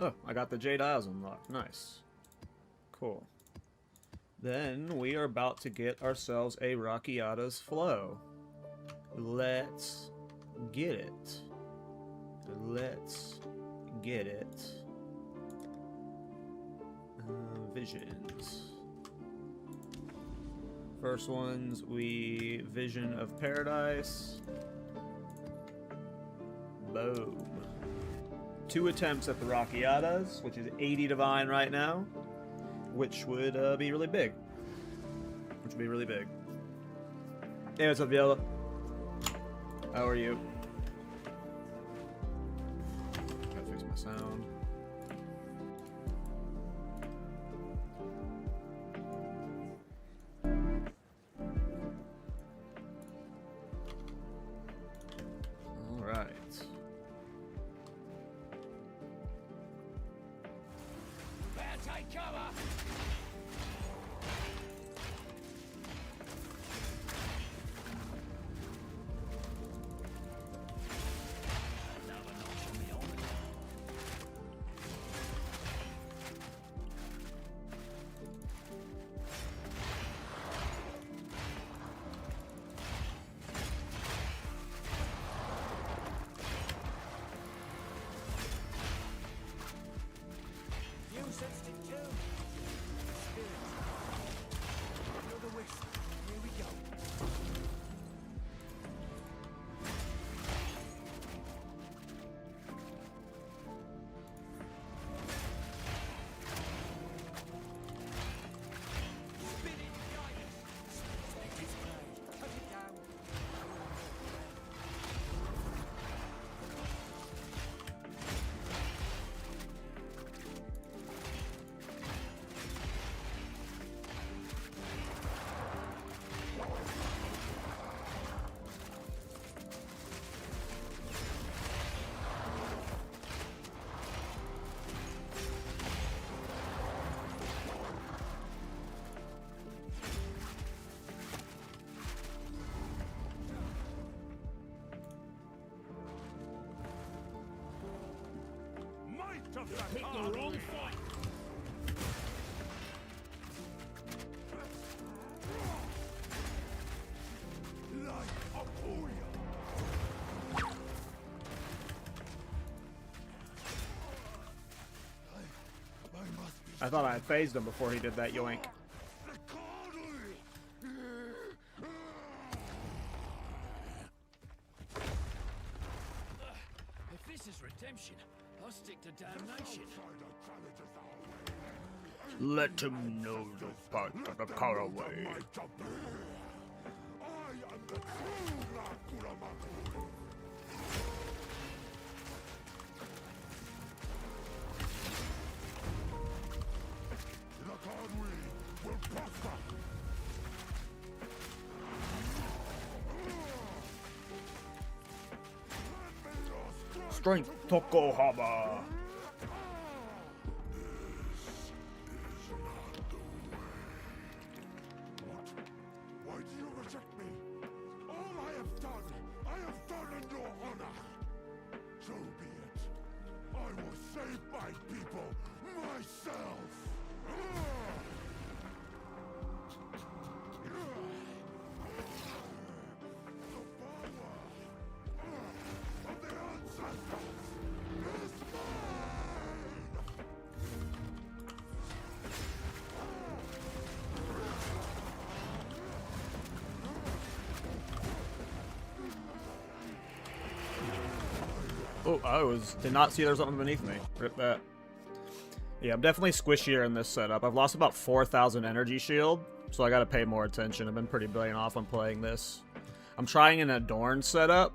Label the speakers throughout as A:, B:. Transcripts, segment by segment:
A: Oh, I got the Jade Isles unlocked. Nice. Cool. Then we are about to get ourselves a Rakiata's Flow. Let's get it. Let's get it. Visions. First ones, we Vision of Paradise. Boom. 2 attempts at the Rakiatas, which is 80 divine right now, which would be really big. Which would be really big. Hey, what's up, Yellow? How are you? Gotta fix my sound.
B: Pick the wrong fight.
A: I thought I had phased him before he did that yoink.
B: If this is redemption, I'll stick to damnation.
A: Let him know the part of the caraway. Strength Tokohama.
C: Why do you reject me? All I have done in your honor. So be it. I will save my people myself.
A: Oh, I did not see there was something beneath me. Rip that. Yeah, I'm definitely squishier in this setup. I've lost about 4,000 energy shield, so I gotta pay more attention. I've been pretty brilliant off when playing this. I'm trying an Adorned setup,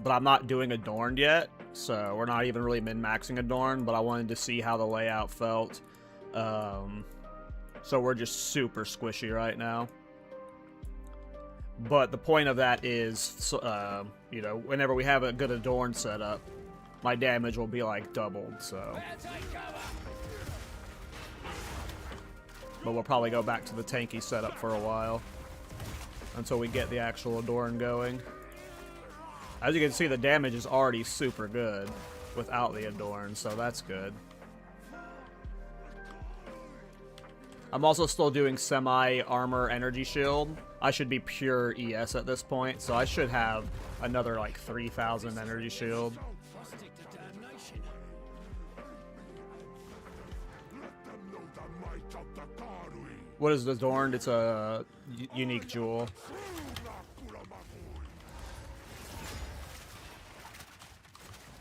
A: but I'm not doing Adorned yet, so we're not even really min-maxing Adorned, but I wanted to see how the layout felt. So we're just super squishy right now. But the point of that is, you know, whenever we have a good Adorned setup, my damage will be like doubled, so. But we'll probably go back to the tanky setup for a while until we get the actual Adorned going. As you can see, the damage is already super good without the Adorned, so that's good. I'm also still doing semi-armor energy shield. I should be pure ES at this point, so I should have another like 3,000 energy shield.
B: I'll stick to damnation.
A: What is Adorned? It's a unique jewel.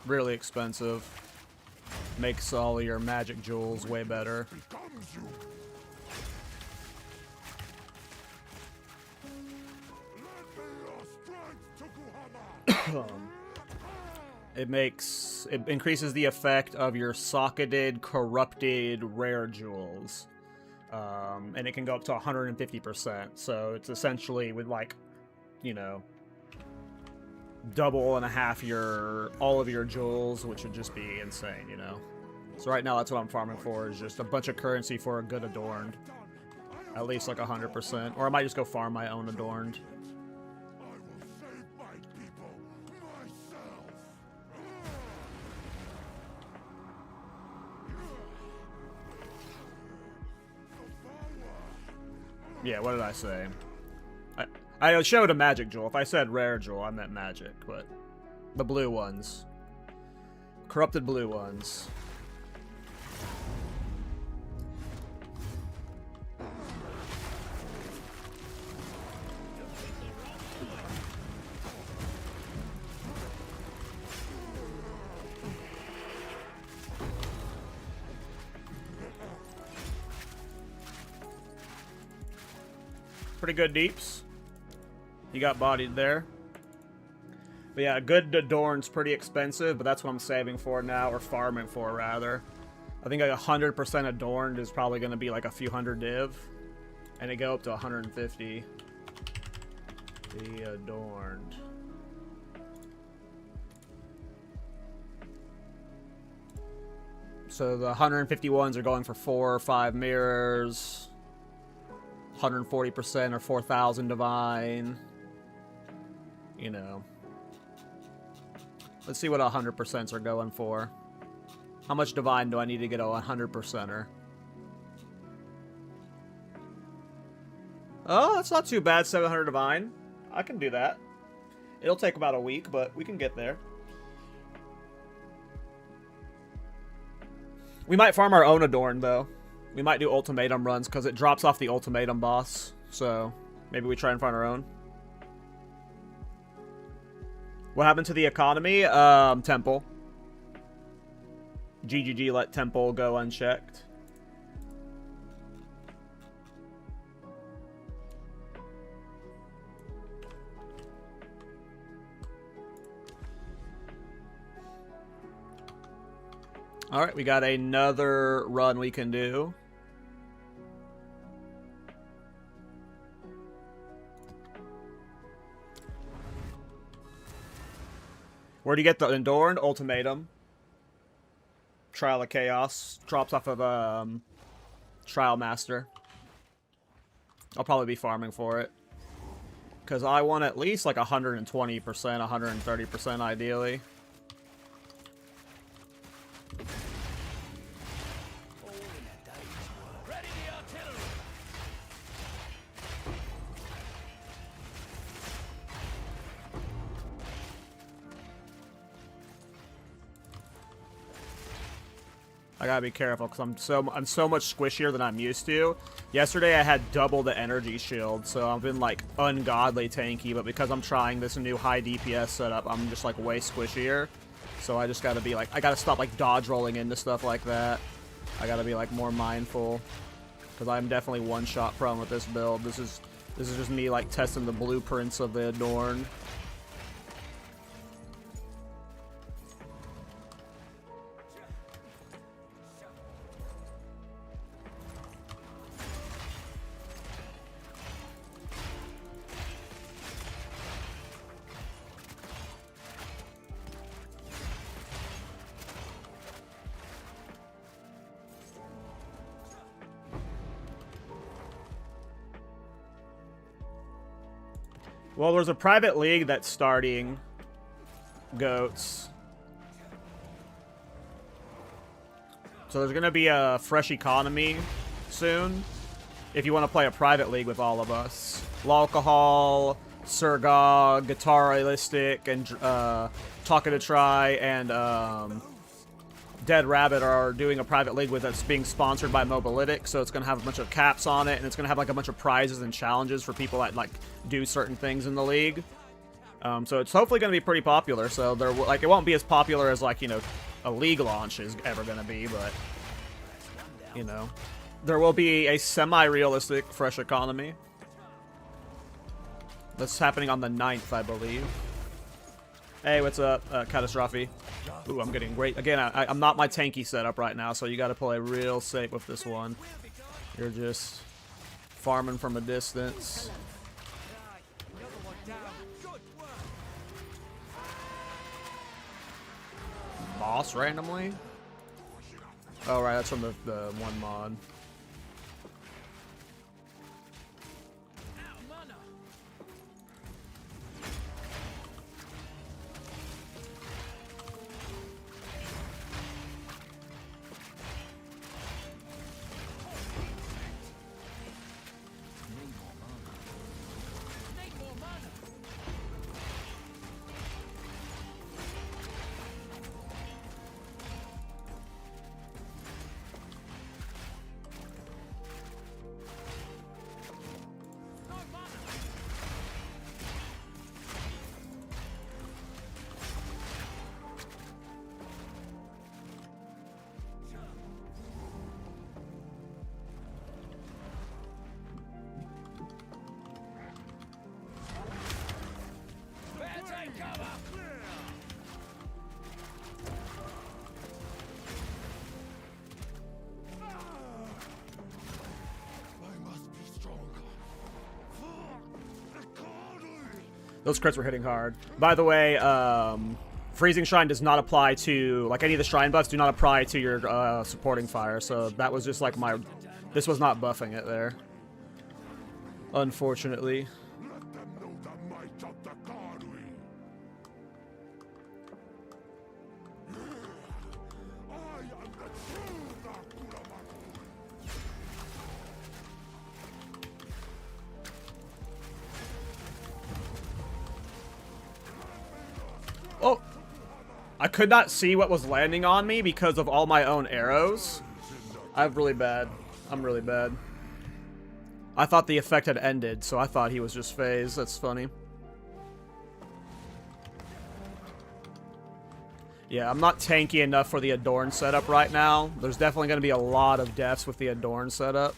A: Really expensive. Makes all your magic jewels way better. It increases the effect of your socketed, corrupted rare jewels. And it can go up to 150%. So it's essentially with like, you know, double and a half all of your jewels, which would just be insane, you know. So right now that's what I'm farming for, is just a bunch of currency for a good Adorned. At least like 100%. Or I might just go farm my own Adorned. Yeah, what did I say? I showed a magic jewel. If I said rare jewel, I meant magic, but the blue ones. Corrupted blue ones. Pretty good deeps. You got bodied there. But yeah, a good Adorned's pretty expensive, but that's what I'm saving for now, or farming for, rather. I think like 100% Adorned is probably going to be like a few hundred div. And it go up to 150. The Adorned. So the 151s are going for 4 or 5 mirrors. 140% or 4,000 divine. You know. Let's see what 100%s are going for. How much divine do I need to get a 100%er? Oh, that's not too bad, 700 divine. I can do that. It'll take about a week, but we can get there. We might farm our own Adorned, though. We might do Ultimatum runs, because it drops off the Ultimatum boss. So, maybe we try and find our own. What happened to the economy? Temple. GGG let Temple go unchecked. Alright, we got another run we can do. Where do you get the Adorned? Ultimatum. Trial of Chaos. Drops off of Trialmaster. I'll probably be farming for it. Because I want at least like 120%, 130% ideally. I gotta be careful because I'm so much squishier than I'm used to. Yesterday I had double the energy shield, so I've been like ungodly tanky, but because I'm trying this new high DPS setup, I'm just like way squishier. So I just gotta be like, I gotta stop like dodge rolling into stuff like that. I gotta be like more mindful because I'm definitely one-shot prone with this build. This is just me like testing the blueprints of the Adorned. Well, there's a private league that's starting, goats. So there's going to be a fresh economy soon. if you want to play a private league with all of us. Alcohol, Surgog, Guitaristic, and Talking to Try, and Dead Rabbit are doing a private league with that's being sponsored by Mobilytic, so it's going to have a bunch of caps on it, and it's going to have like a bunch of prizes and challenges for people that like do certain things in the league. So it's hopefully going to be pretty popular. So there, like, it won't be as popular as like, you know, a league launch is ever going to be, but you know, there will be a semi-realistic fresh economy. That's happening on the 9th, I believe. Hey, what's up, Catastrophe? Ooh, I'm getting great. Again, I'm not my tanky setup right now, so you got to play real safe with this one. You're just farming from a distance. Boss randomly? Oh, right, that's from the one mod. Those crits were hitting hard. By the way, Freezing Shrine does not apply to, like, any of the shrine buffs do not apply to your supporting fire, so that was just like my, this was not buffing it there, unfortunately.
C: Let them know the might of the Godwin. I am the true Ultimatum.
A: Oh! I could not see what was landing on me because of all my own arrows. I'm really bad. I'm really bad. I thought the effect had ended, so I thought he was just phased. That's funny. Yeah, I'm not tanky enough for the Adorned setup right now. There's definitely going to be a lot of deaths with the Adorned setup.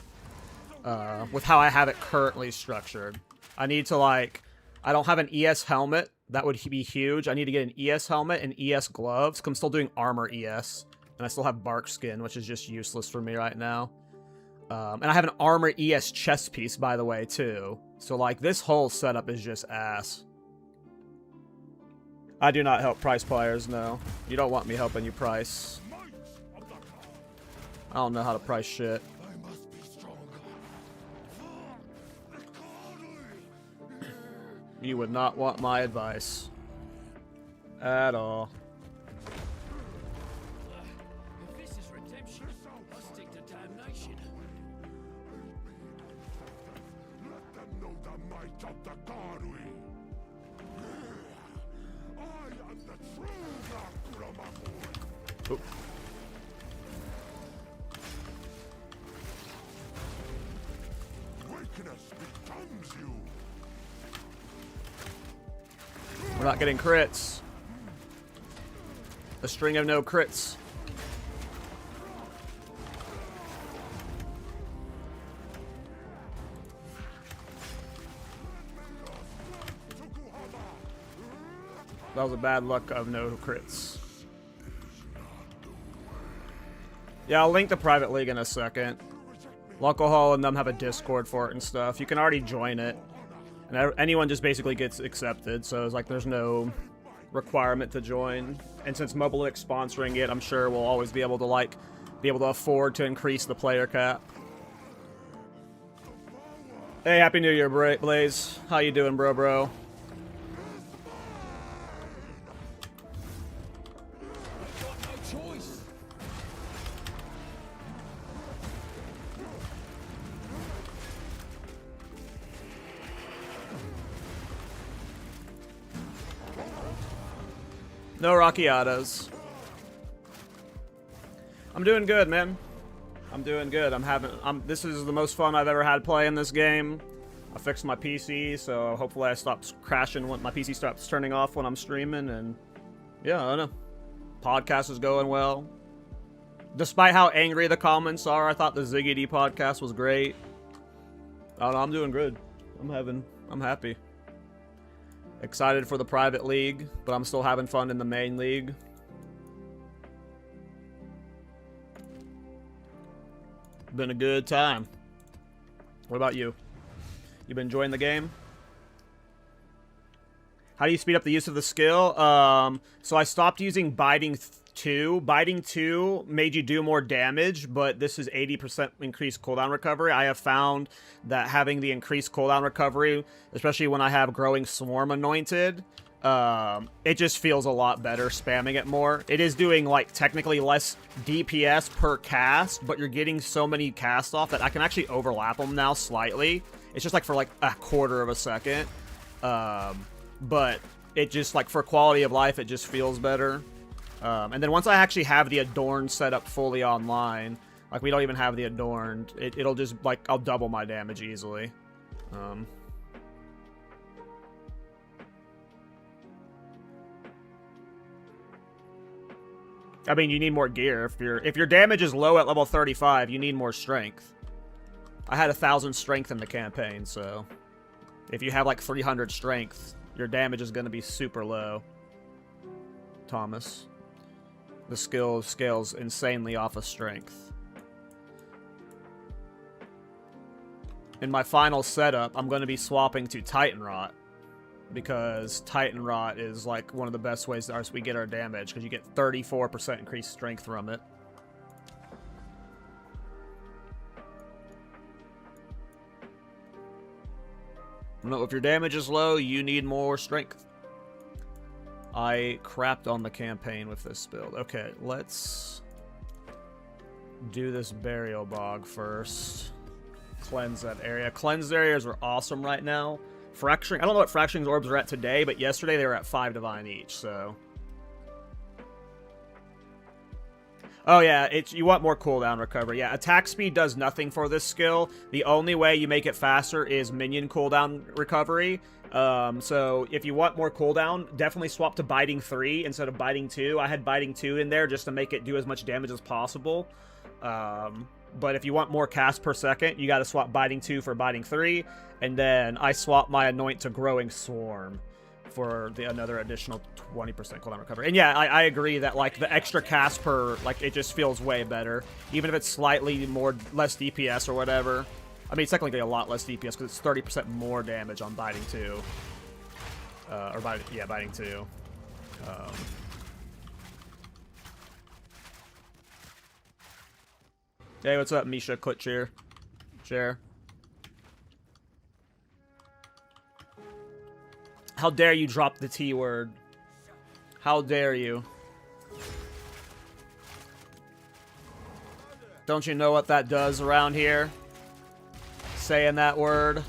A: With how I have it currently structured. I need to, like... I don't have an ES helmet. That would be huge. I need to get an ES helmet and ES gloves, because I'm still doing armor ES. And I still have bark skin, which is just useless for me right now. And I have an armor ES chest piece, by the way, too. So, like, this whole setup is just ass. I do not help price players, no. You don't want me helping you price. I don't know how to price shit. You would not want my advice. At all.
B: If this is redemption, I'll stick to damnation.
C: Let them know the might of the Godwin. I am the true Ultimatum.
A: Oop.
C: Weakness becomes you.
A: We're not getting crits. A string of no crits. That was a bad luck of no crits. Yeah, I'll link the private league in a second. Alcohol and them have a Discord for it and stuff. You can already join it. And anyone just basically gets accepted, so it's like there's no requirement to join. And since Mobilytic's sponsoring it, I'm sure we'll always be able to afford to increase the player cap. Hey, Happy New Year, Blaze. How you doing, bro? No Rakiatas. I'm doing good, man. I'm doing good. This is the most fun I've ever had playing this game. I fixed my PC, so hopefully I stop crashing when my PC stops turning off when I'm streaming, and yeah, I don't know. Podcast is going well. Despite how angry the comments are, I thought the Ziggity podcast was great. I don't know, I'm doing good. I'm happy. Excited for the private league, but I'm still having fun in the main league. Been a good time. What about you? You been enjoying the game? How do you speed up the use of the skill? So I stopped using Biting 2. Biting 2 made you do more damage, but this is 80% increased cooldown recovery. I have found that having the increased cooldown recovery, especially when I have Growing Swarm anointed, it just feels a lot better spamming it more. It is doing, like, technically less DPS per cast, but you're getting so many casts off that I can actually overlap them now slightly. It's just, like, for, like, a quarter of a second. But it just, like, for quality of life, it just feels better. And then once I actually have the Adorned set up fully online, like, we don't even have the Adorned, it'll just, like, I'll double my damage easily. I mean, you need more gear. If your damage is low at level 35, you need more strength. I had 1,000 strength in the campaign, so if you have like 300 strength, your damage is going to be super low. Thomas. The skill scales insanely off of strength. In my final setup, I'm going to be swapping to Titan Rot, because Titan Rot is like one of the best ways that we get our damage, because you get 34% increased strength from it. No, if your damage is low, you need more strength. I crapped on the campaign with this build. Okay, let's do this Burial Bog first. Cleanse that area. Cleansed areas are awesome right now. Fracturing, I don't know what Fracturing Orbs are at today, but yesterday they were at 5 Divine each, so. Oh yeah, you want more cooldown recovery. Yeah, attack speed does nothing for this skill. The only way you make it faster is minion cooldown recovery. So if you want more cooldown, definitely swap to Biting 3 instead of Biting 2. I had Biting 2 in there just to make it do as much damage as possible. But if you want more cast per second, you gotta swap Biting 2 for Biting 3. And then I swapped my Anoint to Growing Swarm for another additional 20% cooldown recovery. And yeah, I agree that, like, the extra cast per, like, it just feels way better. Even if it's slightly less DPS or whatever. I mean, it's technically a lot less DPS because it's 30% more damage on Biting 2. Biting 2. Hey, what's up, Misha? Click share. Share. How dare you drop the T word? How dare you? Don't you know what that does around here? Saying that word.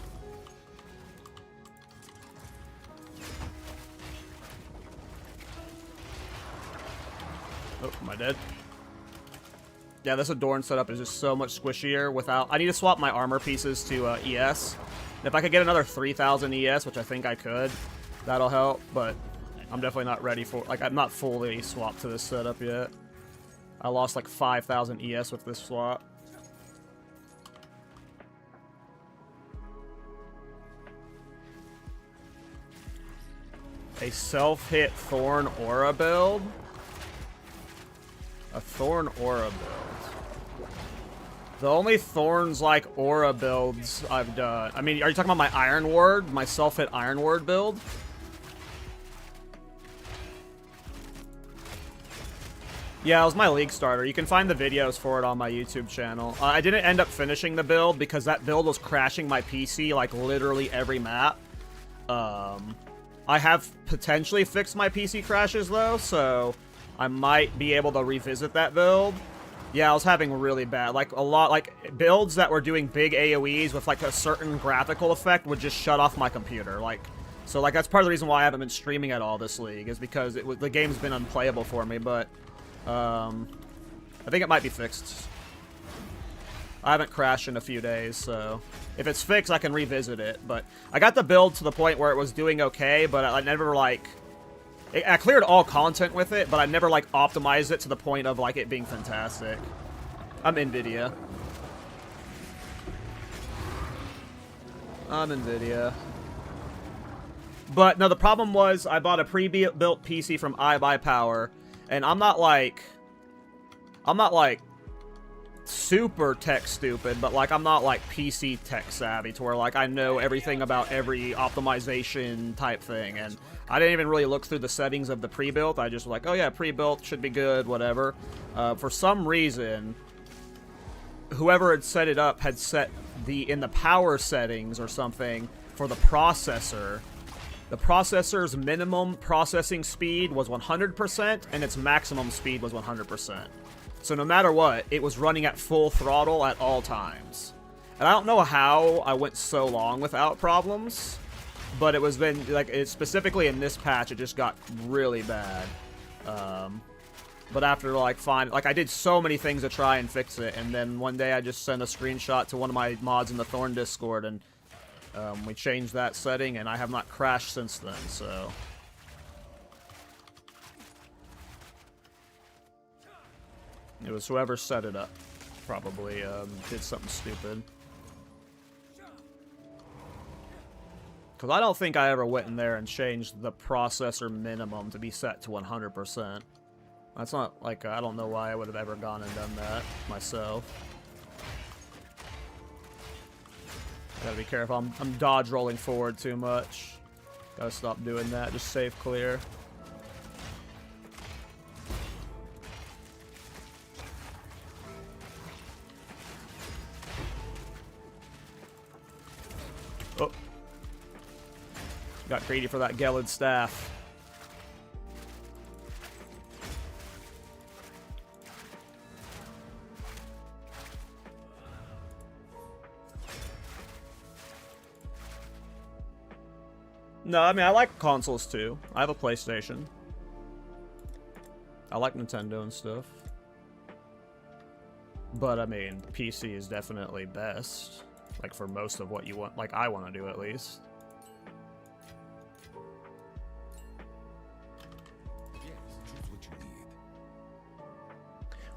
A: Oh, am I dead? Yeah, this Adorned setup is just so much squishier without... I need to swap my armor pieces to ES. If I could get another 3,000 ES, which I think I could, that'll help, but I'm definitely not ready for... Like, I'm not fully swapped to this setup yet. I lost like 5,000 ES with this swap. A self-hit Thorn Aura build? A Thorn Aura build. The only Thorns like Aura builds I've done... I mean, are you talking about my Iron Ward? My self-hit Iron Ward build? Yeah, it was my League starter. You can find the videos for it on my YouTube channel. I didn't end up finishing the build because that build was crashing my PC like literally every map. I have potentially fixed my PC crashes though, so I might be able to revisit that build. Yeah, I was having really bad, like a lot, like builds that were doing big AoEs with like a certain graphical effect would just shut off my computer. Like So, like, that's part of the reason why I haven't been streaming at all this league, is because the game's been unplayable for me, but, I think it might be fixed. I haven't crashed in a few days, so if it's fixed, I can revisit it, but I got the build to the point where it was doing okay, but I never, like, I cleared all content with it, but I never, like, optimized it to the point of, like, it being fantastic. I'm NVIDIA. But, no, the problem was I bought a pre-built PC from iBuyPower, and I'm not, like, super tech stupid, but, like, I'm not, like, PC tech savvy to where, like, I know everything about every optimization type thing, and I didn't even really look through the settings of the pre-built. I just was like, oh, yeah, pre-built should be good, whatever. For some reason, whoever had set it up had set in the power settings or something for the processor. The processor's minimum processing speed was 100%, and its maximum speed was 100%. So no matter what, it was running at full throttle at all times. And I don't know how I went so long without problems, but it was then, like, specifically in this patch, it just got really bad. But after, like, I did so many things to try and fix it, and then one day I just sent a screenshot to one of my mods in the Thorn Discord, and we changed that setting, and I have not crashed since then, so... It was whoever set it up. Probably did something stupid. Because I don't think I ever went in there and changed the processor minimum to be set to 100%. That's not, like, I don't know why I would have ever gone and done that myself. Gotta be careful. I'm dodge rolling forward too much. Gotta stop doing that. Just save clear. Oh. Got greedy for that Gelid staff. No, I mean, I like consoles too. I have a PlayStation. I like Nintendo and stuff. But, I mean, PC is definitely best. Like, for most of what you want, like, I want to do at least.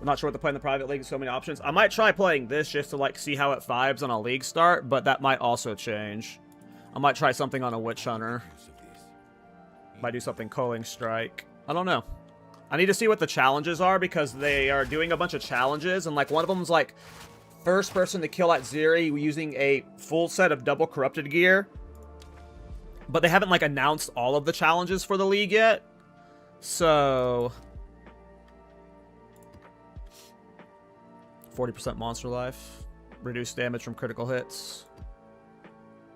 A: I'm not sure what to play in the private league, so many options. I might try playing this just to, like, see how it vibes on a league start, but that might also change. I might try something on a Witch Hunter. Might do something Culling Strike. I don't know. I need to see what the challenges are, because they are doing a bunch of challenges, and, like, one of them's, like, first person to kill Atziri using a full set of double corrupted gear. But they haven't, like, announced all of the challenges for the league yet. So... 40% monster life. Reduced damage from critical hits.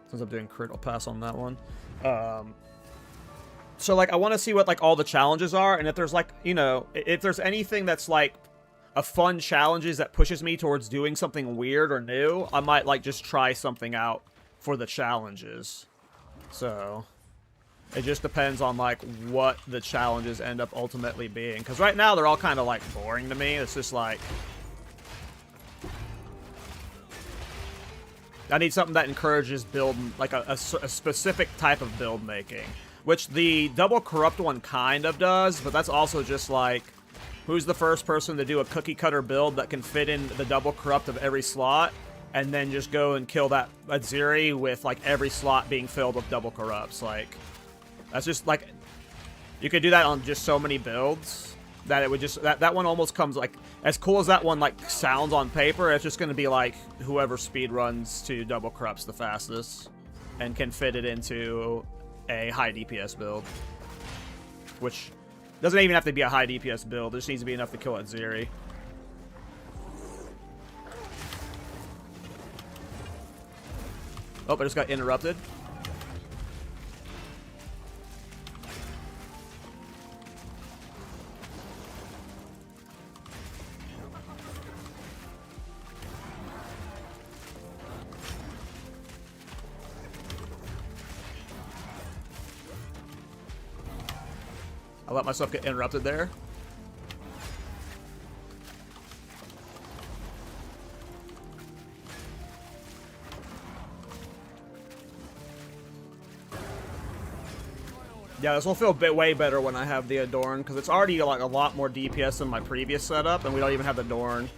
A: Since I'm doing crit, I'll pass on that one. So, like, I want to see what, like, all the challenges are, and if there's, like, you know, if there's anything that's, like, a fun challenges that pushes me towards doing something weird or new, I might, like, just try something out for the challenges. So, it just depends on, like, what the challenges end up ultimately being. Because right now, they're all kind of, like, boring to me. It's just, like... I need something that encourages build, like, a specific type of build making. Which the double corrupt one kind of does, but that's also just, like... Who's the first person to do a cookie cutter build that can fit in the double corrupt of every slot, and then just go and kill that Atziri with, like, every slot being filled with double corrupts? Like, that's just, like, you could do that on just so many builds that it would just, that one almost comes, like, as cool as that one, like, sounds on paper, it's just going to be, like, whoever speed runs to double corrupts the fastest and can fit it into a high DPS build, which... Doesn't even have to be a high DPS build. It just needs to be enough to kill Atziri. Oh, I just got interrupted. I let myself get interrupted there. Yeah, this will feel way better when I have the Adorned, because it's already like a lot more DPS than my previous setup, and we don't even have the Adorned.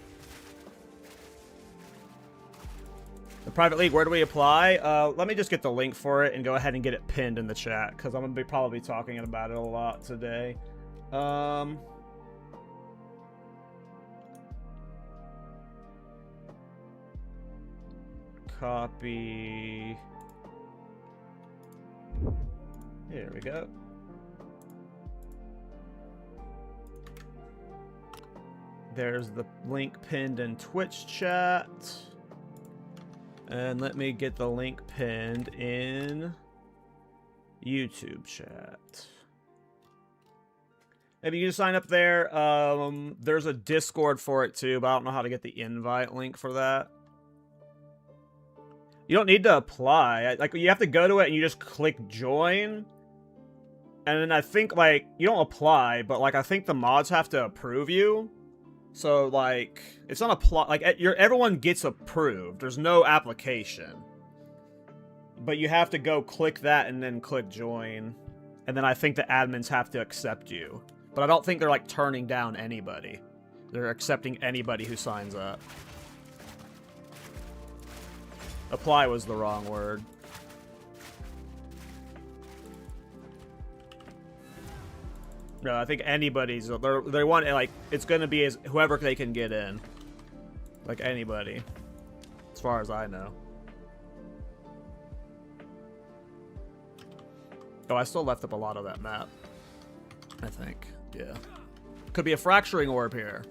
A: The private league, where do we apply? Let me just get the link for it and go ahead and get it pinned in the chat, because I'm going to be probably talking about it a lot today. Copy. Here we go. There's the link pinned in Twitch chat. And let me get the link pinned in YouTube chat. Maybe you can sign up there. There's a Discord for it too, but I don't know how to get the invite link for that. You don't need to apply. Like, you have to go to it and you just click join. And then I think, like, you don't apply, but, like, I think the mods have to approve you. So, like, it's not apply. Like, everyone gets approved. There's no application. But you have to go click that and then click join. And then I think the admins have to accept you. But I don't think they're, like, turning down anybody. They're accepting anybody who signs up. Apply was the wrong word. No, I think anybody's. They want, like, it's gonna be as whoever they can get in. Like, anybody. As far as I know. Oh, I still left up a lot of that map. I think. Yeah. Could be a fracturing orb here.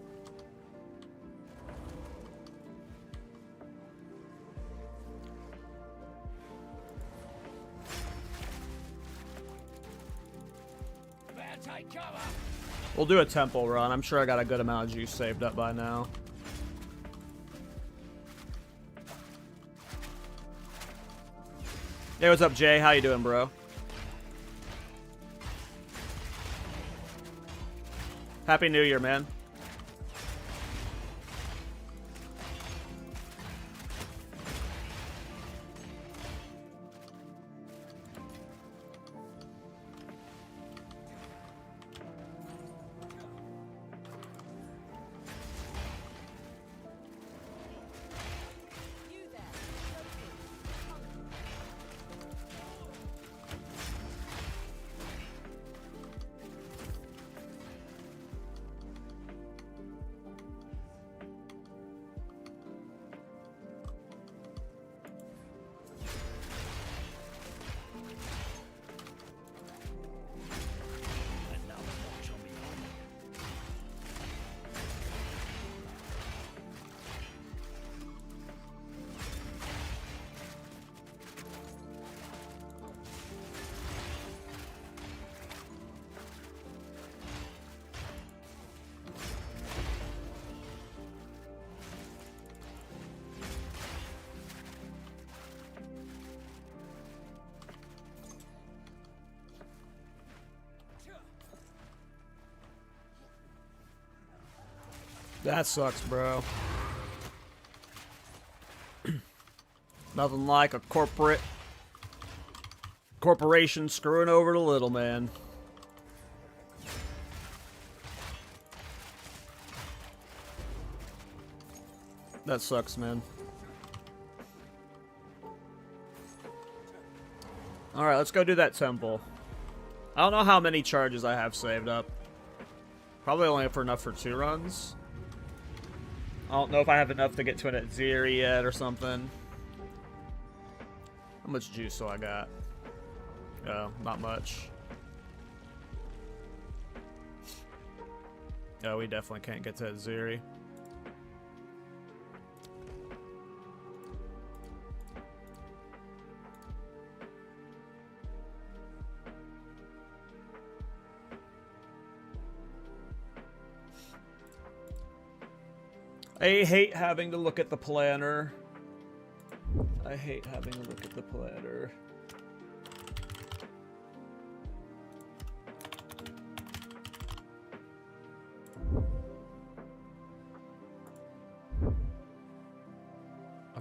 A: We'll do a temple run. I'm sure I got a good amount of juice saved up by now. Hey, what's up, Jay? How you doing, bro? Happy New Year, man. That sucks, bro. Nothing like a corporation screwing over the little man. That sucks, man. Alright, let's go do that temple. I don't know how many charges I have saved up. Probably only enough for 2 runs. I don't know if I have enough to get to an Aziri yet or something. How much juice do I got? Oh, not much. Oh, we definitely can't get to Aziri. I hate having to look at the planner. I hate having to look at the planner.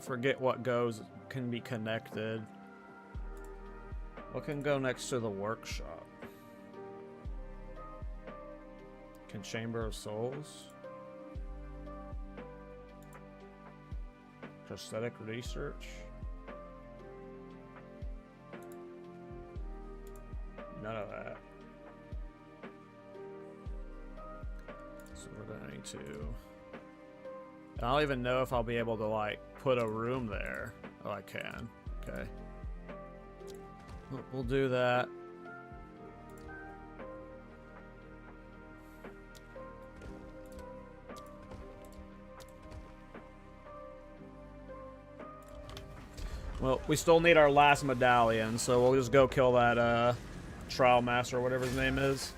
A: forget what can be connected. What can go next to the workshop? Can Chamber of Souls? Prosthetic research? None of that. So we're going to... I don't even know if I'll be able to, like, put a room there. Oh, I can. Okay. We'll do that. Well, we still need our last medallion, so we'll just go kill that, Trialmaster, or whatever his name is.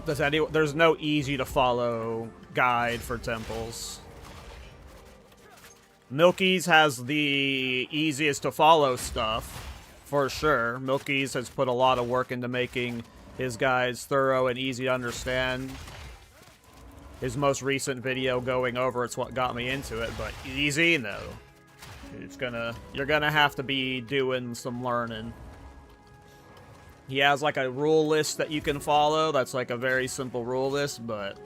A: There's no easy to follow guide for temples. Milky's has the easiest to follow stuff, for sure. Milky's has put a lot of work into making his guides thorough and easy to understand. His most recent video going over it's what got me into it, but easy, no. You're gonna have to be doing some learning. He has like a rule list that you can follow. That's like a very simple rule list, but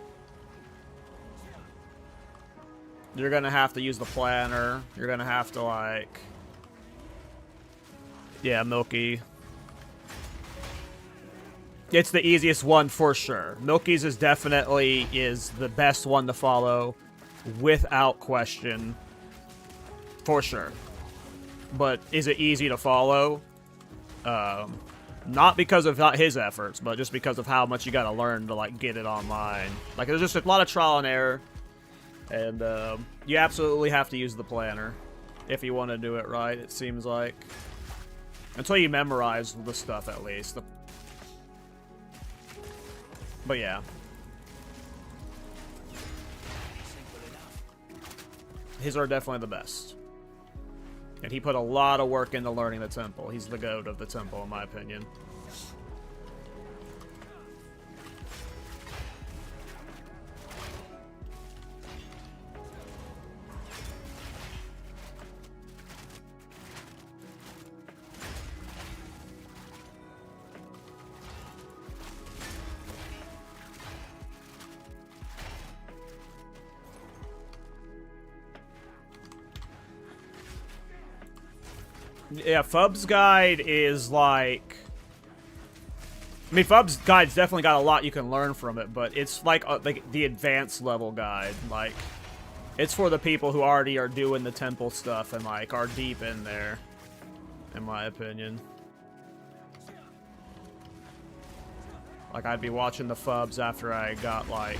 A: you're gonna have to use the planner. You're gonna have to like, yeah, Milky. It's the easiest one for sure. Milky's is definitely the best one to follow, without question, for sure. But is it easy to follow? Not because of his efforts, but just because of how much you gotta learn to, like, get it online. Like, there's just a lot of trial and error. And, you absolutely have to use the planner if you want to do it right, it seems like. Until you memorize the stuff, at least. But, yeah. His are definitely the best. And he put a lot of work into learning the temple. He's the goat of the temple, in my opinion. Yeah, Fub's guide is like... I mean, Fub's guide's definitely got a lot you can learn from it, but it's like the advanced level guide. Like, it's for the people who already are doing the temple stuff and, like, are deep in there, in my opinion. Like, I'd be watching the Fubs after I got, like,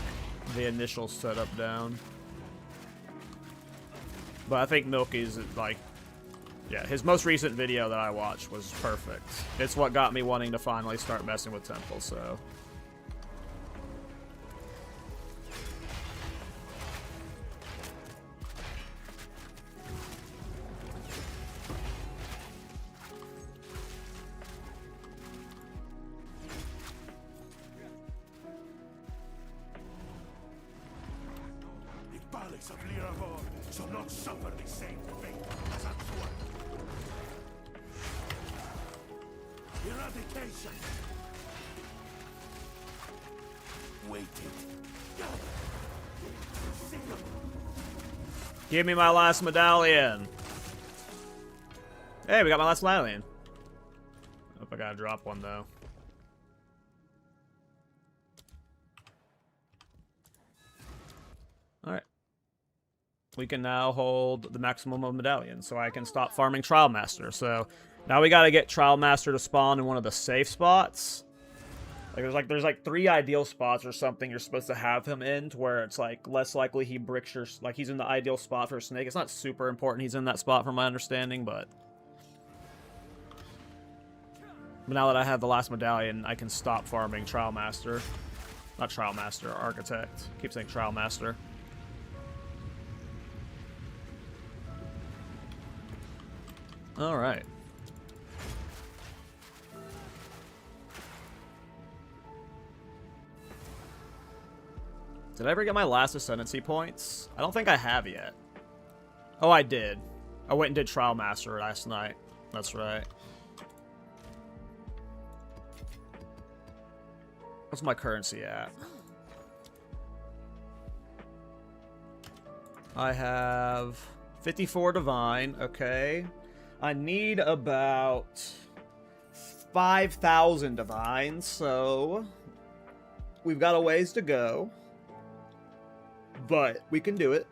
A: the initial setup down. But I think Milky's, like... Yeah, his most recent video that I watched was perfect. It's what got me wanting to finally start messing with temples, so...
C: The Palace of Learhorn shall not suffer the same fate as Adorned. Eradication. Waited.
A: Give me my last medallion. Hey, we got my last medallion. Hope I gotta drop one though. Alright. We can now hold the maximum of medallions, so I can stop farming Trialmaster. So now we gotta get Trialmaster to spawn in one of the safe spots. There's like 3 ideal spots or something you're supposed to have him in, to where it's like less likely he bricks your, like he's in the ideal spot for a snake. It's not super important he's in that spot from my understanding, but now that I have the last medallion, I can stop farming Trialmaster. Not Trialmaster, Architect. I keep saying Trialmaster. Alright. Did I ever get my last Ascendancy points? I don't think I have yet. Oh, I did. I went and did Trialmaster last night. That's right. What's my currency at? I have 54 divine. Okay. I need about 5,000 divine, so we've got a ways to go. But we can do it.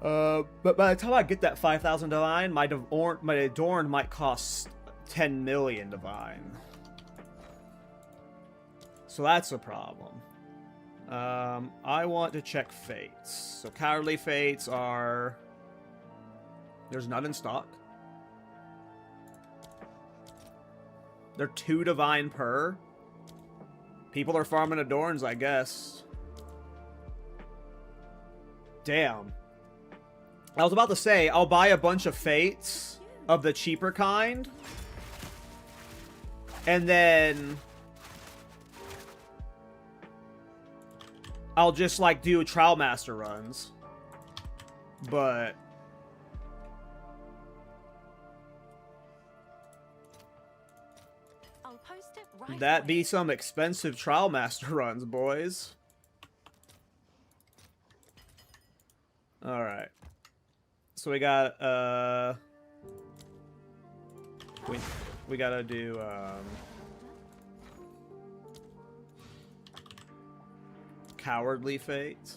A: But by the time I get that 5,000 divine, my Adorned might cost 10 million divine. So that's a problem. I want to check fates. So cowardly fates are... There's none in stock. They're 2 divine per. People are farming Adorns, I guess. Damn. I was about to say, I'll buy a bunch of fates of the cheaper kind. And then I'll just, like, do Trialmaster runs. But
D: I'll post it right
A: that
D: away.
A: be some expensive Trialmaster runs, boys. Alright. So we got, we gotta do, Cowardly Fate.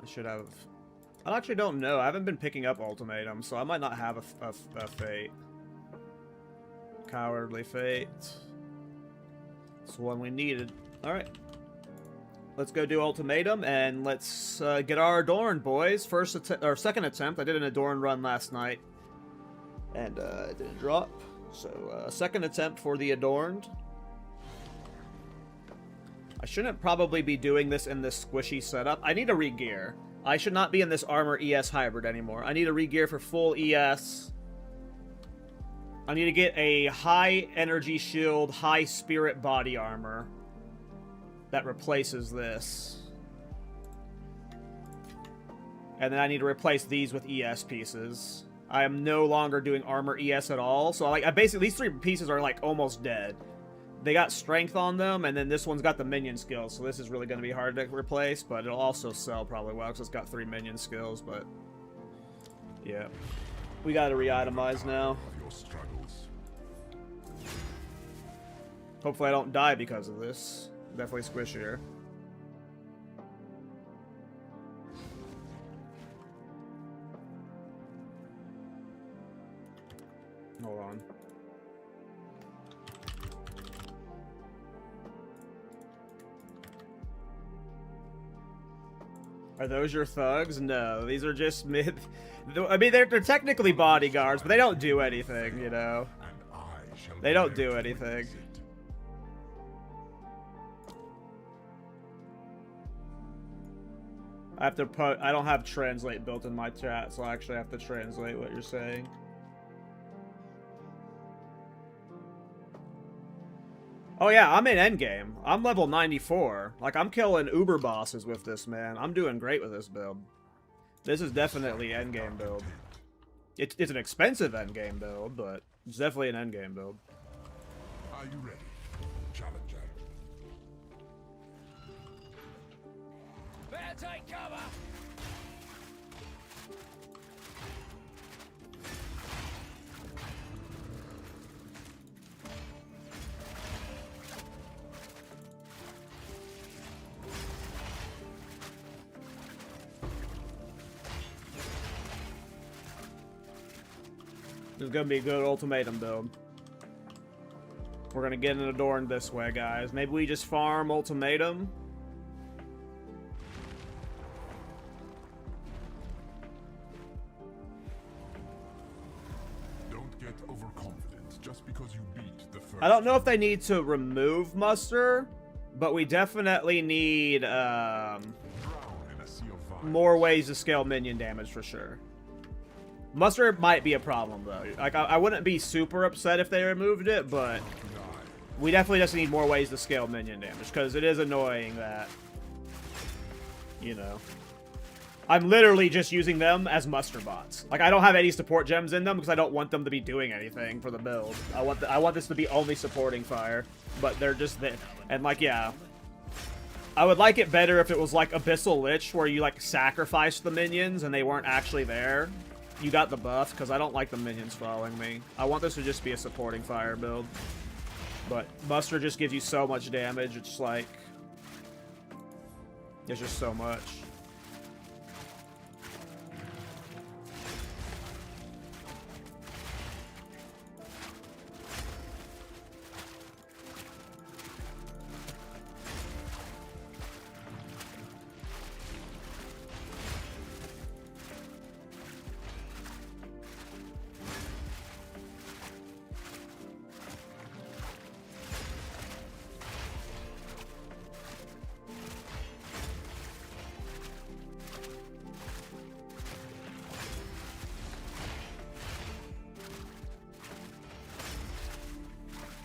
A: I should have... I actually don't know. I haven't been picking up Ultimatum, so I might not have a Fate. Cowardly Fate. It's the one we needed. Alright. Let's go do Ultimatum, and let's get our Adorned, boys. Second attempt. I did an Adorned run last night, and it didn't drop. So, second attempt for the Adorned. I shouldn't probably be doing this in this squishy setup. I need to re-gear. I should not be in this Armor ES hybrid anymore. I need to re-gear for full ES. I need to get a high energy shield, high spirit body armor that replaces this. And then I need to replace these with ES pieces. I am no longer doing armor ES at all. So I basically, these 3 pieces are like almost dead. They got strength on them, and then this one's got the minion skills, so this is really going to be hard to replace, but it'll also sell probably well, because it's got 3 minion skills, but... yeah. We got to re-itemize now. Hopefully I don't die because of this. Definitely squishier. Hold on. Are those your thugs? No, these are just mid... I mean, they're technically bodyguards, but they don't do anything, you know? They don't do anything. I have to put... I don't have translate built in my chat, so I actually have to translate what you're saying. Oh yeah, I'm in endgame. I'm level 94. Like, I'm killing uber bosses with this, man. I'm doing great with this build. This is definitely endgame build. It's an expensive endgame build, but it's definitely an endgame build.
C: Are you ready, challenger?
B: Better take cover!
A: This is gonna be a good Ultimatum build. We're gonna get an Adorned this way, guys. Maybe we just farm Ultimatum.
C: Don't get overconfident just because you beat the first.
A: I don't know if they need to remove Muster, but we definitely need
C: Drown in a sea of violence.
A: more ways to scale minion damage for sure. Muster might be a problem though. Like I wouldn't be super upset if they removed it, but We definitely just need more ways to scale minion damage, because it is annoying that, you know, I'm literally just using them as muster bots. Like, I don't have any support gems in them because I don't want them to be doing anything for the build. I want this to be only supporting fire, but they're just there. And like, yeah, I would like it better if it was like Abyssal Lich, where you like sacrifice the minions and they weren't actually there. You got the buff, because I don't like the minions following me. I want this to just be a supporting fire build. But muster just gives you so much damage. It's like, there's just so much.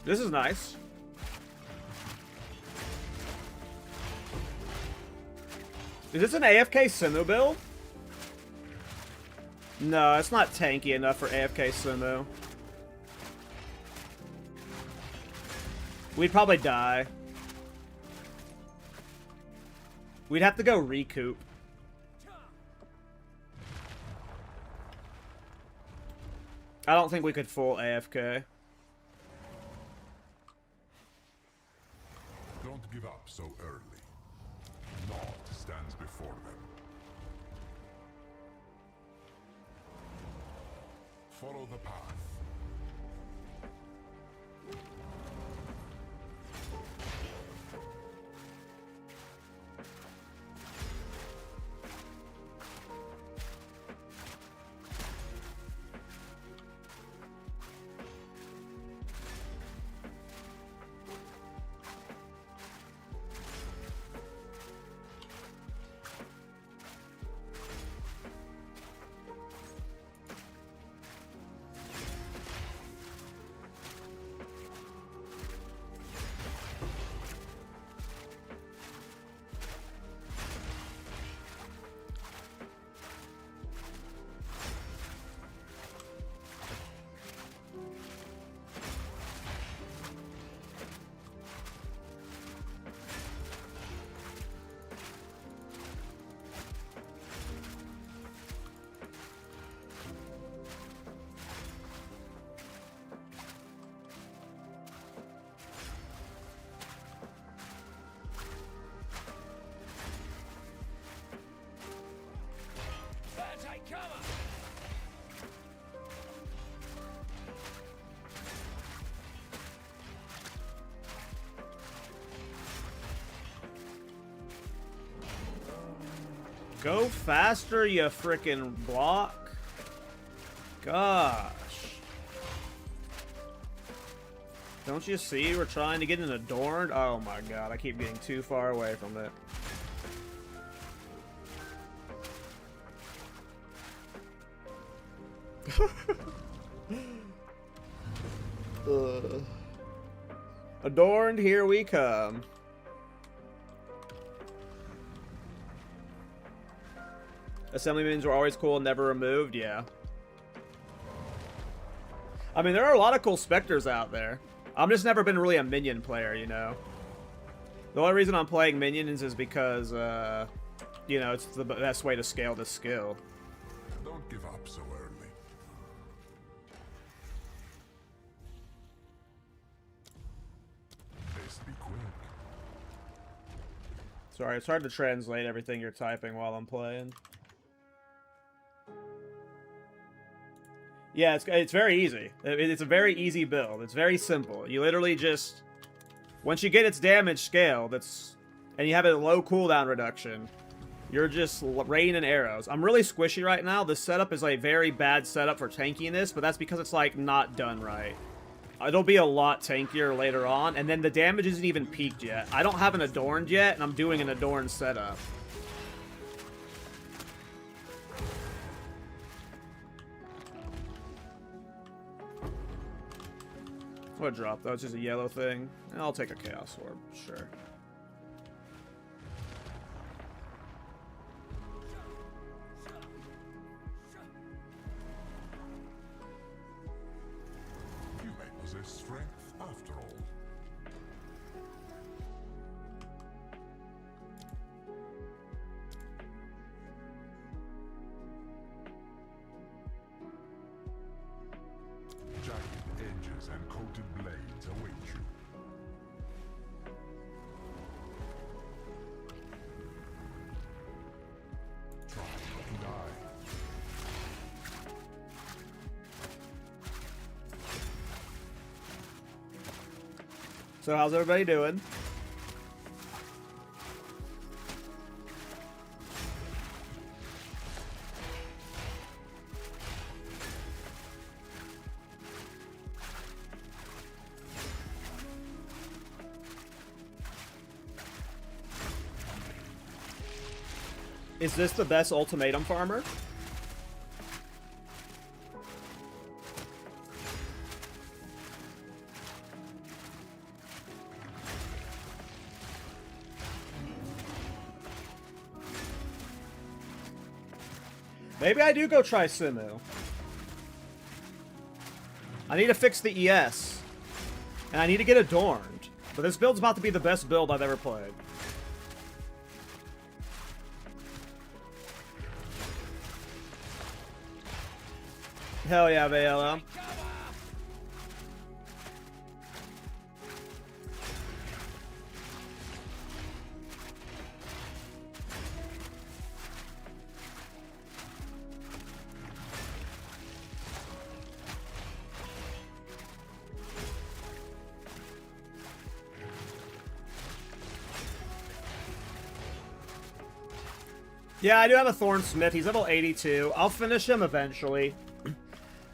A: This is nice. Is this an AFK Simu build? No, it's not tanky enough for AFK Simu. We'd probably die. We'd have to go recoup. I don't think we could full AFK.
C: Don't give up so early. Naught stands before them. Follow the path.
A: Go faster, you frickin' block. Gosh. Don't you see we're trying to get an Adorned? Oh my god, I keep getting too far away from it. Adorned, here we come. Assembly minions were always cool and never removed, yeah. I mean, there are a lot of cool specters out there. I'm just never been really a minion player, you know. The only reason I'm playing minions is because, you know, it's the best way to scale this skill.
C: Don't give up so early. Best be quick.
A: Sorry, it's hard to translate everything you're typing while I'm playing. Yeah, it's very easy. It's a very easy build. It's very simple. You literally just, once you get its damage scale, and you have a low cooldown reduction, you're just raining arrows. I'm really squishy right now. This setup is a very bad setup for tankiness, but that's because it's like not done right. It'll be a lot tankier later on, and then the damage isn't even peaked yet. I don't have an Adorned yet, and I'm doing an Adorned setup. What drop though? It's just a yellow thing. I'll take a Chaos Orb, sure.
C: You may possess strength after all. Jagged edges and coated blades await you. Try and die.
A: So how's everybody doing? Is this the best Ultimatum farmer? Maybe I do go try Simu. I need to fix the ES. And I need to get Adorned. But this build's about to be the best build I've ever played. Hell yeah, Vela. Yeah, I do have a Thorn Smith. He's level 82. I'll finish him eventually.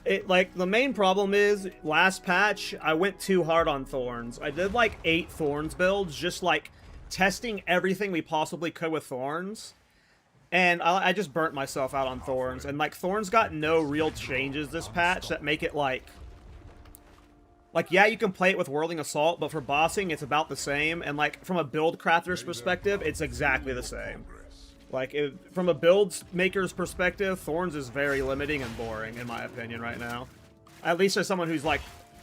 A: The main problem is, last patch, I went too hard on Thorns. I did, 8 Thorns builds, just, testing everything we possibly could with Thorns. And I just burnt myself out on Thorns. And, Thorns got no real changes this patch that make it, yeah, you can play it with Whirling Assault, but for bossing, it's about the same. And, from a build crafter's perspective, it's exactly the same. From a build maker's perspective, Thorns is very limiting and boring, in my opinion, right now. At least as someone who's,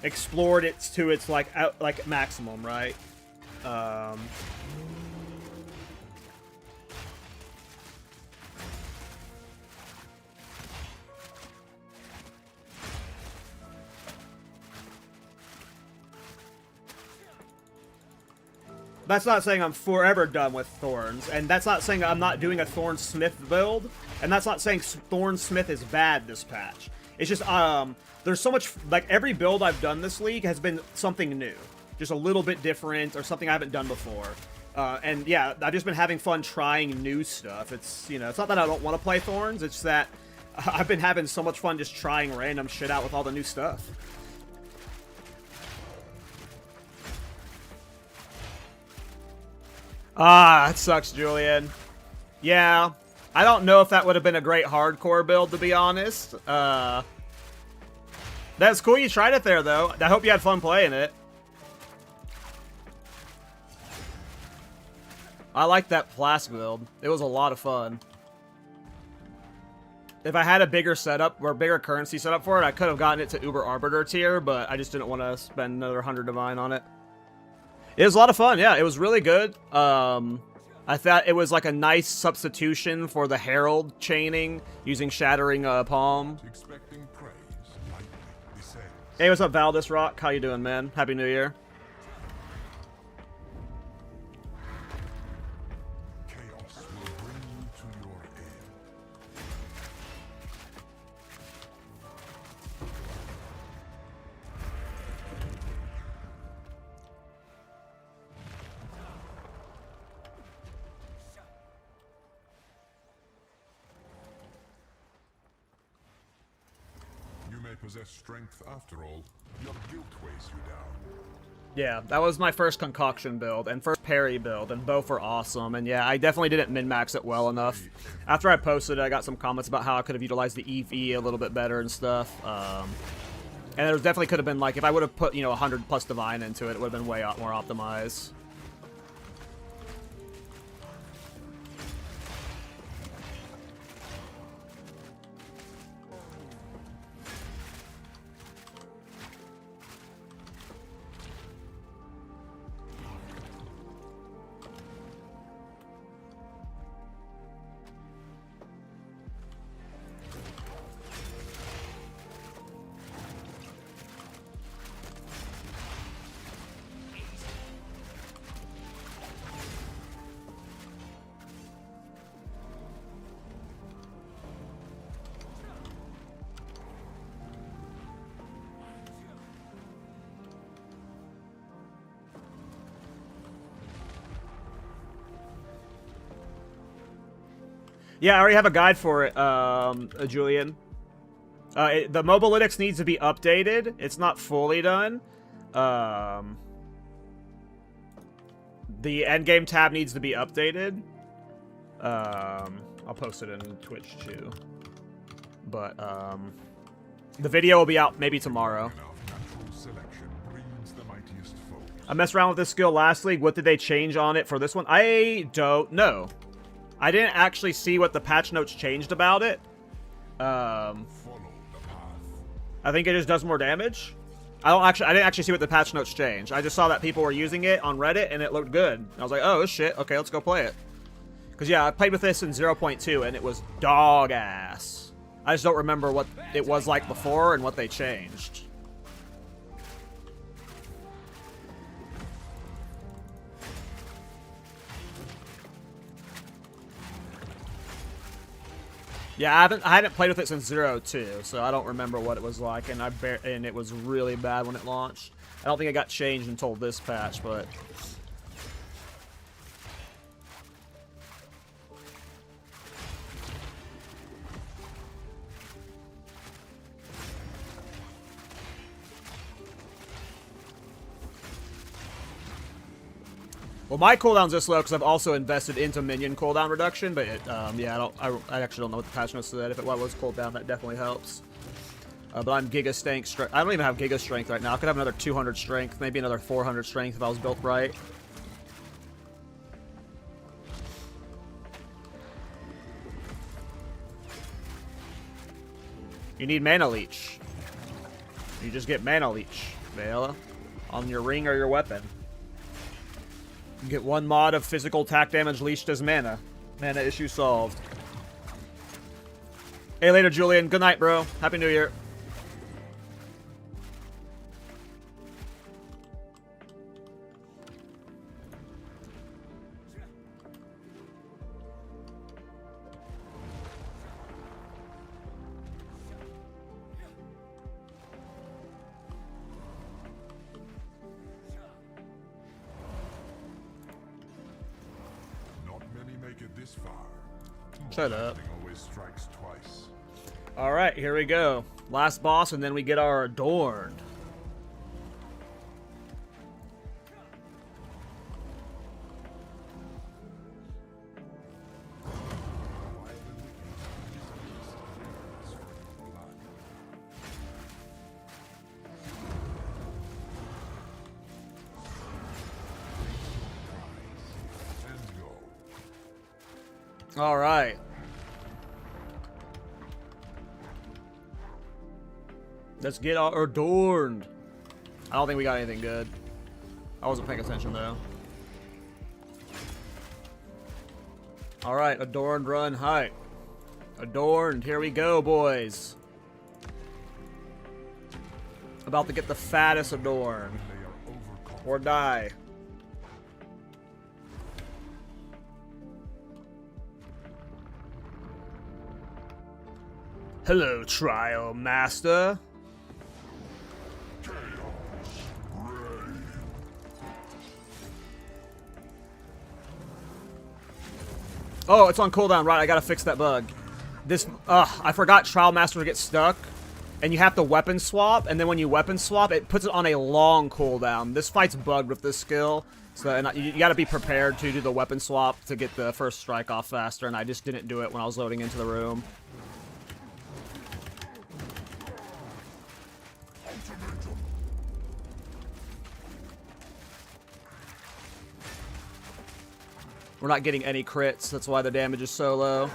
A: explored it to its, maximum, right? That's not saying I'm forever done with Thorns, and that's not saying I'm not doing a Thorn Smith build, and that's not saying Thorn Smith is bad this patch. It's just, there's so much, every build I've done this league has been something new. Just a little bit different, or something I haven't done before. And yeah, I've just been having fun trying new stuff. It's, it's not that I don't want to play Thorns, it's that I've been having so much fun just trying random shit out with all the new stuff. Ah, that sucks, Julian. Yeah, I don't know if that would have been a great hardcore build, to be honest. That's cool you tried it there, though. I hope you had fun playing it. I like that Plas build. It was a lot of fun. If I had a bigger setup, or bigger currency setup for it, I could have gotten it to Uber Arbiter tier, but I just didn't want to spend another 100 Divine on it. It was a lot of fun, yeah. It was really good. I thought it was a nice substitution for the Herald chaining using Shattering Palm. Hey, what's up, Valdis Rock? How you doing, man? Happy New Year.
C: Chaos will bring you to your end. Possess strength after all. Your guilt weighs you down.
A: Yeah, that was my first concoction build and first parry build, and both were awesome. And yeah, I definitely didn't min-max it well enough. After I posted it, I got some comments about how I could have utilized the EV a little bit better and stuff. And there definitely could have been, like, if I would have put, you know, 100 plus Divine into it, it would have been way more optimized. Yeah, I already have a guide for it, Julian. The Mobalytics needs to be updated. It's not fully done. The endgame tab needs to be updated. I'll post it in Twitch too. But the video will be out maybe tomorrow. I messed around with this skill last league. What did they change on it for this one? I don't know. I didn't actually see what the patch notes changed about it. I think it just does more damage. I didn't actually see what the patch notes changed. I just saw that people were using it on Reddit and it looked good. I was like, oh shit, okay, let's go play it. Because yeah, I played with this in 0.2 and it was dog ass. I just don't remember what it was like before and what they changed. Yeah, I hadn't played with it since 0.2, so I don't remember what it was like, and and it was really bad when it launched. I don't think it got changed until this patch, but well, my cooldown's this low because I've also invested into minion cooldown reduction, but yeah, I actually don't know what the patch notes said. If it was cooldown, that definitely helps. But I'm Giga strength. I don't even have Giga strength right now. I could have another 200 strength, maybe another 400 strength if I was built right. You need mana leech. You just get mana leech, Vela, on your ring or your weapon. You get one mod of physical attack damage leashed as mana. Mana issue solved. Hey, later, Julian. Good night, bro. Happy New Year. Shut up. Alright, here we go. Last boss, and then we get our Adorned. Alright. Let's get our Adorned. I don't think we got anything good. I wasn't paying attention though. Alright, Adorned run height. Adorned, here we go, boys. About to get the fattest Adorned. Or die. Hello, Trialmaster. Oh, it's on cooldown, right? I gotta fix that bug. I forgot Trialmaster gets stuck, and you have to weapon swap, and then when you weapon swap, it puts it on a long cooldown. This fight's bugged with this skill, so and you gotta be prepared to do the weapon swap to get the first strike off faster, and I just didn't do it when I was loading into the room. We're not getting any crits. That's why the damage is so low.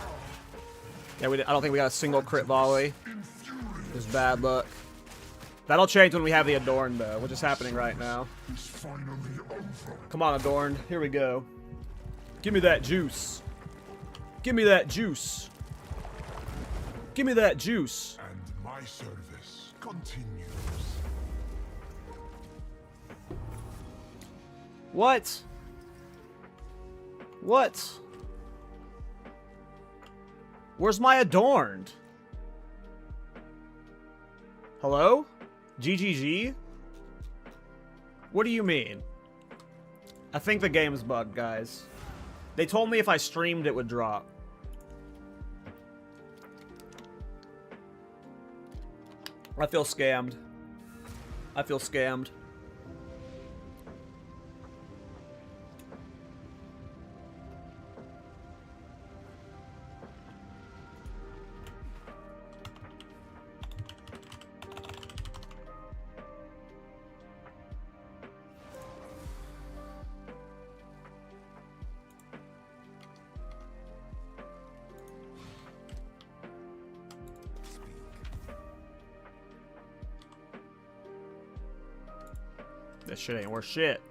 A: Yeah, I don't think we got a single crit volley. Just bad luck. That'll change when we have the Adorned, though, which is happening right now. Come on, Adorned. Here we go. Give me that juice. Give me that juice. Give me that juice.
C: And my service continues.
A: What? What? Where's my Adorned? Hello? GGG? What do you mean? I think the game's bugged, guys. They told me if I streamed it would drop. I feel scammed. I feel scammed. This shit ain't worth shit.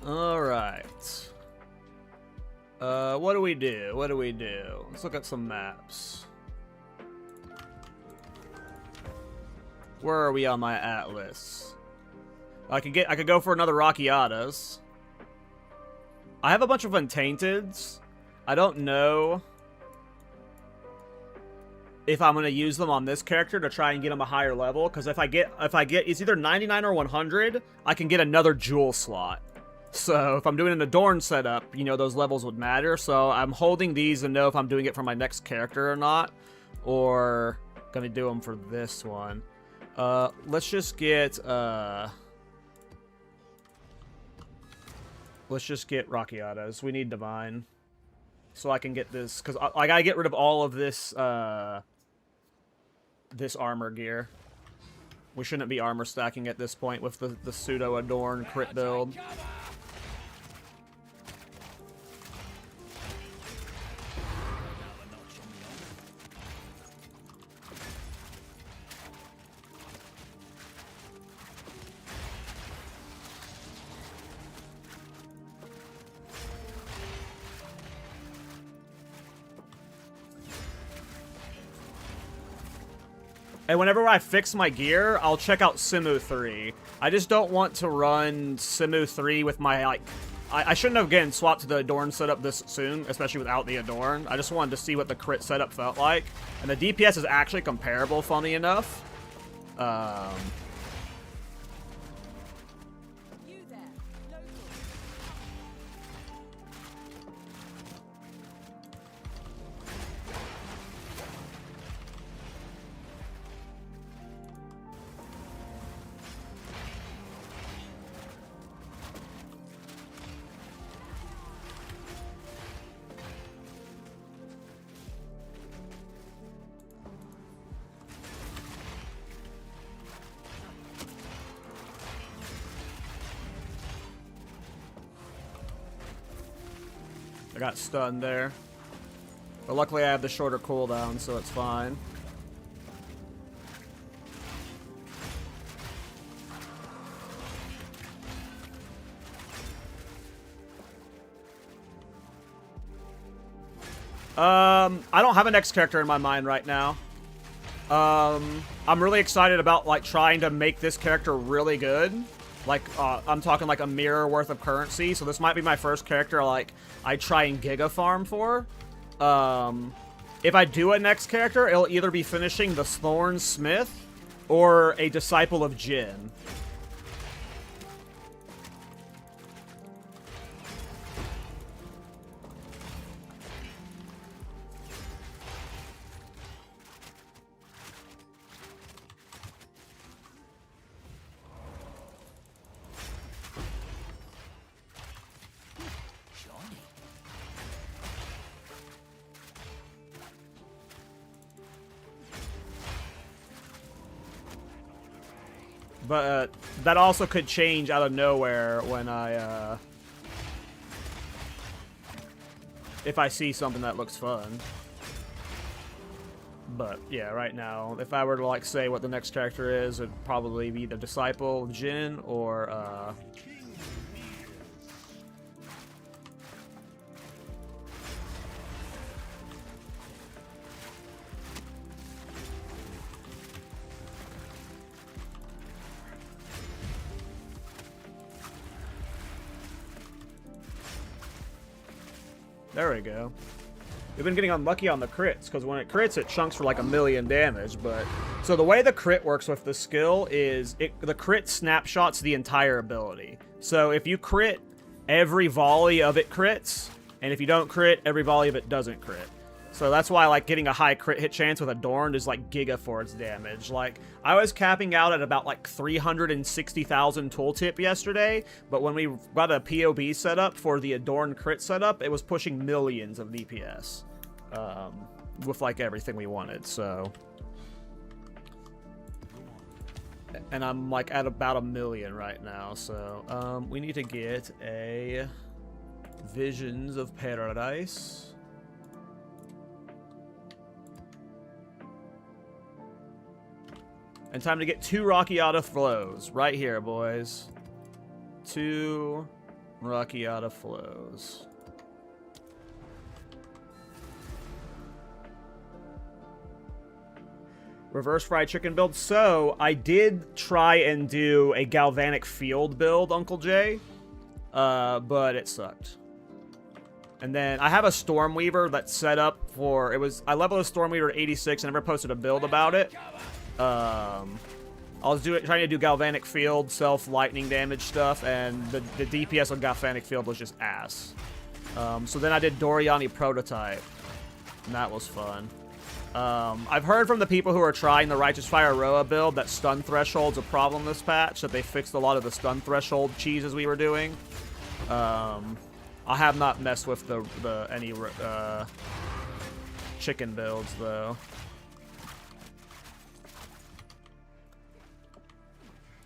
A: Alright. What do we do? What do we do? Let's look at some maps. Where are we on my atlas? I could go for another Rakiatas. I have a bunch of Untainteds. I don't know if I'm gonna use them on this character to try and get him a higher level, because if I get it's either 99 or 100, I can get another jewel slot. So if I'm doing an Adorned setup, you know, those levels would matter. So I'm holding these to know if I'm doing it for my next character or not, or gonna do them for this one. Let's just get Rakiatas. We need Divine, so I can get this, because I gotta get rid of all of this this armor gear. We shouldn't be armor stacking at this point with the pseudo Adorned crit build. And whenever I fix my gear, I'll check out Simu 3. I just don't want to run Simu 3 with my, like... I shouldn't have, again, swapped to the Adorned setup this soon, especially without the Adorned. I just wanted to see what the crit setup felt like. And the DPS is actually comparable, funny enough. I got stunned there. But luckily I have the shorter cooldown, so it's fine. I don't have a next character in my mind right now. I'm really excited about, like, trying to make this character really good. Like, I'm talking like a mirror worth of currency, so this might be my first character, like, I try and Giga farm for. If I do a next character, it'll either be finishing the Thorn Smith or a Disciple of Jin. But that also could change out of nowhere when I if I see something that looks fun. But yeah, right now, if I were to like say what the next character is, it'd probably be the Disciple, Jin, or there we go. We've been getting unlucky on the crits, because when it crits, it chunks for like 1,000,000 damage, but... So the way the crit works with the skill is, the crit snapshots the entire ability. So if you crit, every volley of it crits, and if you don't crit, every volley of it doesn't crit. So that's why, like, getting a high crit hit chance with Adorned is, like, Giga for its damage. Like, I was capping out at about, like, 360,000 tooltip yesterday, but when we got a POB setup for the Adorned crit setup, it was pushing millions of DPS. With, like, everything we wanted, so... And I'm, like, at about 1,000,000 right now, so... we need to get a... Visions of Paradise... And time to get 2 Rakiata flows. Right here, boys. 2 Rakiata flows. Reverse fried chicken build. So, I did try and do a galvanic field build, Uncle Jay. But it sucked. And then I have a Stormweaver that's set up for... I leveled a Stormweaver at 86 and never posted a build about it. I was trying to do galvanic field, self-lightning damage stuff, and the DPS on galvanic field was just ass. So then I did Doriani prototype, and that was fun. I've heard from the people who are trying the Righteous Fire Roa build that stun threshold's a problem this patch, that they fixed a lot of the stun threshold cheeses we were doing. I have not messed with any chicken builds though.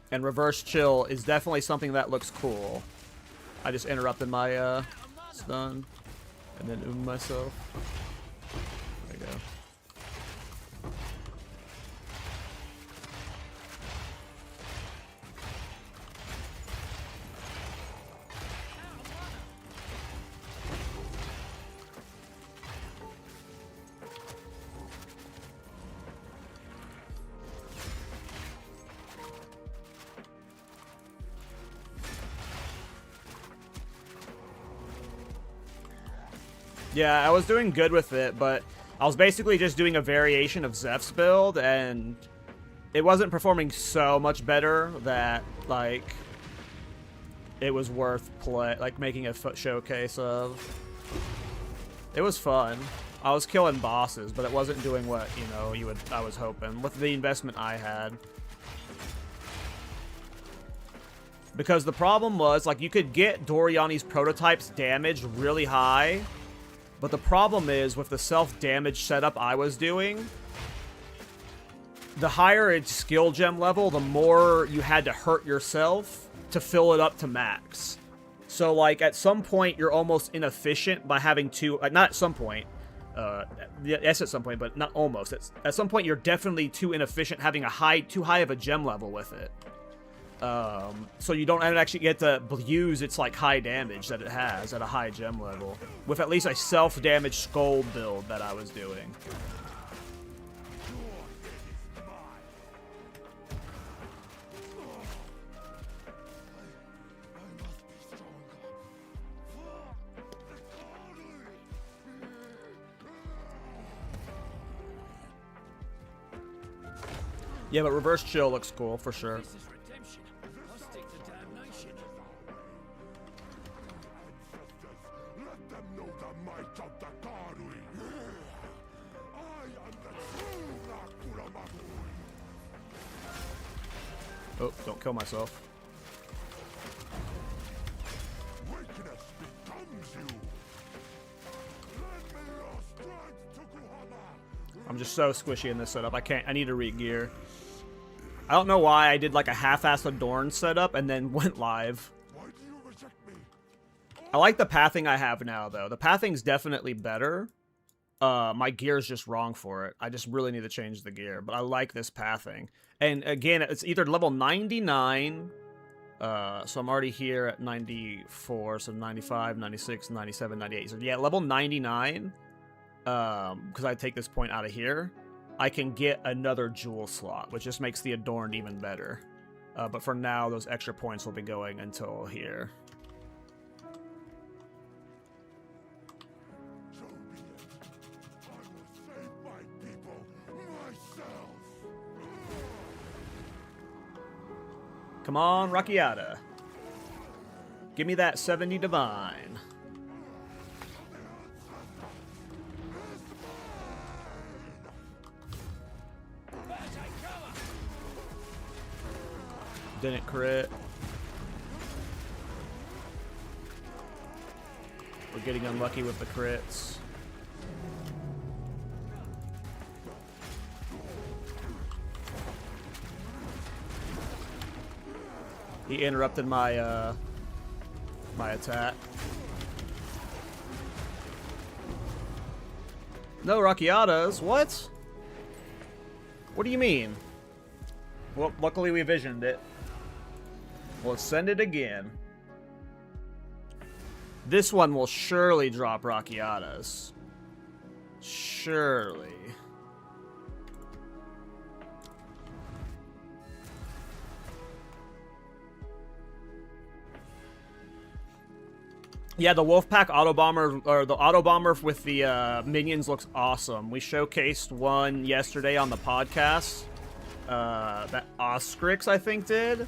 A: And reverse chill is definitely something that looks cool. I just interrupted my stun and then myself. There we go. Yeah, I was doing good with it, but I was basically just doing a variation of Zeph's build, and it wasn't performing so much better that, like, it was worth making a showcase of. It was fun. I was killing bosses, but it wasn't doing what, you know, I was hoping with the investment I had. Because the problem was, like, you could get Doriani's prototype's damage really high, but the problem is, with the self-damage setup I was doing, the higher its skill gem level, the more you had to hurt yourself to fill it up to max. So, like, at some point, you're almost inefficient by having two... not at some point. Yes, at some point, but not almost. At some point, you're definitely too inefficient having too high of a gem level with it. So you don't actually get to use its like high damage that it has at a high gem level with at least a self-damage skull build that I was doing. Yeah, but reverse chill looks cool for sure. Oh, don't kill myself. I'm just so squishy in this setup. I need to re-gear. I don't know why I did like a half-assed Adorned setup and then went live.
C: Why do you reject me? All
A: I like the pathing I have now, though. The pathing's definitely better. My gear's just wrong for it. I just really need to change the gear, but I like this pathing. And again, it's either level 99, so I'm already here at 94, so 95, 96, 97, 98. So yeah, level 99, because I take this point out of here, I can get another jewel slot, which just makes the Adorned even better. But for now, those extra points will be going until here. Come on, Rakiata. Give me that 70 divine. Didn't crit. We're getting unlucky with the crits. He interrupted my my attack. No Rakiatas? What? What do you mean? Well, luckily we visioned it. We'll send it again. This one will surely drop Rakiatas. Surely. Yeah, the Wolfpack Autobomber, or the Autobomber with the minions looks awesome. We showcased one yesterday on the podcast. That Oscrix, I think, did.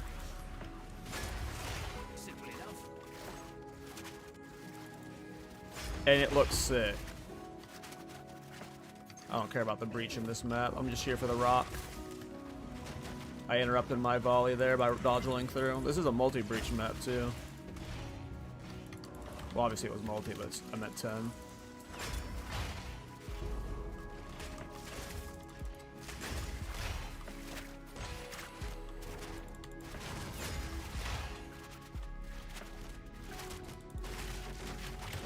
A: And it looks sick. I don't care about the breach in this map. I'm just here for the rock. I interrupted my volley there by dodging through. This is a multi-breach map, too. Well, obviously it was multi, but I'm at 10.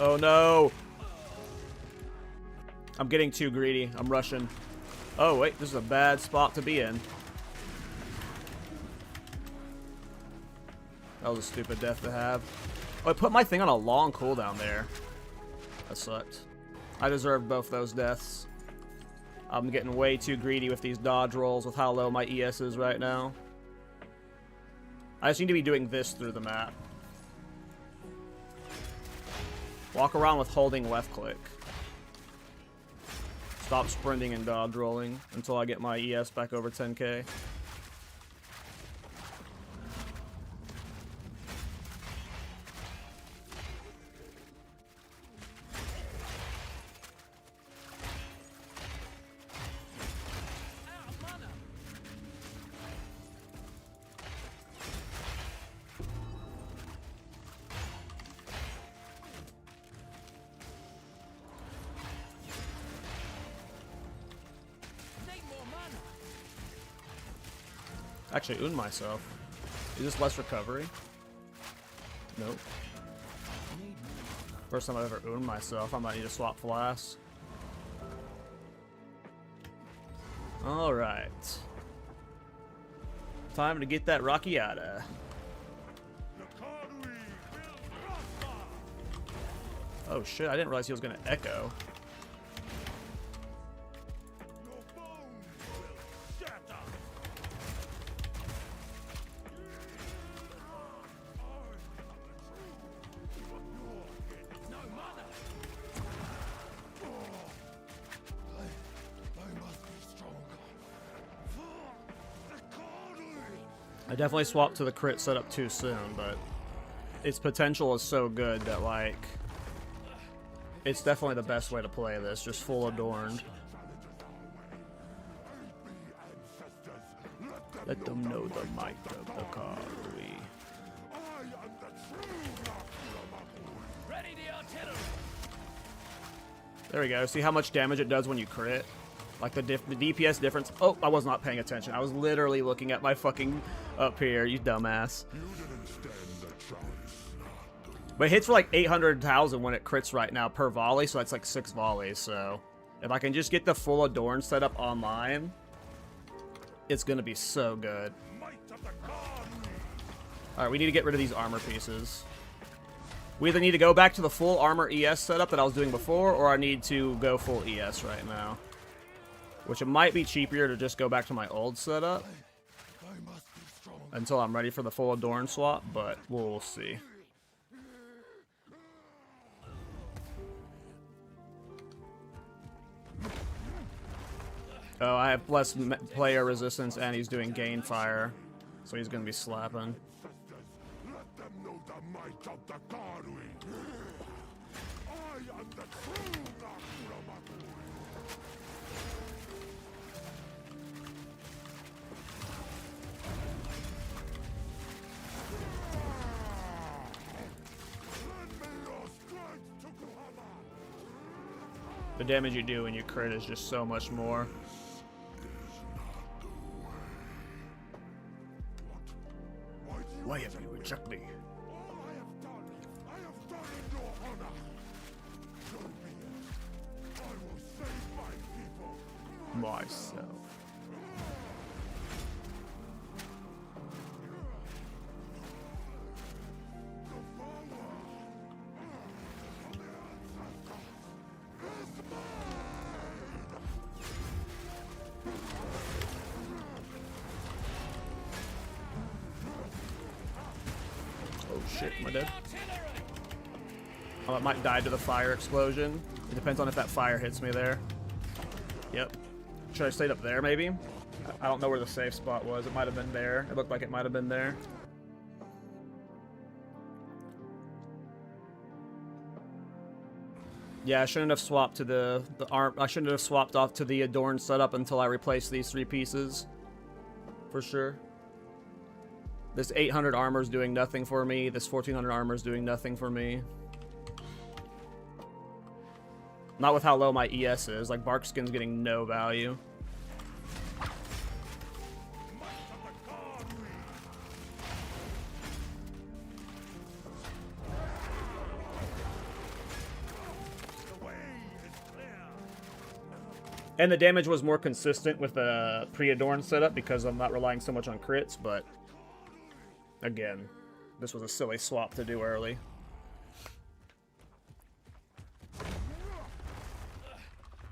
A: Oh no! I'm getting too greedy. I'm rushing. Oh wait, this is a bad spot to be in. That was a stupid death to have. Oh, I put my thing on a long cooldown there. That sucked. I deserved both those deaths. I'm getting way too greedy with these dodge rolls with how low my ES is right now. I just need to be doing this through the map. Walk around with holding left click. Stop sprinting and dodge rolling until I get my ES back over 10k. Actually, own myself. Is this less recovery? Nope. First time I've ever owned myself. I might need to swap flasks. Alright. Time to get that Rakiata. Oh shit, I didn't realize he was gonna echo. I definitely swapped to the crit setup too soon, but its potential is so good that, like, it's definitely the best way to play this, just full Adorned. Let them know the might of the Karui. There we go. See how much damage it does when you crit? Like the DPS difference. Oh, I was not paying attention. I was literally looking at my fucking up here, you dumbass. But it hits for like 800,000 when it crits right now per volley, so that's like 6 volleys. So if I can just get the full Adorned setup online, it's going to be so good. Alright, we need to get rid of these armor pieces. We either need to go back to the full armor ES setup that I was doing before, or I need to go full ES right now. Which it might be cheaper to just go back to my old setup until I'm ready for the full Adorned swap, but we'll see. Oh, I have less player resistance, and he's doing gain fire, so he's gonna be slapping.
C: Let them know the might of the Garui. I am the true Ultimatum. Lend me your strength, Tokuhama.
A: The damage you do when you crit is just so much more. Why have you rejected me?
C: All I have done in your honor. So be it. I will save my people.
A: Myself. Oh shit, am I dead? Oh, I might die to the fire explosion. It depends on if that fire hits me there. Yep. Should I stay up there, maybe? I don't know where the safe spot was. It might have been there. It looked like it might have been there. Yeah, I shouldn't have swapped to the arm. I shouldn't have swapped off to the Adorned setup until I replaced these 3 pieces. For sure. This 800 armor is doing nothing for me. This 1400 armor is doing nothing for me. Not with how low my ES is. Like, Bark Skin's getting no value. And the damage was more consistent with the pre-Adorned setup because I'm not relying so much on crits, but again, this was a silly swap to do early.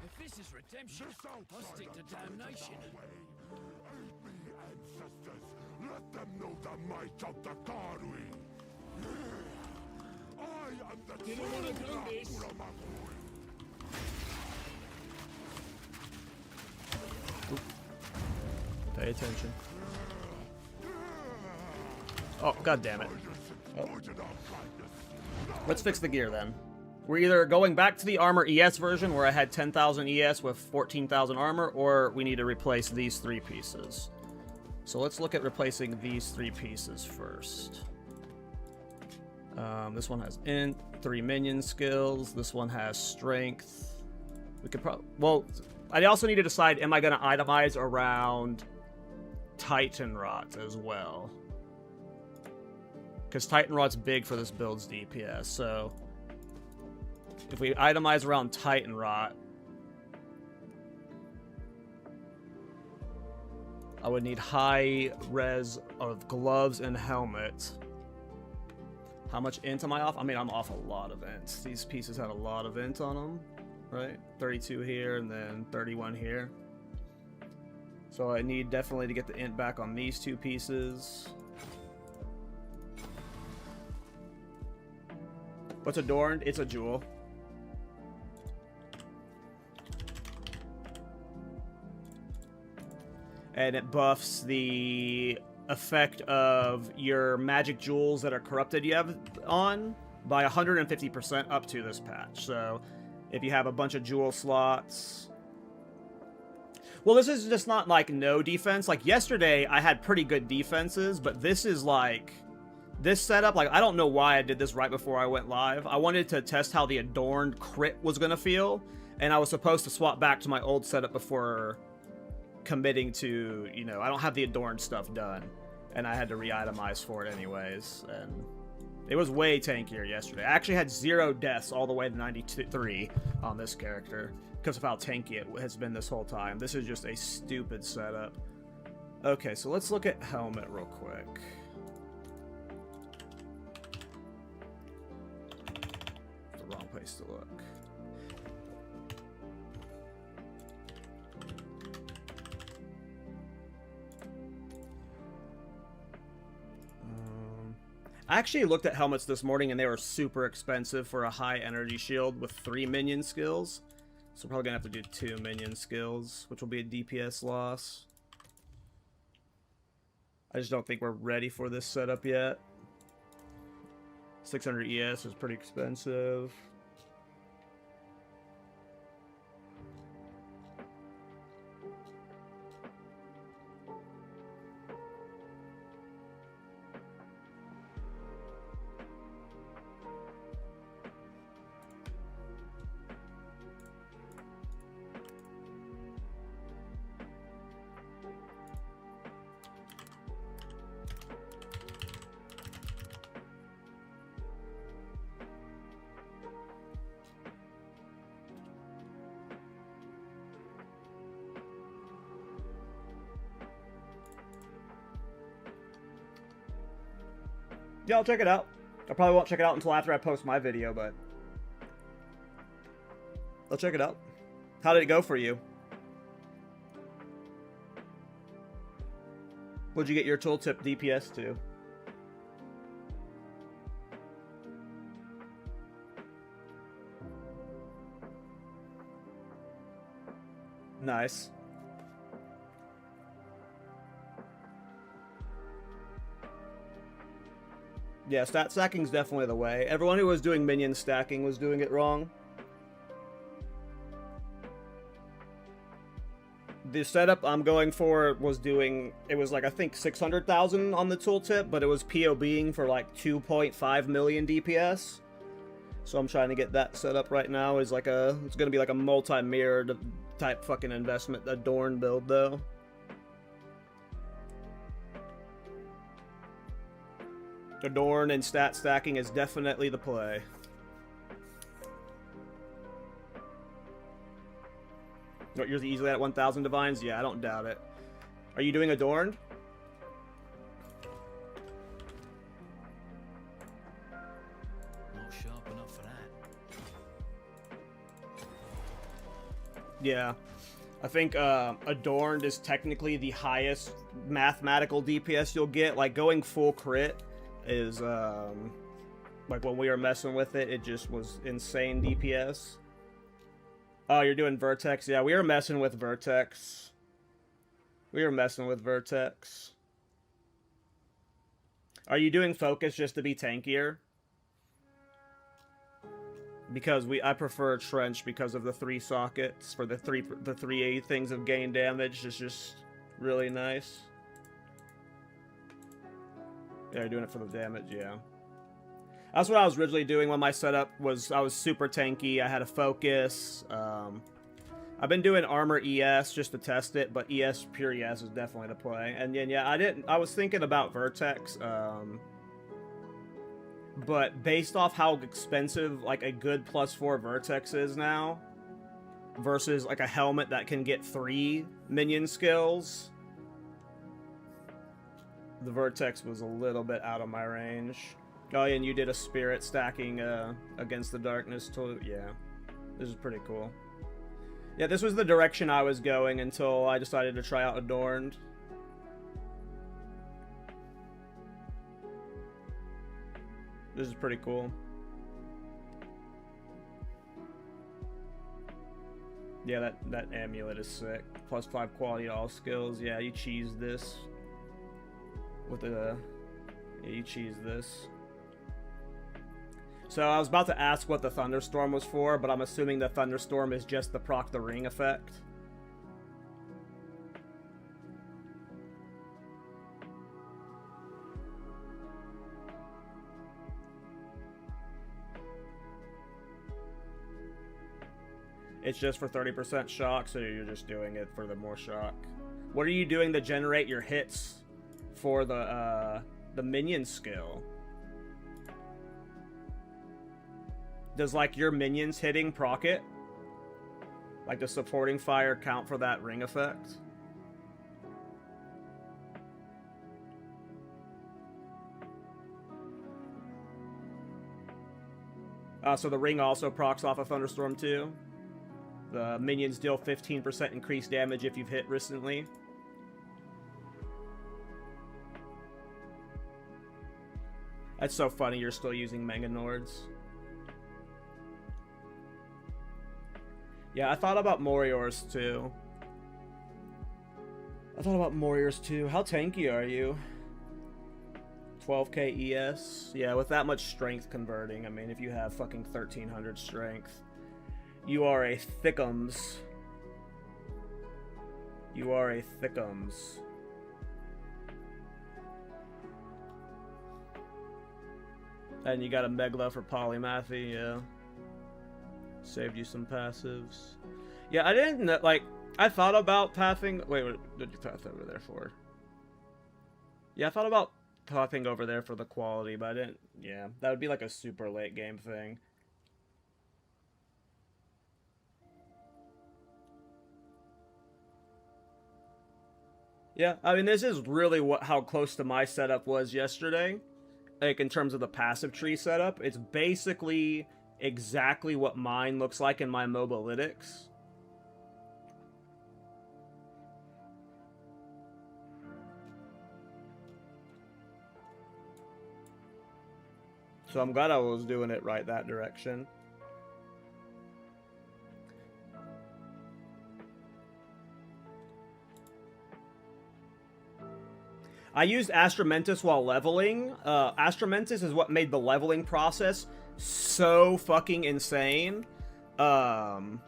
B: If this is redemption, I'll stick to damnation.
C: Aid me, ancestors. Let them know the might of the Garui. I am the
B: Didn't want to do this.
A: Pay attention. Oh, god damn it. Oh. Let's fix the gear then. We're either going back to the armor ES version where I had 10,000 ES with 14,000 armor, or we need to replace these 3 pieces. So let's look at replacing these 3 pieces first. This one has int, 3 minion skills. This one has strength. We could probably... Well, I also need to decide, am I going to itemize around Titan Rot as well? Because Titan Rot's big for this build's DPS, so... If we itemize around Titan Rot, I would need high res of gloves and helmet. How much int am I off? I mean, I'm off a lot of int. These pieces had a lot of int on them, right? 32 here and then 31 here. So I need definitely to get the int back on these 2 pieces. What's Adorned? It's a jewel. And it buffs the effect of your magic jewels that are corrupted you have on by 150% up to this patch. So if you have a bunch of jewel slots... Well, this is just not like no defense. Like yesterday, I had pretty good defenses, but this is like... This setup, like, I don't know why I did this right before I went live. I wanted to test how the Adorned crit was going to feel, and I was supposed to swap back to my old setup before committing to, you know, I don't have the Adorned stuff done, and I had to re-itemize for it anyways, and It was way tankier yesterday. I actually had 0 deaths all the way to 93 on this character because of how tanky it has been this whole time. This is just a stupid setup. Okay, so let's look at helmet real quick. The wrong place to look. I actually looked at helmets this morning and they were super expensive for a high energy shield with 3 minion skills. So we're probably gonna have to do 2 minion skills, which will be a DPS loss. I just don't think we're ready for this setup yet. 600 ES is pretty expensive. Yeah, I'll check it out. I probably won't check it out until after I post my video, but I'll check it out. How did it go for you? What'd you get your tooltip DPS to? Nice. Yeah, stat stacking's definitely the way. Everyone who was doing minion stacking was doing it wrong. The setup I'm going for was doing, it was like I think 600,000 on the tooltip, but it was POBing for like 2.5 million DPS. So I'm trying to get that set up right now. It's like a, it's gonna be like a multi-mirrored type fucking investment Adorned build though. Adorned and stat stacking is definitely the play. What, you're easily at 1,000 divines? Yeah, I don't doubt it. Are you doing Adorned?
B: Not sharp enough for that.
A: Yeah. I think Adorned is technically the highest mathematical DPS you'll get. Like, going full crit is, like, when we were messing with it, it just was insane DPS. Oh, you're doing Vertex? Yeah, we were messing with Vertex. We were messing with Vertex. Are you doing Focus just to be tankier? Because I prefer Trench because of the 3 sockets for the three things of gain damage. It's just really nice. Yeah, you're doing it for the damage, yeah. That's what I was originally doing when my setup was, I was super tanky. I had a Focus. I've been doing Armor ES just to test it, but ES, pure ES is definitely the play. And then, yeah, I was thinking about Vertex, but based off how expensive, like, a good +4 Vertex is now, versus, like, a helmet that can get 3 minion skills, the Vertex was a little bit out of my range. Oh, yeah, and you did a Spirit stacking against the Darkness too. Yeah, this is pretty cool. Yeah, this was the direction I was going until I decided to try out Adorned. This is pretty cool. Yeah, that amulet is sick. +5 quality to all skills. Yeah, you cheese this. With a... Yeah, you cheese this. So I was about to ask what the Thunderstorm was for, but I'm assuming the Thunderstorm is just the proc the ring effect. It's just for 30% shock, so you're just doing it for the more shock. What are you doing to generate your hits for the minion skill? Does, like, your minions hitting proc it? Like, does supporting fire count for that ring effect? So the ring also procs off a thunderstorm too. The minions deal 15% increased damage if you've hit recently. That's so funny you're still using Mega Nords. Yeah, I thought about Moriors too. How tanky are you? 12k ES? Yeah, with that much strength converting, I mean, if you have fucking 1300 strength, you are a thickums. You are a thickums. And you got a Megla for Polymathy, yeah. Saved you some passives. Yeah, I didn't, like, I thought about pathing. Wait, what did you path over there for? Yeah, I thought about pathing over there for the quality, but I didn't. Yeah, that would be like a super late game thing. Yeah, I mean, this is really how close to my setup was yesterday. Like, in terms of the passive tree setup, it's basically exactly what mine looks like in my mobalytics. So I'm glad I was doing it right that direction. I used Astromentis while leveling. Astromentis is what made the leveling process so fucking insane. But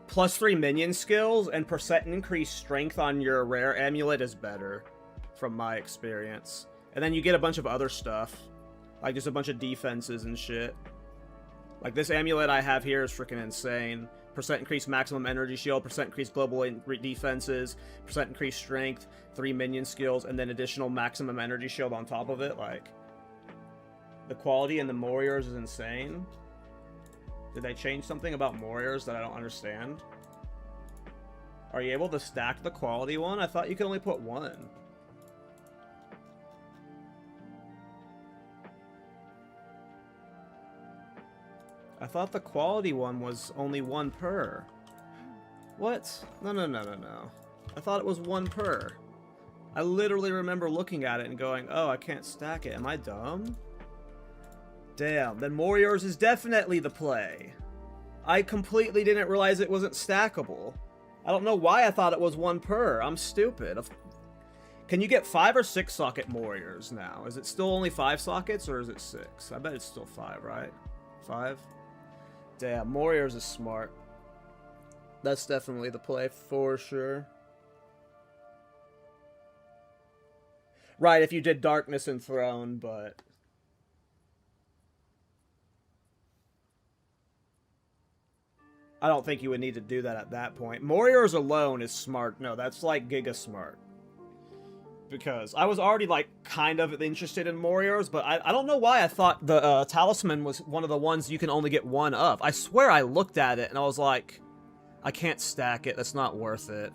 A: +3 minion skills and % increased strength on your rare amulet is better, from my experience. And then you get a bunch of other stuff, like just a bunch of defenses and shit. Like this amulet I have here is freaking insane. % increased maximum energy shield, % increased global defenses, % increased strength, 3 minion skills, and then additional maximum energy shield on top of it. Like, the quality in the Moriors is insane. Did they change something about Moriors that I don't understand? Are you able to stack the quality one? I thought you could only put one. I thought the quality one was only 1 per. What? No. I thought it was 1 per. I literally remember looking at it and going, oh, I can't stack it. Am I dumb? Damn, then Moriors is definitely the play. I completely didn't realize it wasn't stackable. I don't know why I thought it was 1 per. I'm stupid. Can you get 5 or 6 socket Moriors now? Is it still only 5 sockets or is it 6? I bet it's still 5, right? 5? Damn, Moriors is smart. That's definitely the play for sure. Right, if you did Darkness and Throne, but... I don't think you would need to do that at that point. Moriors alone is smart. No, that's like Giga smart. Because I was already, like, kind of interested in Moriors, but I don't know why I thought the Talisman was one of the ones you can only get 1 of. I swear I looked at it and I was like, I can't stack it. That's not worth it.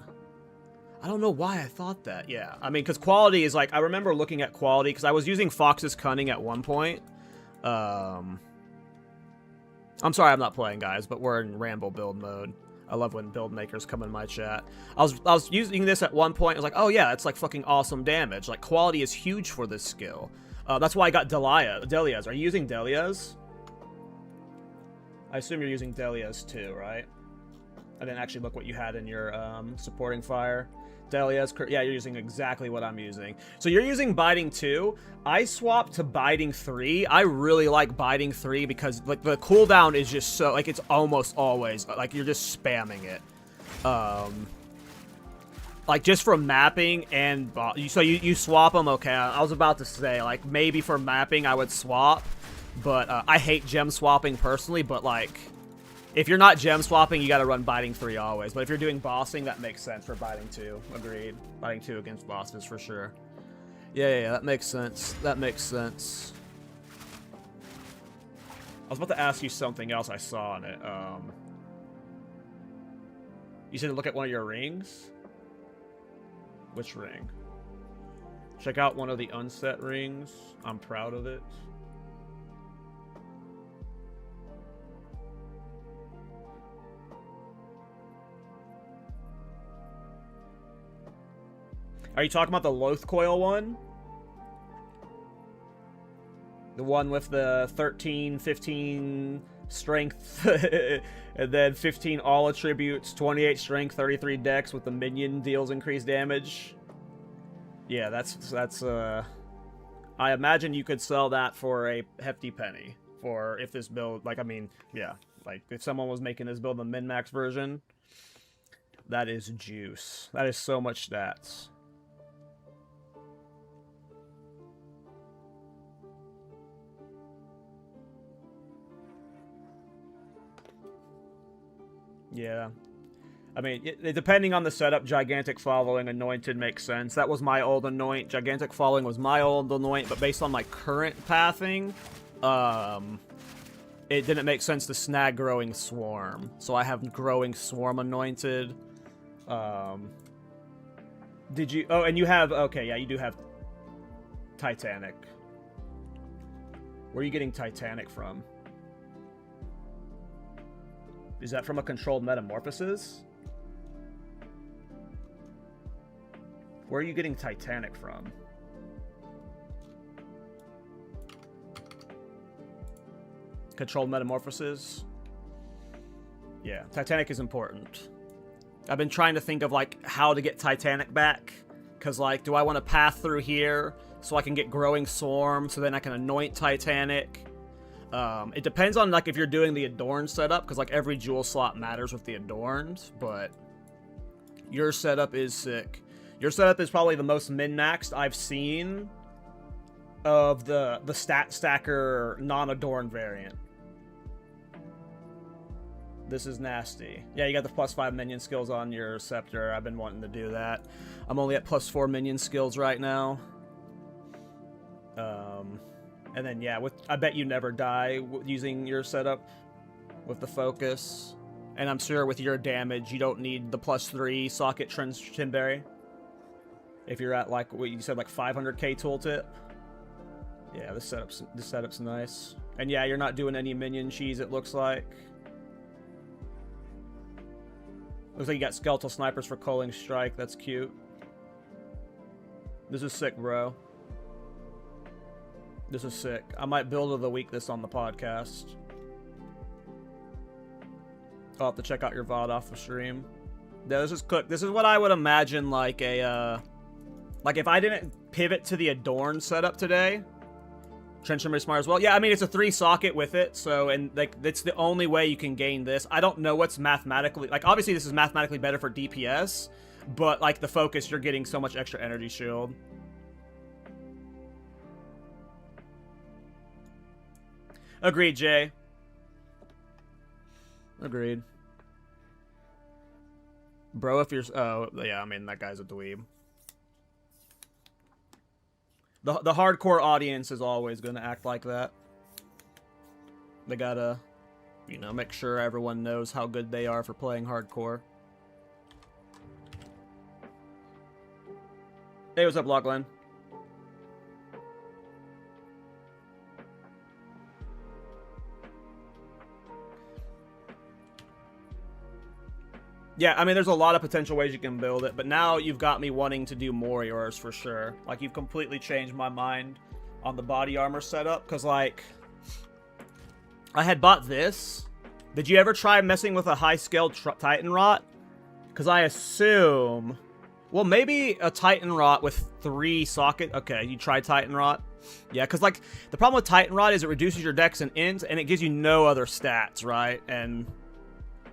A: I don't know why I thought that. Yeah, I mean, because quality is, like, I remember looking at quality, because I was using Fox's Cunning at one point. I'm sorry I'm not playing, guys, but we're in Ramble build mode. I love when build makers come in my chat. I was using this at one point. I was like, oh yeah, it's like fucking awesome damage. Like, quality is huge for this skill. That's why I got Delias. Are you using Delias? I assume you're using Delias too, right? I didn't actually look what you had in your supporting fire. Delias, yeah, you're using exactly what I'm using. So you're using Biting 2. I swapped to Biting 3. I really like Biting 3 because, like, the cooldown is just so, like, it's almost always, like, you're just spamming it. Like, just for mapping and, so you swap them, okay. I was about to say, like, maybe for mapping I would swap, but I hate gem swapping personally, but, like, if you're not gem swapping, you gotta run Biting 3 always. But if you're doing bossing, that makes sense for Biting 2. Agreed. Biting 2 against bosses for sure. Yeah, that makes sense. That makes sense. I was about to ask you something else I saw on it. You said to look at one of your rings? Which ring? Check out one of the unset rings. I'm proud of it. Are you talking about the Loath Coil one? The one with the 13, 15 strength, and then 15 all attributes, 28 strength, 33 dex with the minion deals increased damage? Yeah, that's I imagine you could sell that for a hefty penny. For if this build, like, I mean, yeah, like if someone was making this build the min-max version, that is juice. That is so much stats. Yeah. I mean, depending on the setup, Gigantic Following, Anointed makes sense. That was my old Anoint. Gigantic Following was my old Anoint, but based on my current pathing, it didn't make sense to snag Growing Swarm. So I have Growing Swarm Anointed. Did you... Oh, and you have... Okay, yeah, you do have Titanic. Where are you getting Titanic from? Is that from a controlled metamorphosis? Where are you getting Titanic from? Controlled metamorphosis? Yeah, Titanic is important. I've been trying to think of, like, how to get Titanic back. Because, like, do I want to path through here so I can get Growing Swarm so then I can anoint Titanic? It depends on, like, if you're doing the Adorned setup, because, like, every jewel slot matters with the Adorned, but your setup is sick. Your setup is probably the most min-maxed I've seen of the stat stacker non-Adorned variant. This is nasty. Yeah, you got the +5 minion skills on your scepter. I've been wanting to do that. I'm only at +4 minion skills right now. And then, yeah, I bet you never die using your setup with the focus. And I'm sure with your damage, you don't need the +3 socket Chinberry. If you're at, like, what you said, like 500k tooltip. Yeah, this setup's nice. And yeah, you're not doing any minion cheese, it looks like. Looks like you got skeletal snipers for Culling Strike. That's cute. This is sick, bro. This is sick. I might build of the week this on the podcast. I'll have to check out your VOD off the stream. Yeah, this is cooked. This is what I would imagine, like a, like if I didn't pivot to the Adorned setup today. Trench Memory Smart as well. Yeah, I mean, it's a 3 socket with it, so, and like, that's the only way you can gain this. I don't know what's mathematically, like, obviously this is mathematically better for DPS, but like the focus, you're getting so much extra energy shield. Agreed, Jay. Agreed. Bro, if you're... Oh, yeah, I mean, that guy's a dweeb. The hardcore audience is always going to act like that. They gotta, you know, make sure everyone knows how good they are for playing hardcore. Hey, what's up, Lachlan? Yeah, I mean, there's a lot of potential ways you can build it, but now you've got me wanting to do more yours for sure. Like, you've completely changed my mind on the body armor setup, because, like, I had bought this. Did you ever try messing with a high-scaled Titan Rot? Because I assume... Well, maybe a Titan Rot with 3 socket... Okay, you tried Titan Rot? Yeah, because, like, the problem with Titan Rot is it reduces your dex and int, and it gives you no other stats, right? And...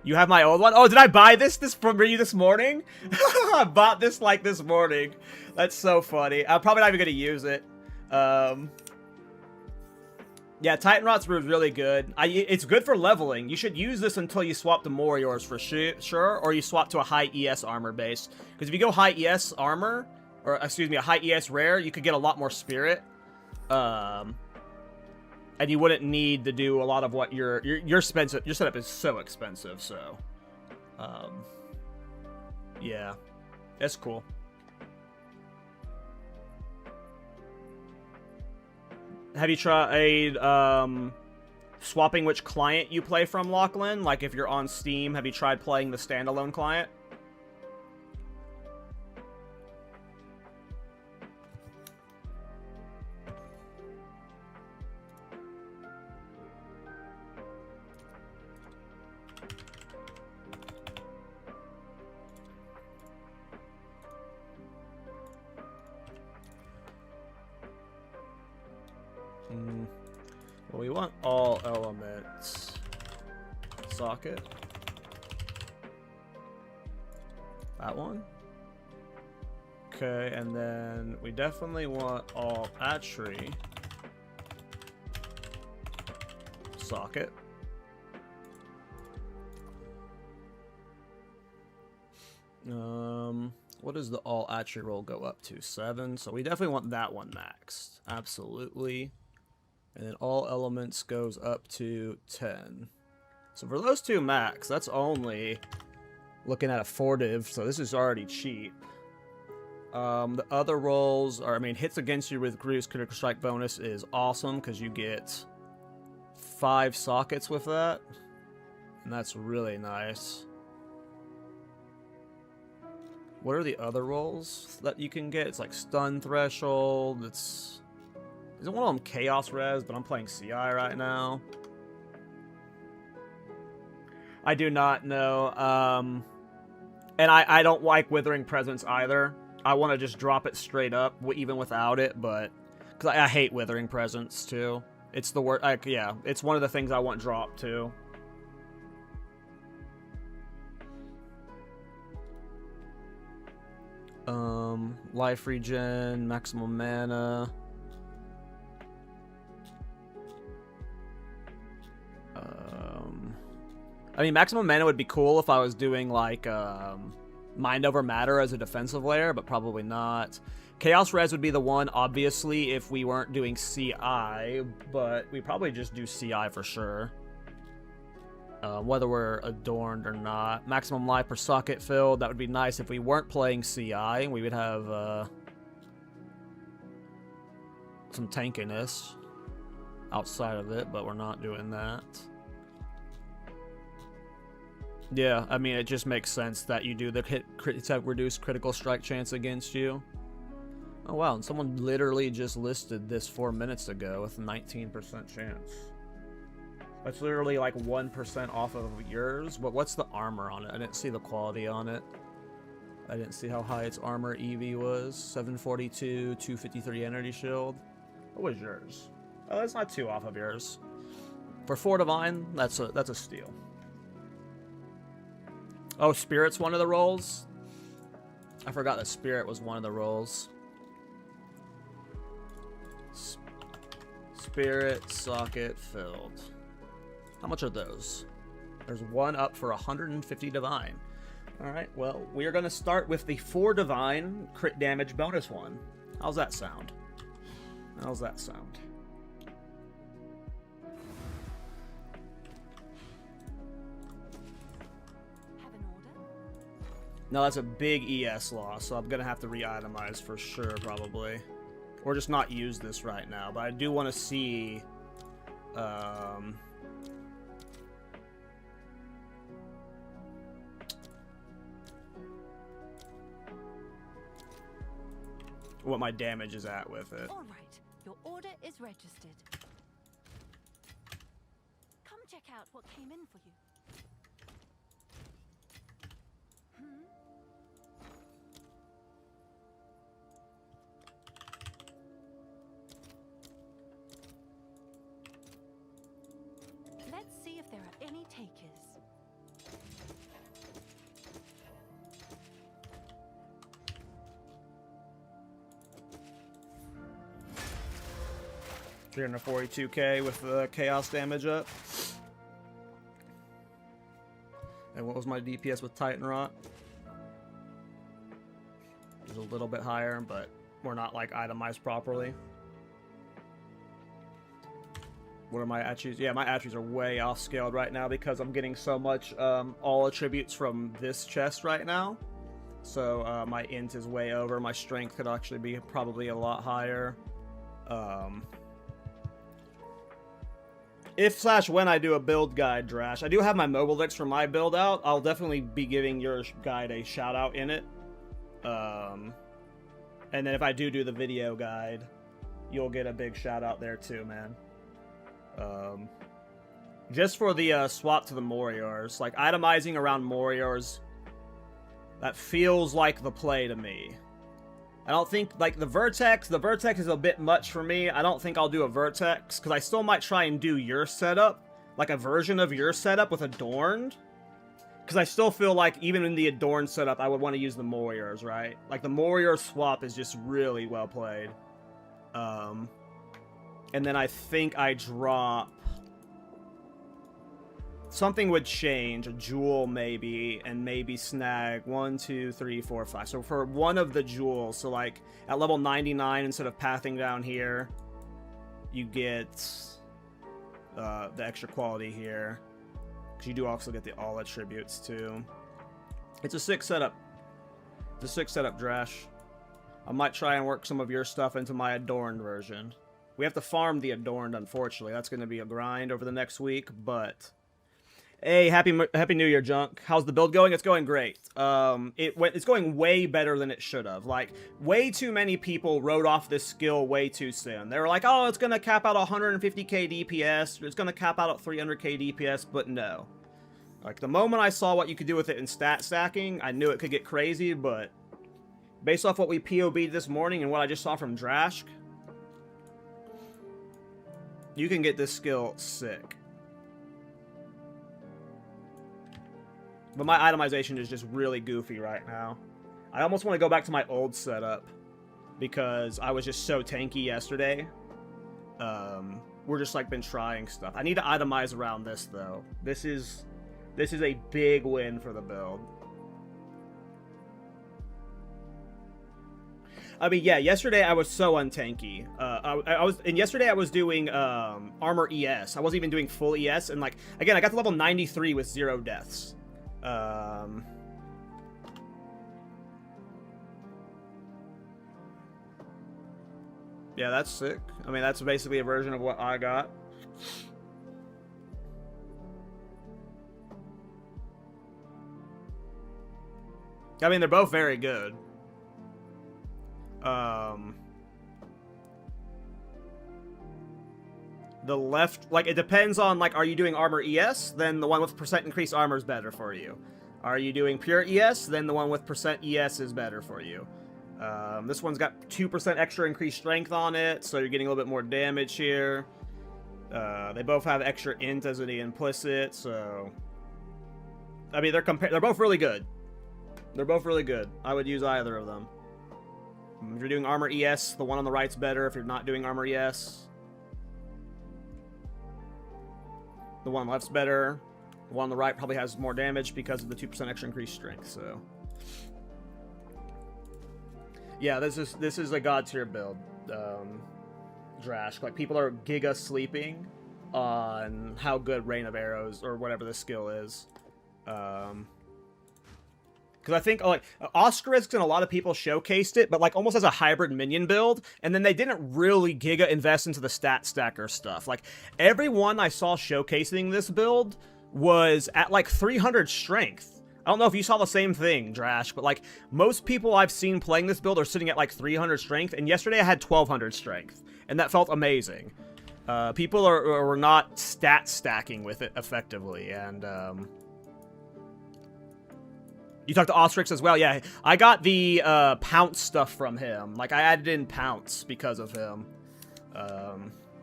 A: You have my old one? Oh, did I buy this for you this morning? I bought this, like, this morning. That's so funny. I'm probably not even going to use it. Yeah, Titan Rot's really good. It's good for leveling. You should use this until you swap to more yours for sure, or you swap to a high ES armor base. Because if you go high ES armor, or, excuse me, a high ES rare, you could get a lot more spirit. And And you wouldn't need to do a lot of what your setup is so expensive, so yeah, that's cool. Have you tried swapping which client you play from, Lachlan? Like if you're on Steam, have you tried playing the standalone client? Well, we want all elements. Socket. That one. Okay, and then we definitely want all attree. Socket. What does the all attree roll go up to? 7. So we definitely want that one maxed. Absolutely. And then all elements goes up to 10. So for those two max, that's only looking at a 4 div, so this is already cheap. The other rolls are, I mean, hits against you with reduced critical strike bonus is awesome because you get 5 sockets with that. And that's really nice. What are the other rolls that you can get? It's like stun threshold, isn't one of them Chaos Res, but I'm playing CI right now. I do not know. And I don't like Withering Presence either. I want to just drop it straight up, even without it, but... Because I hate Withering Presence, too. It's the worst... yeah, it's one of the things I want dropped, too. Life regen, maximum mana... I mean, maximum mana would be cool if I was doing, like, Mind Over Matter as a defensive layer, but probably not. Chaos Res would be the one, obviously, if we weren't doing CI, but we probably just do CI for sure. Whether we're Adorned or not. Maximum life per socket filled, that would be nice if we weren't playing CI. We would have, some tankiness outside of it, but we're not doing that. Yeah, I mean, it just makes sense that you do the have reduced critical strike chance against you. Oh, wow, and someone literally just listed this 4 minutes ago with a 19% chance. That's literally like 1% off of yours. What's the armor on it? I didn't see the quality on it. I didn't see how high its armor EV was. 742, 253 energy shield. What was yours? Oh, that's not too off of yours. For 4 divine, that's a steal. Oh, Spirit's one of the rolls? I forgot that Spirit was one of the rolls. Spirit socket filled. How much are those? There's one up for 150 divine. Alright, well, we are going to start with the 4 divine crit damage bonus one. How's that sound? How's that sound? No, that's a big ES loss, so I'm going to have to re-itemize for sure, probably. Or just not use this right now, but I do want to see... what my damage is at with it.
D: All right, your order is registered. Come check out what came in for you. Let's see if there are any takers.
A: $342k with the chaos damage up. And what was my DPS with Titan Rot? It was a little bit higher, but we're not like itemized properly. What are my attributes? Yeah, my attributes are way off scaled right now because I'm getting so much all attributes from this chest right now. So my int is way over. My strength could actually be probably a lot higher. If/when I do a build guide, Drash, I do have my mobile decks for my build out. I'll definitely be giving your guide a shout out in it. And then if I do the video guide, you'll get a big shout out there too, man. Just for the swap to the Moriors, like itemizing around Moriors, that feels like the play to me. I don't think, like, the Vertex is a bit much for me. I don't think I'll do a Vertex, because I still might try and do your setup, like a version of your setup with Adorned. Because I still feel like, even in the Adorned setup, I would want to use the Moriors, right? Like, the Morior swap is just really well played. And then I think I drop... Something would change, a jewel maybe, and maybe snag 1, 2, 3, 4, 5. So for one of the jewels, so like at level 99, instead of pathing down here, you get the extra quality here. Because you do also get the all attributes too. It's a sick setup. It's a sick setup, Drash. I might try and work some of your stuff into my Adorned version. We have to farm the Adorned, unfortunately. That's going to be a grind over the next week, but... Hey, happy New Year, Junk. How's the build going? It's going great. It's going way better than it should have. Like, way too many people wrote off this skill way too soon. They were like, oh, it's going to cap out 150k DPS. It's going to cap out at 300k DPS, but no. Like, the moment I saw what you could do with it in stat stacking, I knew it could get crazy, but based off what we POB'd this morning and what I just saw from Drashk, you can get this skill sick. But my itemization is just really goofy right now. I almost want to go back to my old setup because I was just so tanky yesterday. We're just like been trying stuff. I need to itemize around this though. This is a big win for the build. I mean, yeah, yesterday I was so untanky. Yesterday I was doing armor ES. I wasn't even doing full ES, and like again, I got to level 93 with 0 deaths. Yeah, that's sick. I mean, that's basically a version of what I got. I mean, they're both very good. The left, like, it depends on, like, are you doing armor ES? Then the one with percent increased armor is better for you. Are you doing pure ES? Then the one with percent ES is better for you. This one's got 2% extra increased strength on it, so you're getting a little bit more damage here. They both have extra int as the implicit, so... I mean, they're both really good. They're both really good. I would use either of them. If you're doing armor ES, the one on the right's better. If you're not doing armor ES... the one on the left's better. The one on the right probably has more damage because of the 2% extra increased strength, so... Yeah, this is a god tier build, Drashk. Like, people are giga sleeping on how good Rain of Arrows, or whatever the skill is. Because I think, like, Oscarisks and a lot of people showcased it, but, like, almost as a hybrid minion build, and then they didn't really giga invest into the stat stacker stuff. Like, everyone I saw showcasing this build was at, like, 300 strength. I don't know if you saw the same thing, Drashk, but, like, most people I've seen playing this build are sitting at, like, 300 strength, and yesterday I had 1200 strength, and that felt amazing. People are not stat stacking with it effectively, and, you talked to Ostrix as well? Yeah, I got the Pounce stuff from him. Like, I added in Pounce because of him,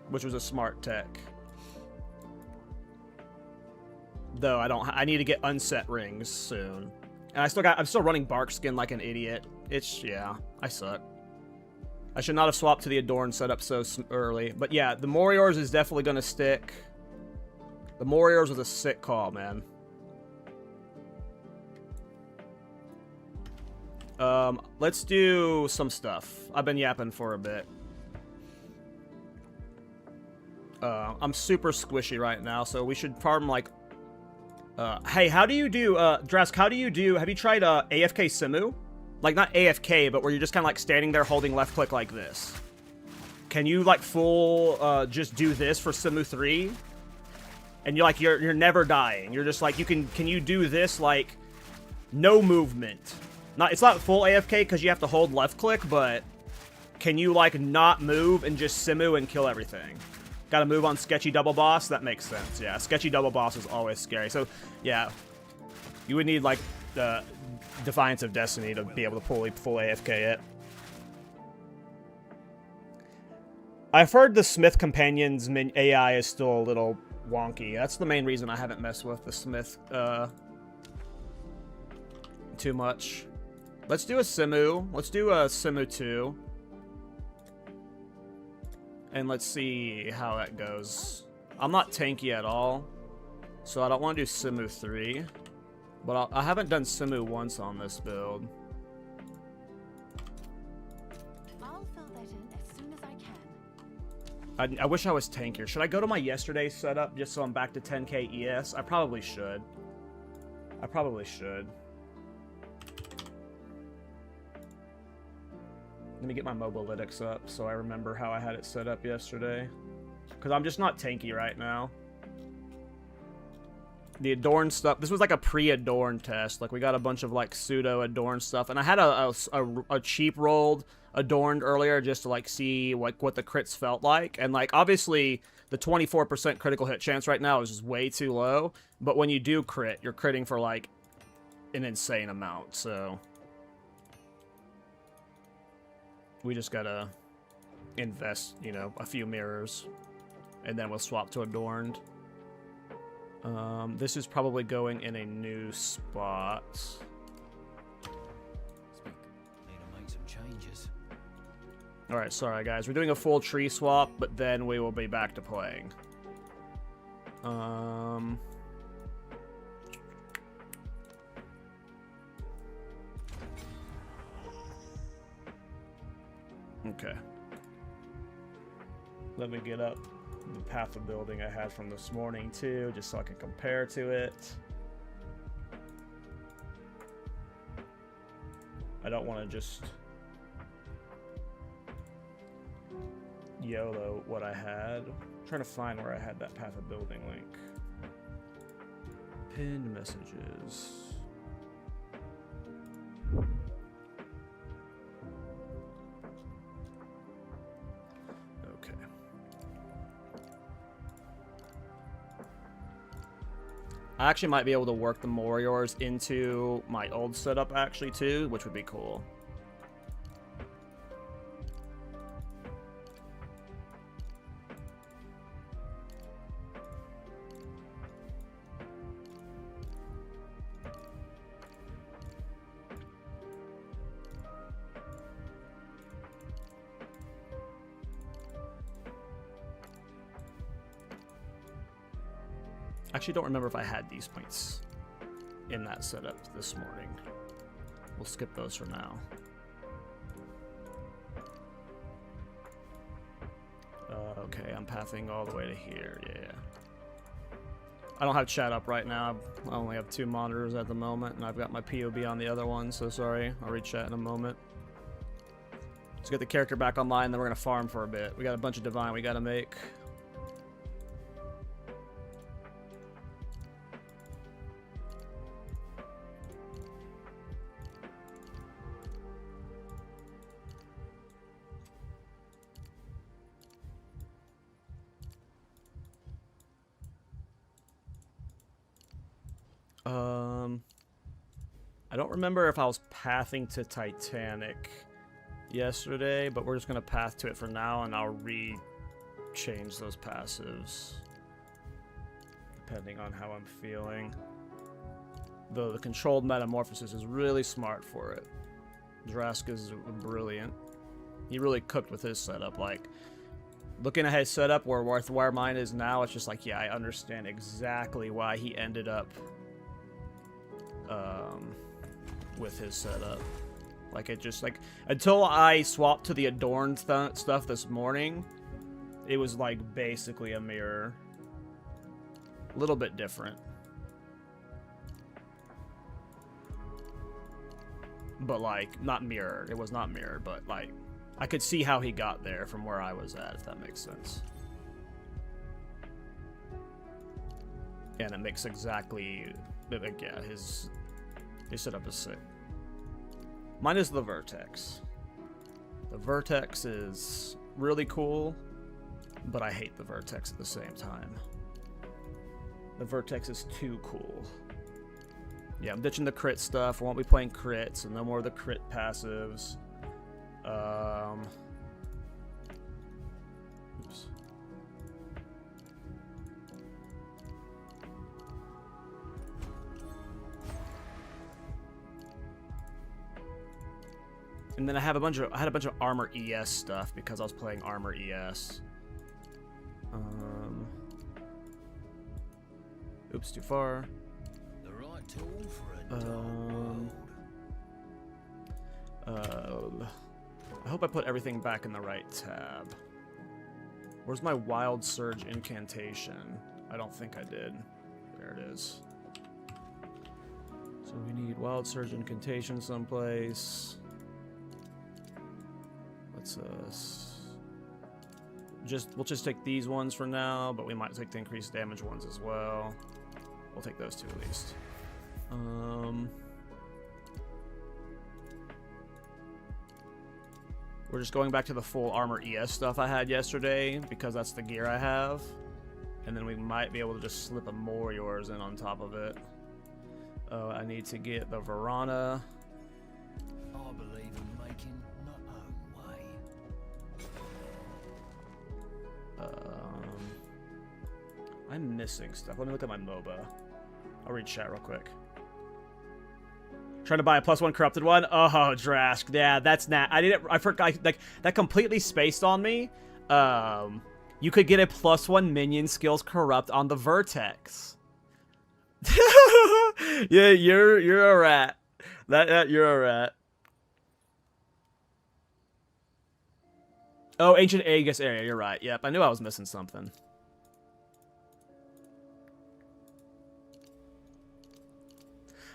A: which was a smart tech. Though I need to get unset rings soon. And I'm still running Barkskin like an idiot. Yeah, I suck. I should not have swapped to the Adorned setup so early. But yeah, the Moriors is definitely going to stick. The Moriors was a sick call, man. Let's do some stuff. I've been yapping for a bit. I'm super squishy right now, so we should farm like... hey, how do you do, Drashk, how do you do... Have you tried AFK Simu? Like, not AFK, but where you're just kind of like standing there holding left click like this. Can you like full, just do this for Simu 3? And you're like, you're never dying. You're just like, can you do this like, no movement? It's not full AFK because you have to hold left click, but can you like not move and just Simu and kill everything? Gotta move on sketchy double boss? That makes sense, yeah. Sketchy double boss is always scary. So, yeah. You would need, like, the Defiance of Destiny to be able to full AFK it. I've heard the Smith Companion's AI is still a little wonky. That's the main reason I haven't messed with the Smith, too much. Let's do a Simu. Let's do a Simu 2. And let's see how that goes. I'm not tanky at all, so I don't want to do Simu 3. But I haven't done Simu once on this build.
D: I'll fill that in as soon as I can.
A: I wish I was tankier. Should I go to my yesterday's setup just so I'm back to 10k ES? I probably should. I probably should. Let me get my mobalytics up so I remember how I had it set up yesterday. Because I'm just not tanky right now. The Adorned stuff, this was like a pre-Adorned test. Like, we got a bunch of, like, pseudo-Adorned stuff. And I had a cheap rolled Adorned earlier just to, like, see, like, what the crits felt like. And, like, obviously, the 24% critical hit chance right now is just way too low. But when you do crit, you're critting for, like, an insane amount, so... We just gotta invest, you know, a few mirrors. And then we'll swap to Adorned. This is probably going in a new spot.
B: Need to make some changes.
A: Alright, sorry guys. We're doing a full tree swap, but then we will be back to playing. Okay. Let me get up the path of building I had from this morning too, just so I can compare to it. I don't want to just YOLO what I had. I'm trying to find where I had that path of building link. Pinned messages. I actually might be able to work the Warriors into my old setup actually too, which would be cool. Actually, don't remember if I had these points in that setup this morning. We'll skip those for now. Okay, I'm pathing all the way to here, yeah. I don't have chat up right now. I only have 2 monitors at the moment, and I've got my POB on the other one, so sorry. I'll read chat in a moment. Let's get the character back online, then we're going to farm for a bit. We got a bunch of Divine we got to make. I don't remember if I was pathing to Titanic yesterday, but we're just going to path to it for now, and I'll change those passives depending on how I'm feeling. Though the controlled metamorphosis is really smart for it. Drashk is brilliant. He really cooked with his setup. Like, looking at his setup where mine is now, it's just like, yeah, I understand exactly why he ended up with his setup. Like, it just, like, until I swapped to the Adorned stuff this morning, it was like basically a mirror. A little bit different. But like, not mirrored. It was not mirrored, but like, I could see how he got there from where I was at, if that makes sense. And it makes exactly, like, yeah, his setup is sick. Mine is the Vertex. The Vertex is really cool, but I hate the Vertex at the same time. The Vertex is too cool. Yeah, I'm ditching the crit stuff. I won't be playing crits, and no more of the crit passives. Oops. And then I had a bunch of armor ES stuff because I was playing armor ES. Oops, too far.
B: The right tool for a dark world.
A: I hope I put everything back in the right tab. Where's my Wild Surge incantation? I don't think I did. There it is. So we need Wild Surge incantation someplace. Let's we'll just take these ones for now, but we might take the increased damage ones as well. We'll take those two at least. We're just going back to the full armor ES stuff I had yesterday because that's the gear I have. And then we might be able to just slip a more yours in on top of it. I need to get the Verana.
B: I believe in making my own way.
A: I'm missing stuff. Let me look at my MOBA. I'll read chat real quick. Trying to buy a +1 corrupted one. Oh, Drashk. Yeah, that's not. I forgot. Like that completely spaced on me. You could get a +1 minion skills corrupt on the Vertex. Yeah, you're a rat. You're a rat. Oh, Ancient Aegis area. You're right. Yep, I knew I was missing something.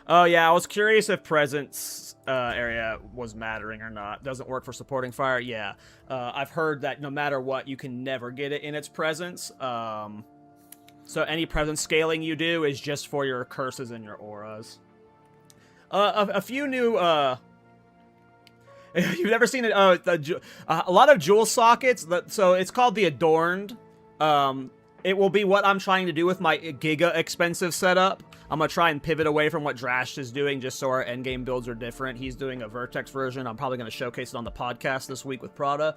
A: Oh yeah, I was curious if presence area was mattering or not. Doesn't work for supporting fire. Yeah, I've heard that no matter what, you can never get it in its presence. So any presence scaling you do is just for your curses and your auras. A few new. You've never seen it? A lot of jewel sockets. So it's called the Adorned. It will be what I'm trying to do with my Giga expensive setup. I'm going to try and pivot away from what Drashk is doing just so our endgame builds are different. He's doing a Vertex version. I'm probably going to showcase it on the podcast this week with Prada.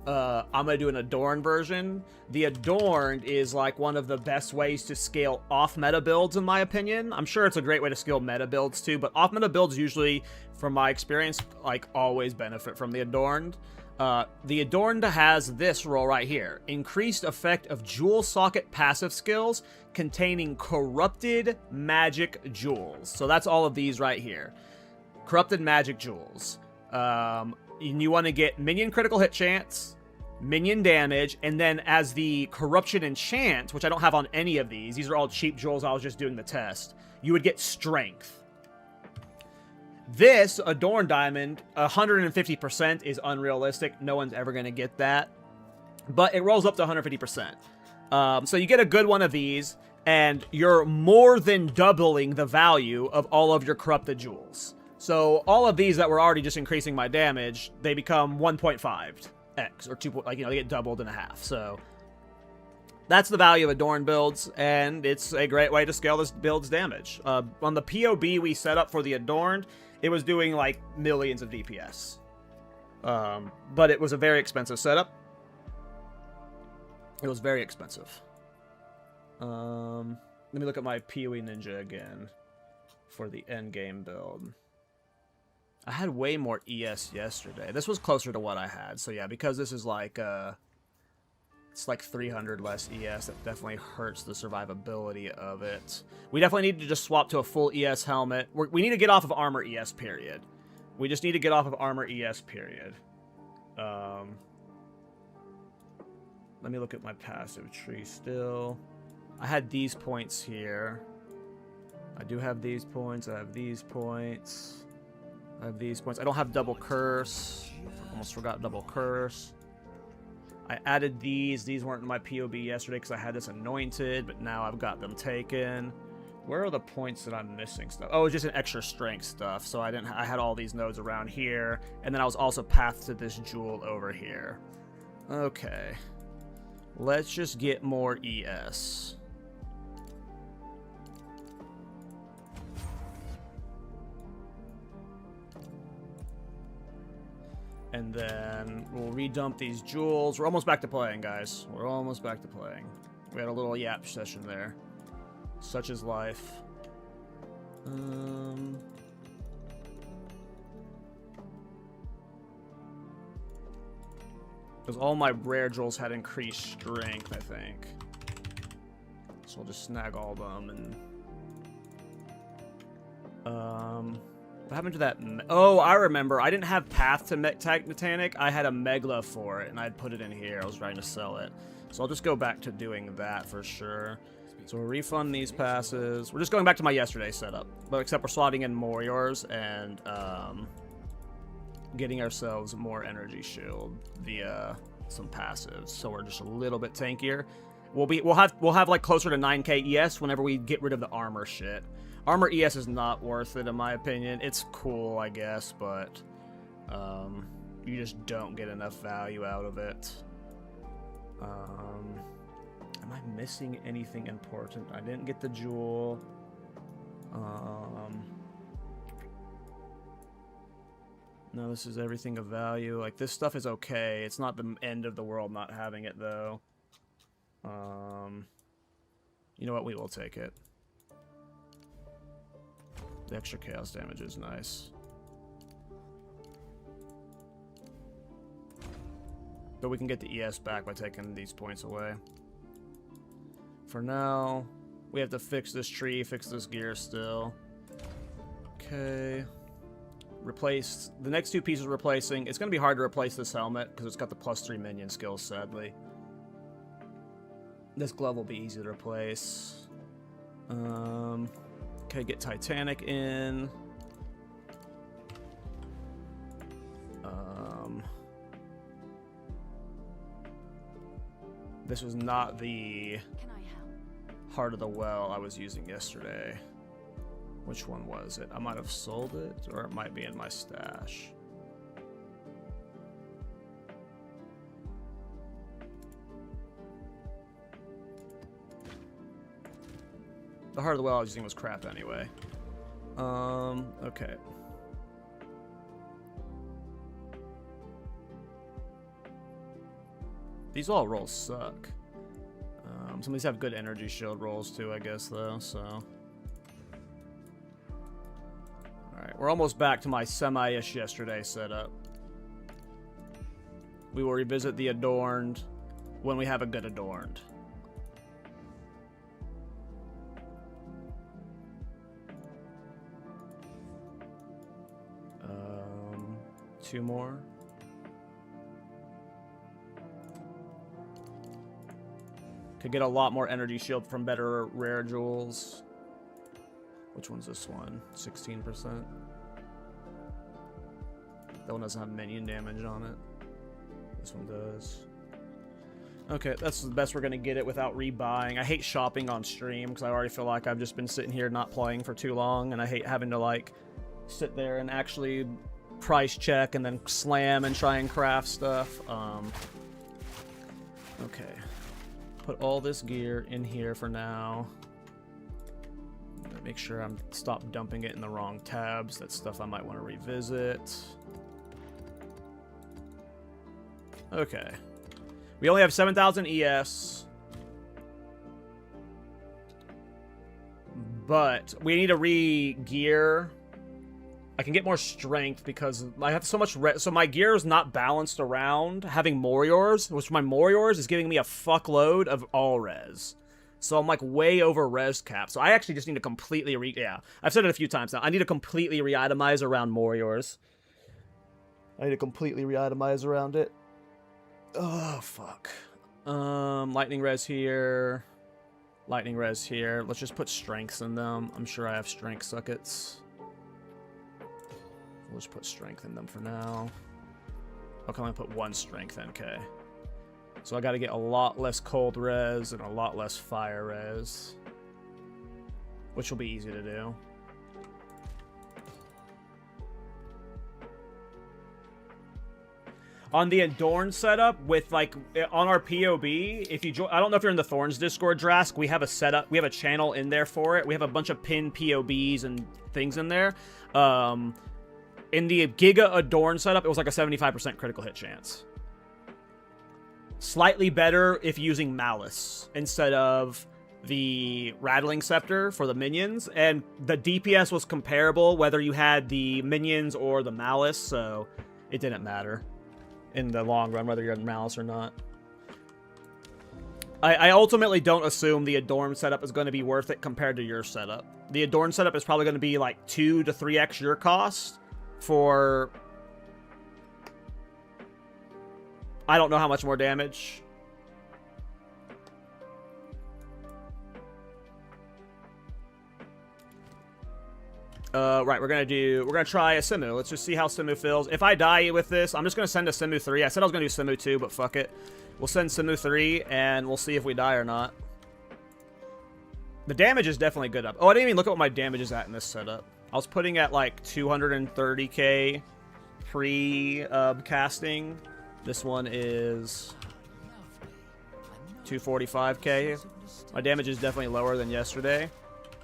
A: I'm going to do an Adorned version. The Adorned is like one of the best ways to scale off-meta builds, in my opinion. I'm sure it's a great way to scale meta builds too, but off-meta builds usually, from my experience, like always benefit from the Adorned. The Adorned has this role right here. Increased effect of jewel socket passive skills containing corrupted magic jewels. So that's all of these right here. Corrupted magic jewels. And you want to get minion critical hit chance, minion damage, and then as the corruption enchant, which I don't have on any of these are all cheap jewels, I was just doing the test, you would get strength. This Adorned diamond, 150% is unrealistic. No one's ever going to get that. But it rolls up to 150%. So you get a good one of these, and you're more than doubling the value of all of your corrupted jewels. So all of these that were already just increasing my damage, they become 1.5x, or 2, like, you know, they get doubled in a half. So that's the value of Adorned builds, and it's a great way to scale this build's damage. On the POB we set up for the Adorned, it was doing like millions of DPS. But it was a very expensive setup. It was very expensive. Let me look at my PoE Ninja again for the endgame build. I had way more ES yesterday. This was closer to what I had. So yeah, because this is like it's like 300 less ES, that definitely hurts the survivability of it. We definitely need to just swap to a full ES helmet. We need to get off of armor ES, period. We just need to get off of armor ES, period. Let me look at my passive tree still. I had these points here. I do have these points. I have these points. I have these points. I don't have double curse. Almost forgot double curse. I added these. These weren't in my POB yesterday because I had this anointed, but now I've got them taken. Where are the points that I'm missing stuff? Oh, it's just an extra strength stuff. So I had all these nodes around here, and then I was also pathed to this jewel over here. Okay. Let's just get more ES. And then we'll redump these jewels. We're almost back to playing, guys. We're almost back to playing. We had a little yap session there. Such is life. Because all my rare jewels had increased strength, I think. So I'll just snag all of them and... What happened to that? Oh, I remember. I didn't have Path to Titanic. I had a Megla for it, and I'd put it in here. I was trying to sell it. So I'll just go back to doing that for sure. So we'll refund these passes. We're just going back to my yesterday setup. But except we're slotting in more yours and getting ourselves more energy shield via some passives. So we're just a little bit tankier. We'll have like closer to 9k ES whenever we get rid of the armor shit. Armor ES is not worth it, in my opinion. It's cool, I guess, but you just don't get enough value out of it. Am I missing anything important? I didn't get the jewel. No, this is everything of value. Like, this stuff is okay. It's not the end of the world not having it, though. You know what? We will take it. The extra chaos damage is nice. But we can get the ES back by taking these points away. For now, we have to fix this tree, fix this gear still. Okay. Replace the next two pieces replacing. It's going to be hard to replace this helmet because it's got the +3 minion skills, sadly. This glove will be easy to replace. Okay, get Titanic in. This was not the Heart of the Well I was using yesterday. Which one was it? I might have sold it, or it might be in my stash. The Heart of the Well I was using was crap anyway. Okay. These all rolls suck. Some of these have good energy shield rolls too, I guess, though, so... Alright, we're almost back to my semi-ish yesterday setup. We will revisit the Adorned when we have a good Adorned. Two more. Could get a lot more energy shield from better rare jewels. Which one's this one? 16%. That one doesn't have minion damage on it. This one does. Okay, that's the best we're gonna get it without rebuying. I hate shopping on stream because I already feel like I've just been sitting here not playing for too long, and I hate having to like sit there and actually price check and then slam and try and craft stuff. Okay. Put all this gear in here for now. Make sure I'm stop dumping it in the wrong tabs. That's stuff I might want to revisit. Okay. We only have 7,000 ES. But we need to re-gear. I can get more strength because I have so much so my gear is not balanced around having Moriors, which my Moriors is giving me a fuckload of all res. So I'm like way over res cap. So I actually just need to completely yeah, I've said it a few times now. I need to completely re-itemize around Moriors. I need to completely re-itemize around it. Oh, fuck. Lightning res here. Lightning res here. Let's just put strengths in them. I'm sure I have strength sockets. We'll just put strength in them for now. I'll only put one strength NK. So I got to get a lot less cold res and a lot less fire res, which will be easy to do. On the Adorned setup, with like on our POB, if you join, I don't know if you're in the Thorns Discord, Drashk. We have a setup, we have a channel in there for it. We have a bunch of pinned POBs and things in there. In the Giga Adorned setup, it was like a 75% critical hit chance. Slightly better if using Malice instead of the Rattling Scepter for the minions. And the DPS was comparable whether you had the minions or the Malice, so it didn't matter in the long run whether you're in Malice or not. I ultimately don't assume the Adorned setup is going to be worth it compared to your setup. The Adorned setup is probably going to be like 2 to 3x your cost for... I don't know how much more damage. Right, we're gonna try a Simu. Let's just see how Simu feels. If I die with this, I'm just gonna send a Simu 3. I said I was gonna do Simu 2, but fuck it. We'll send Simu 3, and we'll see if we die or not. The damage is definitely good up. Oh, I didn't even look at what my damage is at in this setup. I was putting at like 230k pre-casting. This one is 245k. My damage is definitely lower than yesterday,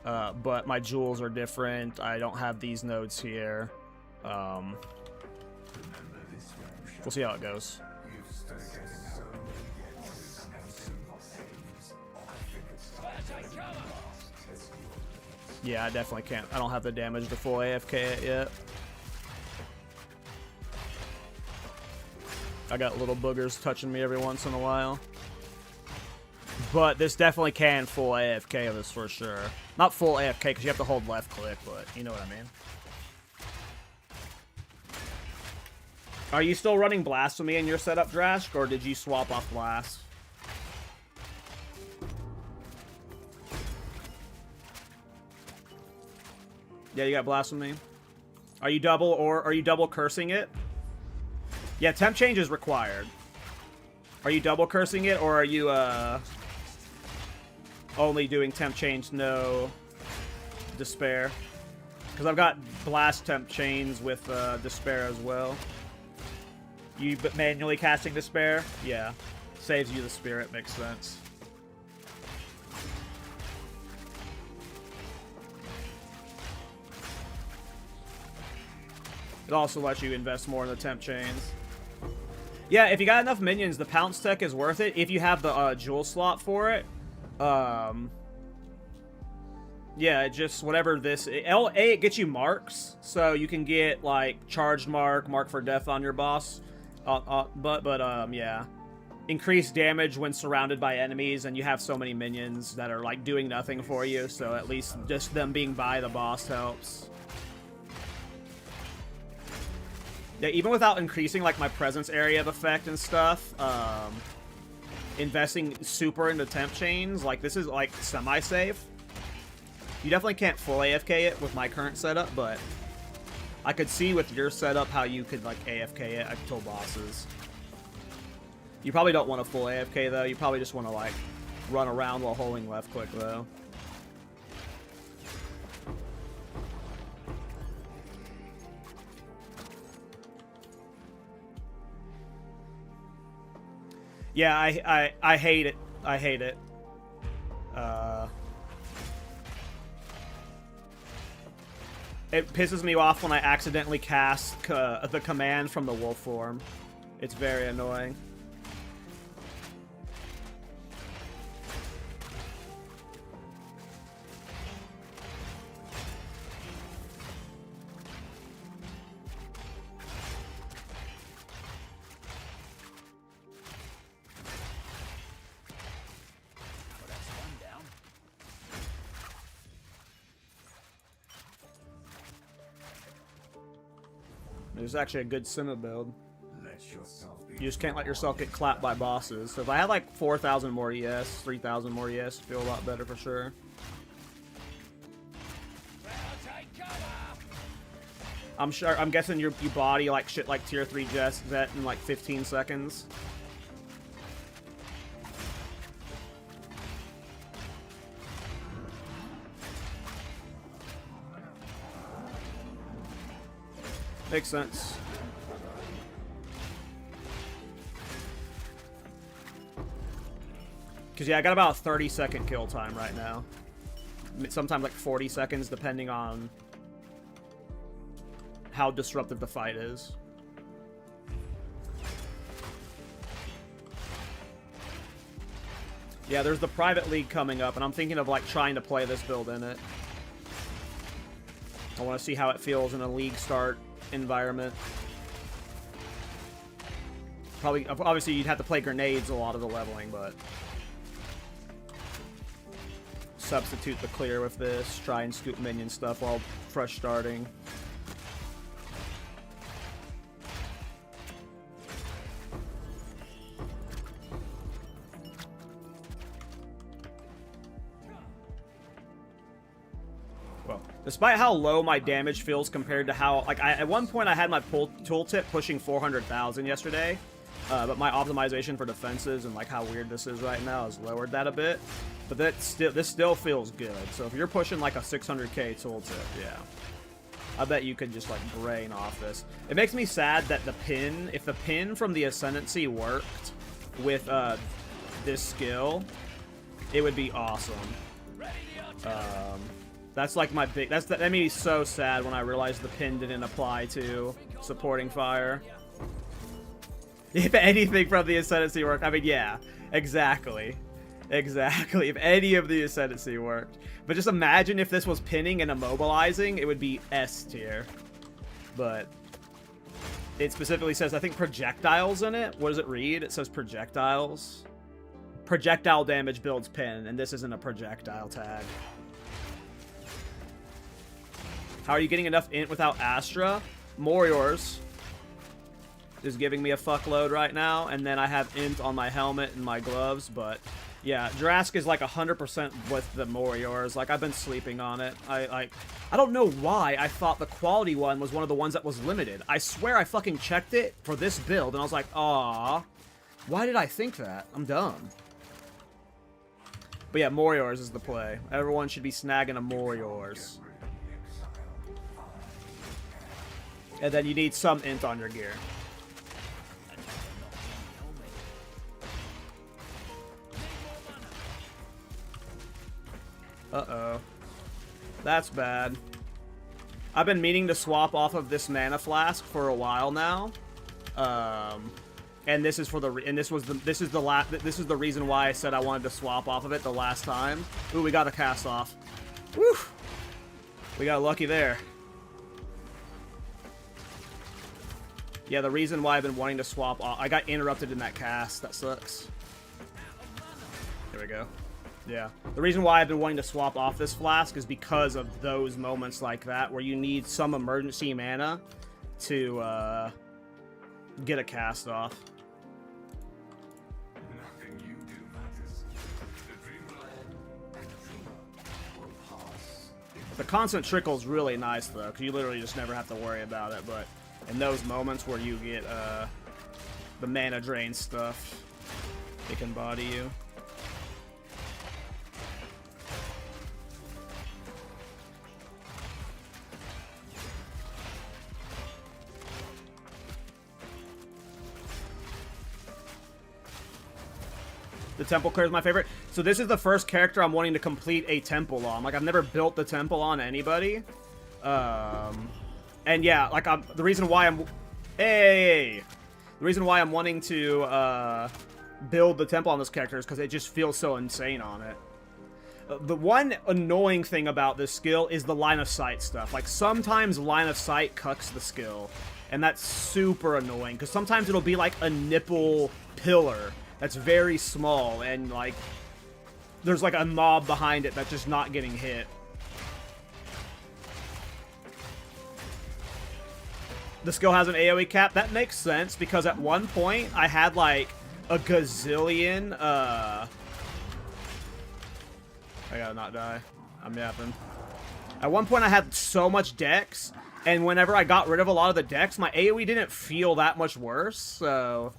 A: but my jewels are different. I don't have these nodes here. We'll see how it goes. Yeah, I definitely can't. I don't have the damage to full AFK it yet. I got little boogers touching me every once in a while. But this definitely can full AFK this for sure. Not full AFK because you have to hold left click, but you know what I mean. Are you still running Blasphemy in your setup, Drashk, or did you swap off Blast? Yeah, you got Blasphemy. Are you double cursing it? Yeah, temp change is required. Are you double cursing it, or are you only doing temp change, no despair? Because I've got blast temp chains with despair as well. You manually casting despair? Yeah. Saves you the spirit, makes sense. It also lets you invest more in the temp chains. Yeah, if you got enough minions, the Pounce tech is worth it. If you have the jewel slot for it. Yeah, it just, whatever this... it gets you marks. So you can get, like, charged mark, mark for death on your boss. Yeah. Increased damage when surrounded by enemies, and you have so many minions that are, like, doing nothing for you. So at least just them being by the boss helps. Yeah, even without increasing, like, my presence area of effect and stuff, investing super into temp chains, like, this is, like, semi-safe. You definitely can't full AFK it with my current setup, but I could see with your setup how you could, like, AFK it until bosses. You probably don't want to full AFK, though. You probably just want to, like, run around while holding left click, though. Yeah, I hate it. I hate it. It pisses me off when I accidentally cast the command from the wolf form. It's very annoying. There's actually a good Sima build.
C: Let yourself be
A: You just can't let yourself get clapped by bosses. So if I had like 4,000 more ES, 3,000 more ES, it'd feel a lot better for sure. I'm guessing you body like shit like tier 3 Zet in like 15 seconds. Makes sense. Because, yeah, I got about a 30-second kill time right now. Sometimes like 40 seconds, depending on how disruptive the fight is. Yeah, there's the private league coming up, and I'm thinking of like trying to play this build in it. I want to see how it feels in a league start environment. Probably, obviously, you'd have to play grenades a lot of the leveling, but substitute the clear with this. Try and scoop minion stuff while fresh starting. Despite how low my damage feels compared to how, like, at one point I had my tooltip pushing 400,000 yesterday, but my optimization for defenses and, like, how weird this is right now has lowered that a bit. But this still feels good. So if you're pushing, like, a 600k tooltip, yeah. I bet you could just, like, brain off this. It makes me sad that the pin, if the pin from the Ascendancy worked with, this skill, it would be awesome. That's like my big... that made me so sad when I realized the pin didn't apply to supporting fire. If anything from the Ascendancy worked... I mean, yeah. Exactly. Exactly. If any of the Ascendancy worked. But just imagine if this was pinning and immobilizing, it would be S tier. But it specifically says, I think, projectiles in it. What does it read? It says projectiles. Projectile damage builds pin, and this isn't a projectile tag. How are you getting enough int without Astra? Moriors is giving me a fuckload right now, and then I have int on my helmet and my gloves, but yeah, Drashk is like 100% with the Moriors. Like, I've been sleeping on it. I don't know why I thought the quality one was one of the ones that was limited. I swear I fucking checked it for this build, and I was like, aw, why did I think that? I'm dumb. But yeah, Moriors is the play. Everyone should be snagging a Moriors. And then you need some int on your gear. Uh-oh. That's bad. I've been meaning to swap off of this mana flask for a while now. And this is for the this is the reason why I said I wanted to swap off of it the last time. Ooh, we got a cast off. Woo! We got lucky there. Yeah, the reason why I've been wanting to swap off... I got interrupted in that cast. That sucks. There we go. Yeah. The reason why I've been wanting to swap off this flask is because of those moments like that where you need some emergency mana to get a cast off.
C: Nothing you do matters. The dreamland and dreamer will pass.
A: The constant trickle is really nice, though, because you literally just never have to worry about it, but... in those moments where you get the mana drain stuff, it can body you. The temple clear is my favorite. So this is the first character I'm wanting to complete a temple on. Like, I've never built the temple on anybody. And yeah, like the reason why I'm wanting to build the temple on this character is because it just feels so insane on it. The one annoying thing about this skill is the line of sight stuff. Like, sometimes line of sight cucks the skill, and that's super annoying because sometimes it'll be like a nipple pillar that's very small, and like there's like a mob behind it that's just not getting hit. the skill has an AoE cap. That makes sense because at one point I had like a gazillion. I gotta not die. I'm yapping. At one point I had so much dex, and whenever I got rid of a lot of the dex, my AoE didn't feel that much worse. So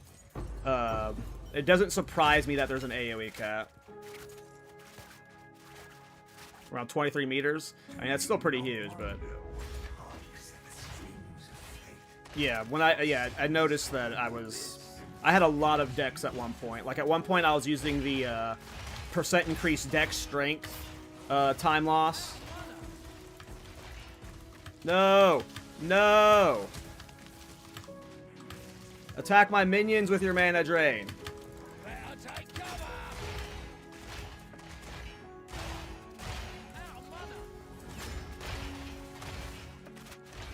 A: it doesn't surprise me that there's an AoE cap. Around 23 meters. I mean, that's still pretty huge, but yeah, when I noticed that I had a lot of dex at one point. Like at one point I was using the percent increased dex strength time loss. No! No! Attack my minions with your mana drain.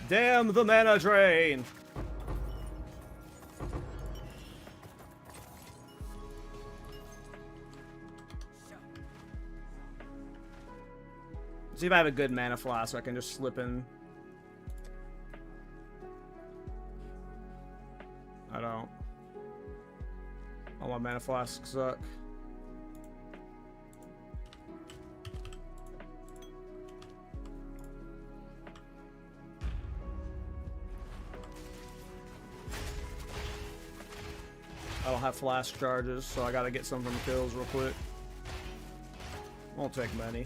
A: Damn the mana drain! See if I have a good mana flask so I can just slip in. I don't. All my mana flasks suck. I don't have flash charges, so I gotta get some from kills real quick. Won't take many.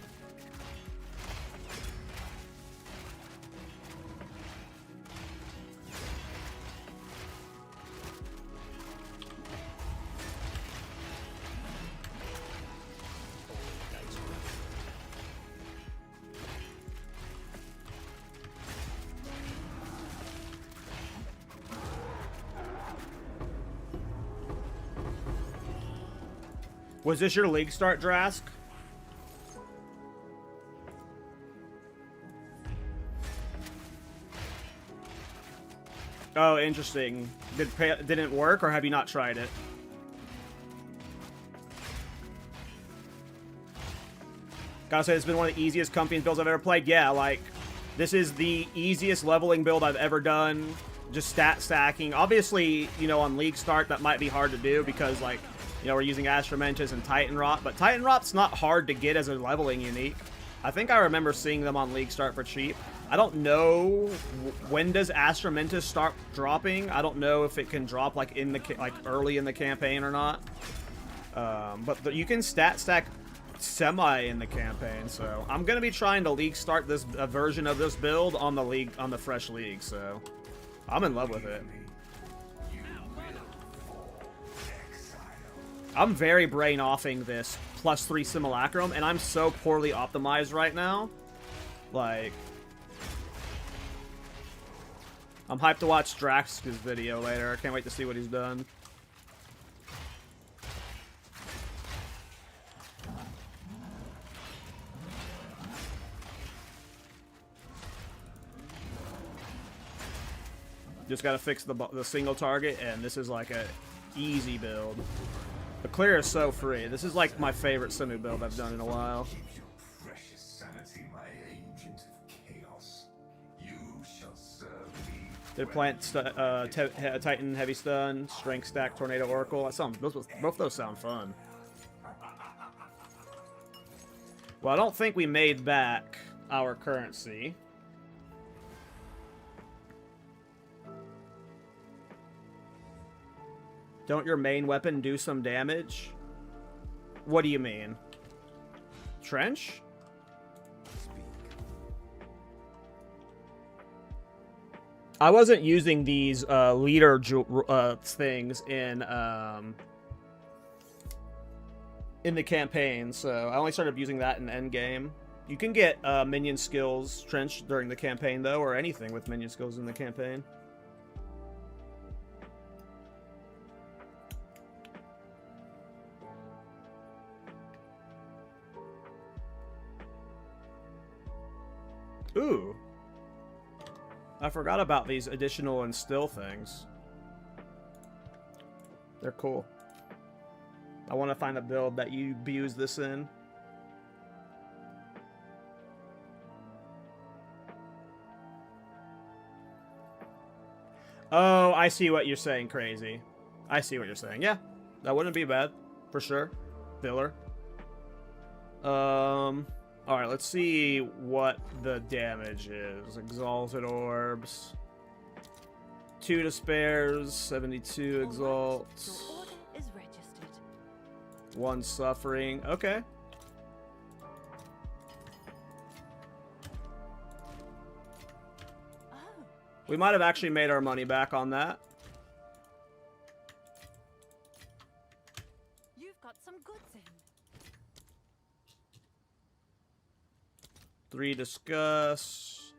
A: Was this your league start, Drashk? Oh, interesting. Didn't work, or have you not tried it? Gotta say, it's been one of the easiest Comfian builds I've ever played. Yeah, like, this is the easiest leveling build I've ever done. Just stat stacking. Obviously, you know, on league start, that might be hard to do because, like, you know, we're using Astramentus and Titan Rot, but Titan Rot's not hard to get as a leveling unique. I think I remember seeing them on League Start for cheap. I don't know when does Astramentus start dropping. I don't know if it can drop like in the early in the campaign or not. But you can stat stack semi in the campaign, so I'm gonna be trying to League Start this version of this build on the fresh league. So I'm in love with it. I'm very brain-offing this +3 Simulacrum, and I'm so poorly optimized right now. Like, I'm hyped to watch Drashk's video later. I can't wait to see what he's done. Just gotta fix the single target, and this is like a easy build. The clear is so free. This is like my favorite Simu build I've done in a while. Did plant Titan Heavy Stun, Strength Stack, Tornado Oracle. Both those sound fun. Well, I don't think we made back our currency. Don't your main weapon do some damage? What do you mean? Trench? I wasn't using these leader things in the campaign, so I only started using that in endgame. You can get minion skills trench during the campaign, though, or anything with minion skills in the campaign. Ooh. I forgot about these additional and still things. They're cool. I want to find a build that you use this in. I see what you're saying, Crazy. I see what you're saying. Yeah, that wouldn't be bad, for sure. Filler. Alright, let's see what the damage is. Exalted Orbs. 2 Despairs, 72 Exalts.
D: Your order is registered.
A: 1 Suffering. Okay.
D: Oh,
A: We might have actually made our money back on that.
D: you've got some goods in.
A: 3 Discuss.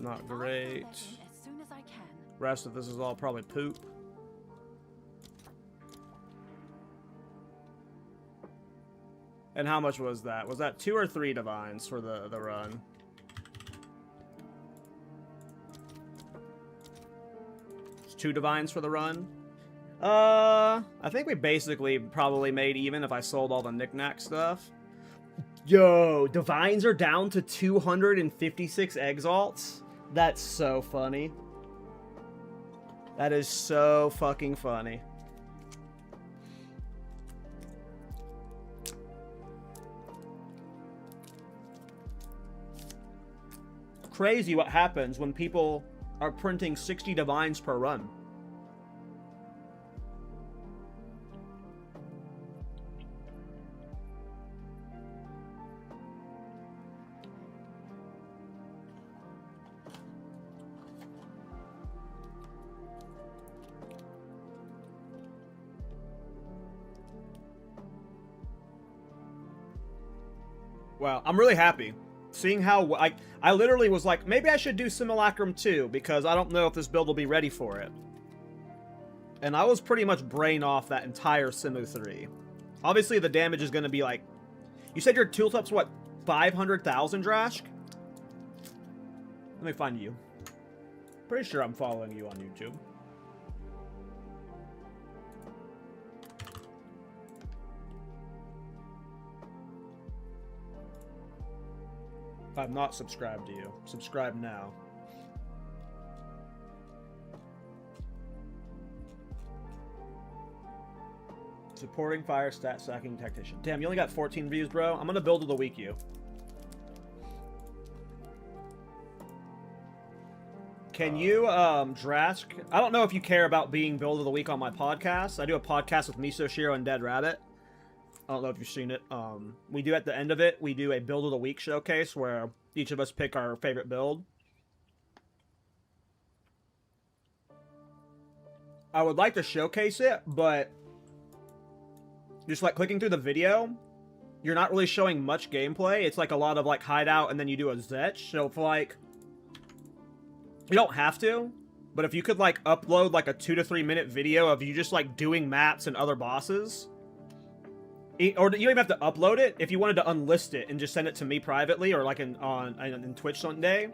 A: Not
D: I'll fill
A: great.
D: that in as soon as I can.
A: Rest of this is all probably poop. And how much was that? Was that 2 or 3 divines for the run? It's 2 divines for the run. I think we basically probably made even if I sold all the knickknack stuff. Yo, divines are down to 256 exalts. That's so funny. That is so fucking funny. Crazy what happens when people are printing 60 divines per run. Wow, I'm really happy. Seeing how I literally was like, maybe I should do Simulacrum 2 because I don't know if this build will be ready for it. And I was pretty much brain off that entire Simu 3. Obviously, the damage is going to be like... You said your tooltip's what, 500,000, Drashk? Let me find you. Pretty sure I'm following you on YouTube. If I'm not subscribed to you, subscribe now. Supporting fire stat stacking tactician. Damn, you only got 14 views, bro. I'm gonna build of the week you. Can you, Drashk? I don't know if you care about being build of the week on my podcast. I do a podcast with Miso Shiro and Dead Rabbit. I don't know if you've seen it. We do at the end of it, we do a build of the week showcase where each of us pick our favorite build. I would like to showcase it, but just like clicking through the video, you're not really showing much gameplay. It's like a lot of like hideout and then you do a Zetch. So if like, you don't have to, but if you could like upload like a 2 to 3 minute video of you just like doing maps and other bosses, or you don't even have to upload it. If you wanted to unlist it and just send it to me privately or like in Twitch someday,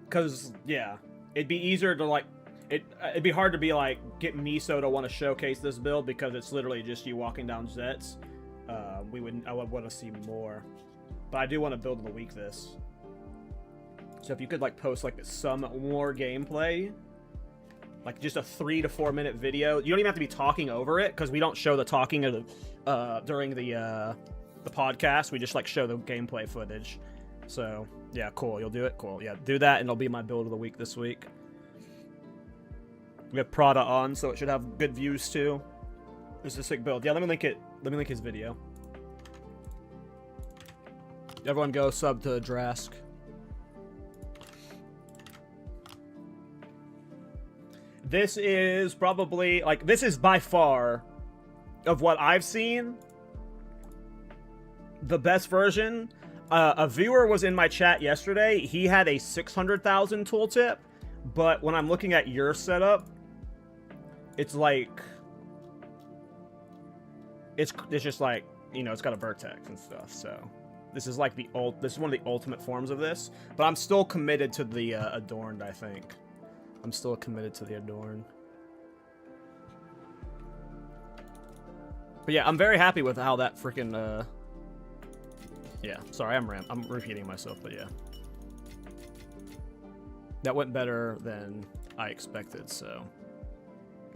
A: because yeah, it'd be easier to like it'd be hard to be like get Miso to want to showcase this build because it's literally just you walking down Zets. I would want to see more, but I do want to build of the week this. So if you could like post like some more gameplay, like just a 3 to 4 minute video. You don't even have to be talking over it because we don't show the talking of the, during the podcast. We just like show the gameplay footage. So yeah, cool. You'll do it. Cool. Yeah, do that, and it'll be my build of the week this week. We have Prada on, so it should have good views too. It's a sick build. Yeah, let me link it. Let me link his video. Everyone go sub to Drashk. This is probably, like, this is by far, of what I've seen, the best version. A viewer was in my chat yesterday. He had a 600,000 tooltip, but when I'm looking at your setup, it's like, it's just like, you know, it's got a vertex and stuff, so. This is like this is one of the ultimate forms of this, but I'm still committed to the Adorned, I think. I'm still committed to the Adorned. But yeah, I'm very happy with how that freaking, yeah, sorry, I'm repeating myself, but yeah. That went better than I expected, so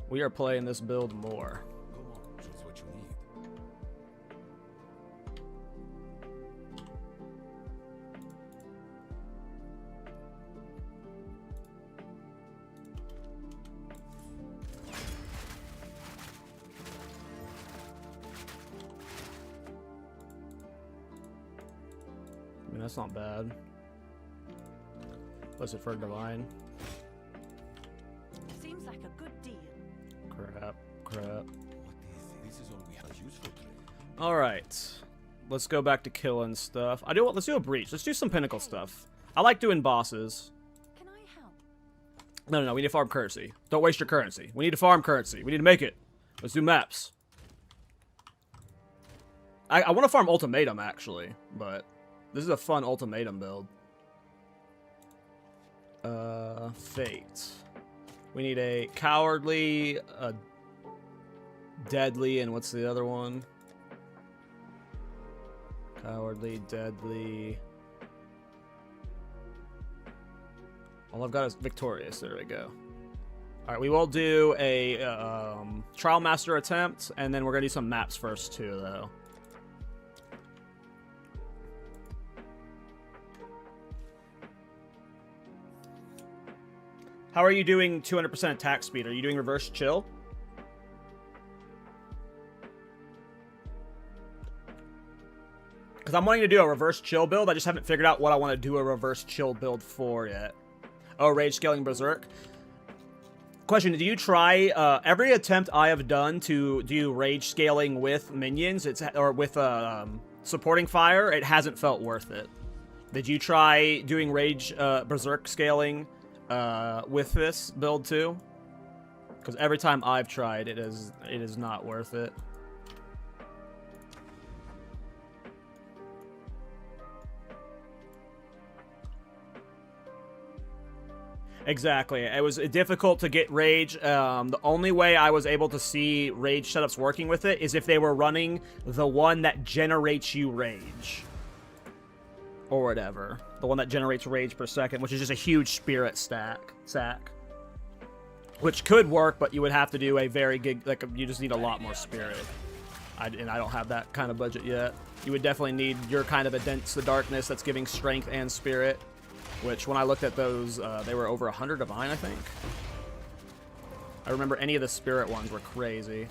A: we are playing this build more.
B: Come on, just what you need.
A: I mean, that's not bad. What's it for divine?
D: Seems like a good deal.
A: Crap.
B: What is it? This is all we have useful today.
A: All right, let's go back to killing stuff. Let's do a breach. Let's do some pinnacle stuff. I like doing bosses.
D: Can I help?
A: No. We need to farm currency. Don't waste your currency. We need to farm currency. We need to make it. Let's do maps. I want to farm Ultimatum actually, but this is a fun Ultimatum build. Fate. We need a cowardly, a deadly, and what's the other one? Cowardly, deadly. All I've got is victorious. There we go. All right, we will do a Trialmaster attempt, and then we're gonna do some maps first too, though. How are you doing 200% attack speed? Are you doing reverse chill? Because I'm wanting to do a reverse chill build. I just haven't figured out what I want to do a reverse chill build for yet. Oh, rage scaling berserk. Question, do you try, every attempt I have done to do rage scaling with minions, or with supporting fire, it hasn't felt worth it. Did you try doing rage berserk scaling with this build too? Because every time I've tried, it is not worth it. Exactly. It was difficult to get rage. The only way I was able to see rage setups working with it is if they were running the one that generates you rage. Or whatever. The one that generates rage per second, which is just a huge spirit sack. Which could work, but you would have to do a very good, like, you just need a lot more spirit. And I don't have that kind of budget yet. You would definitely need your kind of Against the Darkness that's giving strength and spirit. Which, when I looked at those, they were over 100 divine, I think. I remember any of the spirit ones were crazy.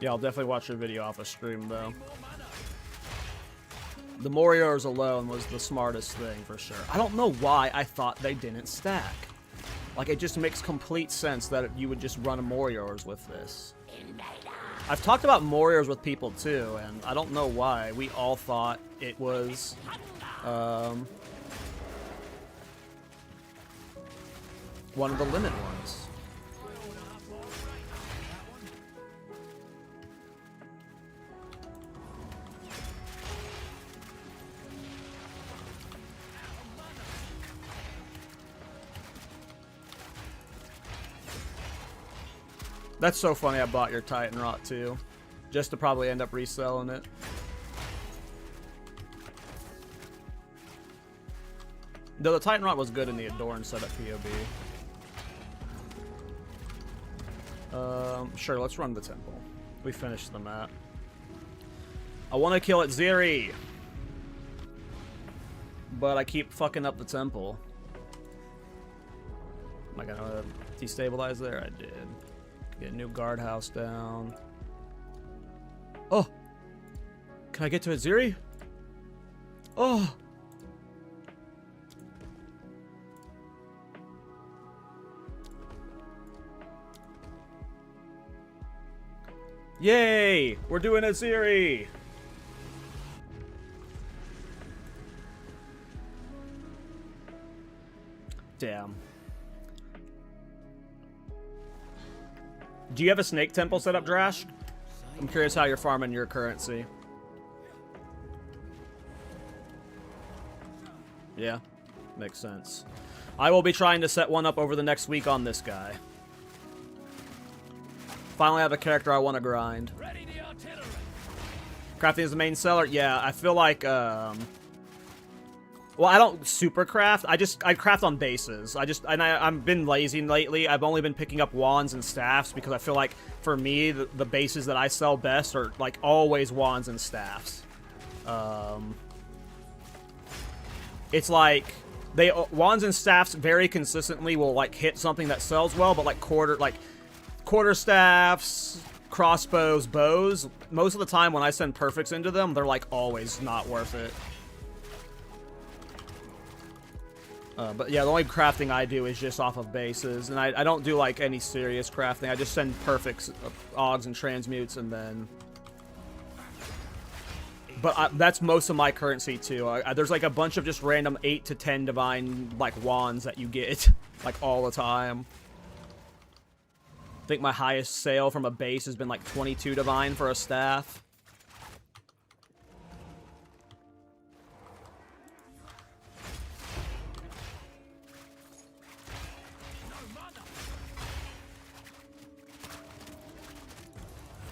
A: Yeah, I'll definitely watch your video off a stream, though. The Moriors alone was the smartest thing, for sure. I don't know why I thought they didn't stack. Like, it just makes complete sense that you would just run a Moriors with this. I've talked about Moriors with people, too, and I don't know why. We all thought it was, one of the limit ones. That's so funny I bought your Titan Rot too. Just to probably end up reselling it. Though the Titan Rot was good in the Adorned setup POB. Sure, let's run the temple. We finished the map. I want to kill it Zeri. But I keep fucking up the temple. Am I gonna destabilize there? I did. Get a new guardhouse down. Oh! Can I get to Aziri? Oh! Yay! We're doing Aziri! Damn. Do you have a snake temple set up, Drashk? I'm curious how you're farming your currency. Yeah, makes sense. I will be trying to set one up over the next week on this guy. Finally have a character I want to grind.
B: Ready the artillery.
A: Crafting is the main seller? Yeah, I feel like, well, I don't super craft. I craft on bases. I've been lazy lately. I've only been picking up wands and staffs because I feel like, for me, the bases that I sell best are, like, always wands and staffs. It's like, wands and staffs very consistently will, like, hit something that sells well, but, like, quarter staffs, crossbows, bows, most of the time when I send perfects into them, they're, like, always not worth it. But yeah, the only crafting I do is just off of bases, and I don't do, like, any serious crafting. I just send perfects, augs, and transmutes, and then... But that's most of my currency, too. There's, like, a bunch of just random 8 to 10 divine, like, wands that you get, like, all the time. I think my highest sale from a base has been, like, 22 divine for a staff.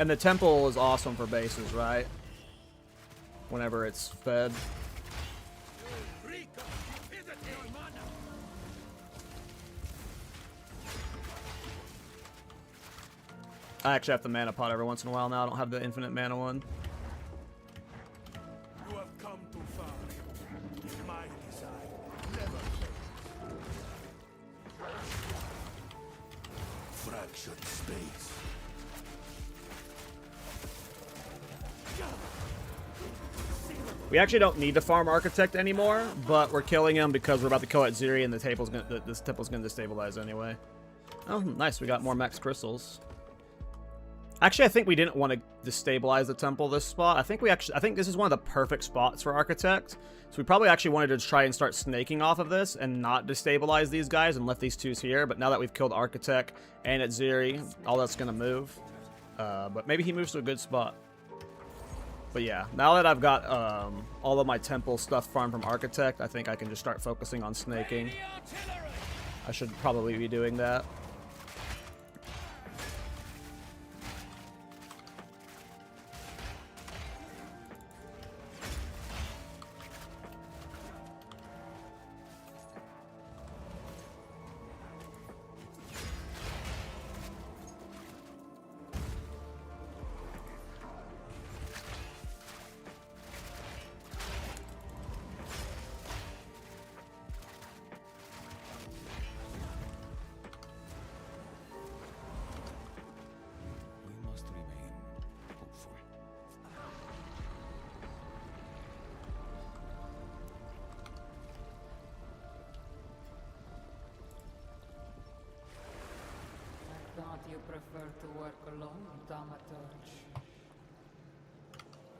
A: And the temple is awesome for bases, right? Whenever it's fed. I actually have the mana pot every once in a while now. I don't have the infinite mana one.
C: You have come too far. My desire never fails. Fraction space.
A: We actually don't need to farm Architect anymore, but we're killing him because we're about to kill at Ziri and this temple's gonna destabilize anyway. Oh, nice. We got more max crystals. Actually, I think we didn't want to destabilize the temple this spot. I think this is one of the perfect spots for Architect. So we probably actually wanted to try and start snaking off of this and not destabilize these guys and left these twos here. But now that we've killed Architect and at Ziri, all that's gonna move. But maybe he moves to a good spot. But yeah, now that I've got all of my temple stuff farmed from Architect, I think I can just start focusing on snaking. I should probably be doing that.
E: Thought you prefer to work alone, Thaumaturge.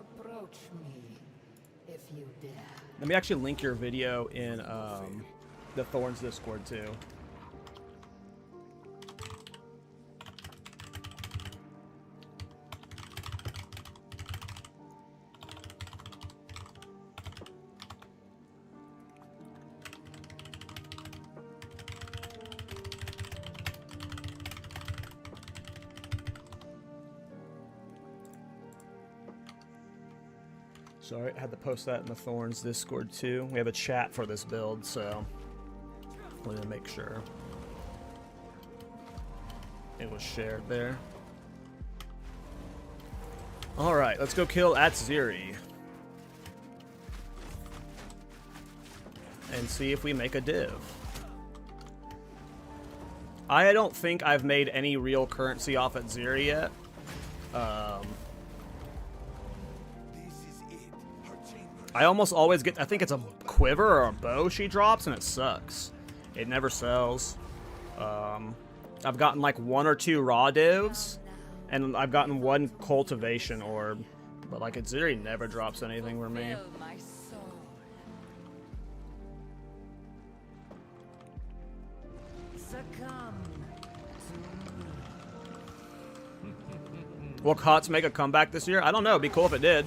E: Approach me, if you dare.
A: Let me actually link your video in the Thorns Discord too. Sorry, I had to post that in the Thorns Discord too. We have a chat for this build, so I'm gonna make sure it was shared there. Alright, let's go kill at Ziri. And see if we make a div. I don't think I've made any real currency off at Ziri yet. I almost always get, I think it's a quiver or a bow she drops, and it sucks. It never sells. I've gotten like 1 or 2 raw divs, and I've gotten 1 cultivation orb. But like, Ziri never drops anything for me. Will COTS make a comeback this year? I don't know. It'd be cool if it did.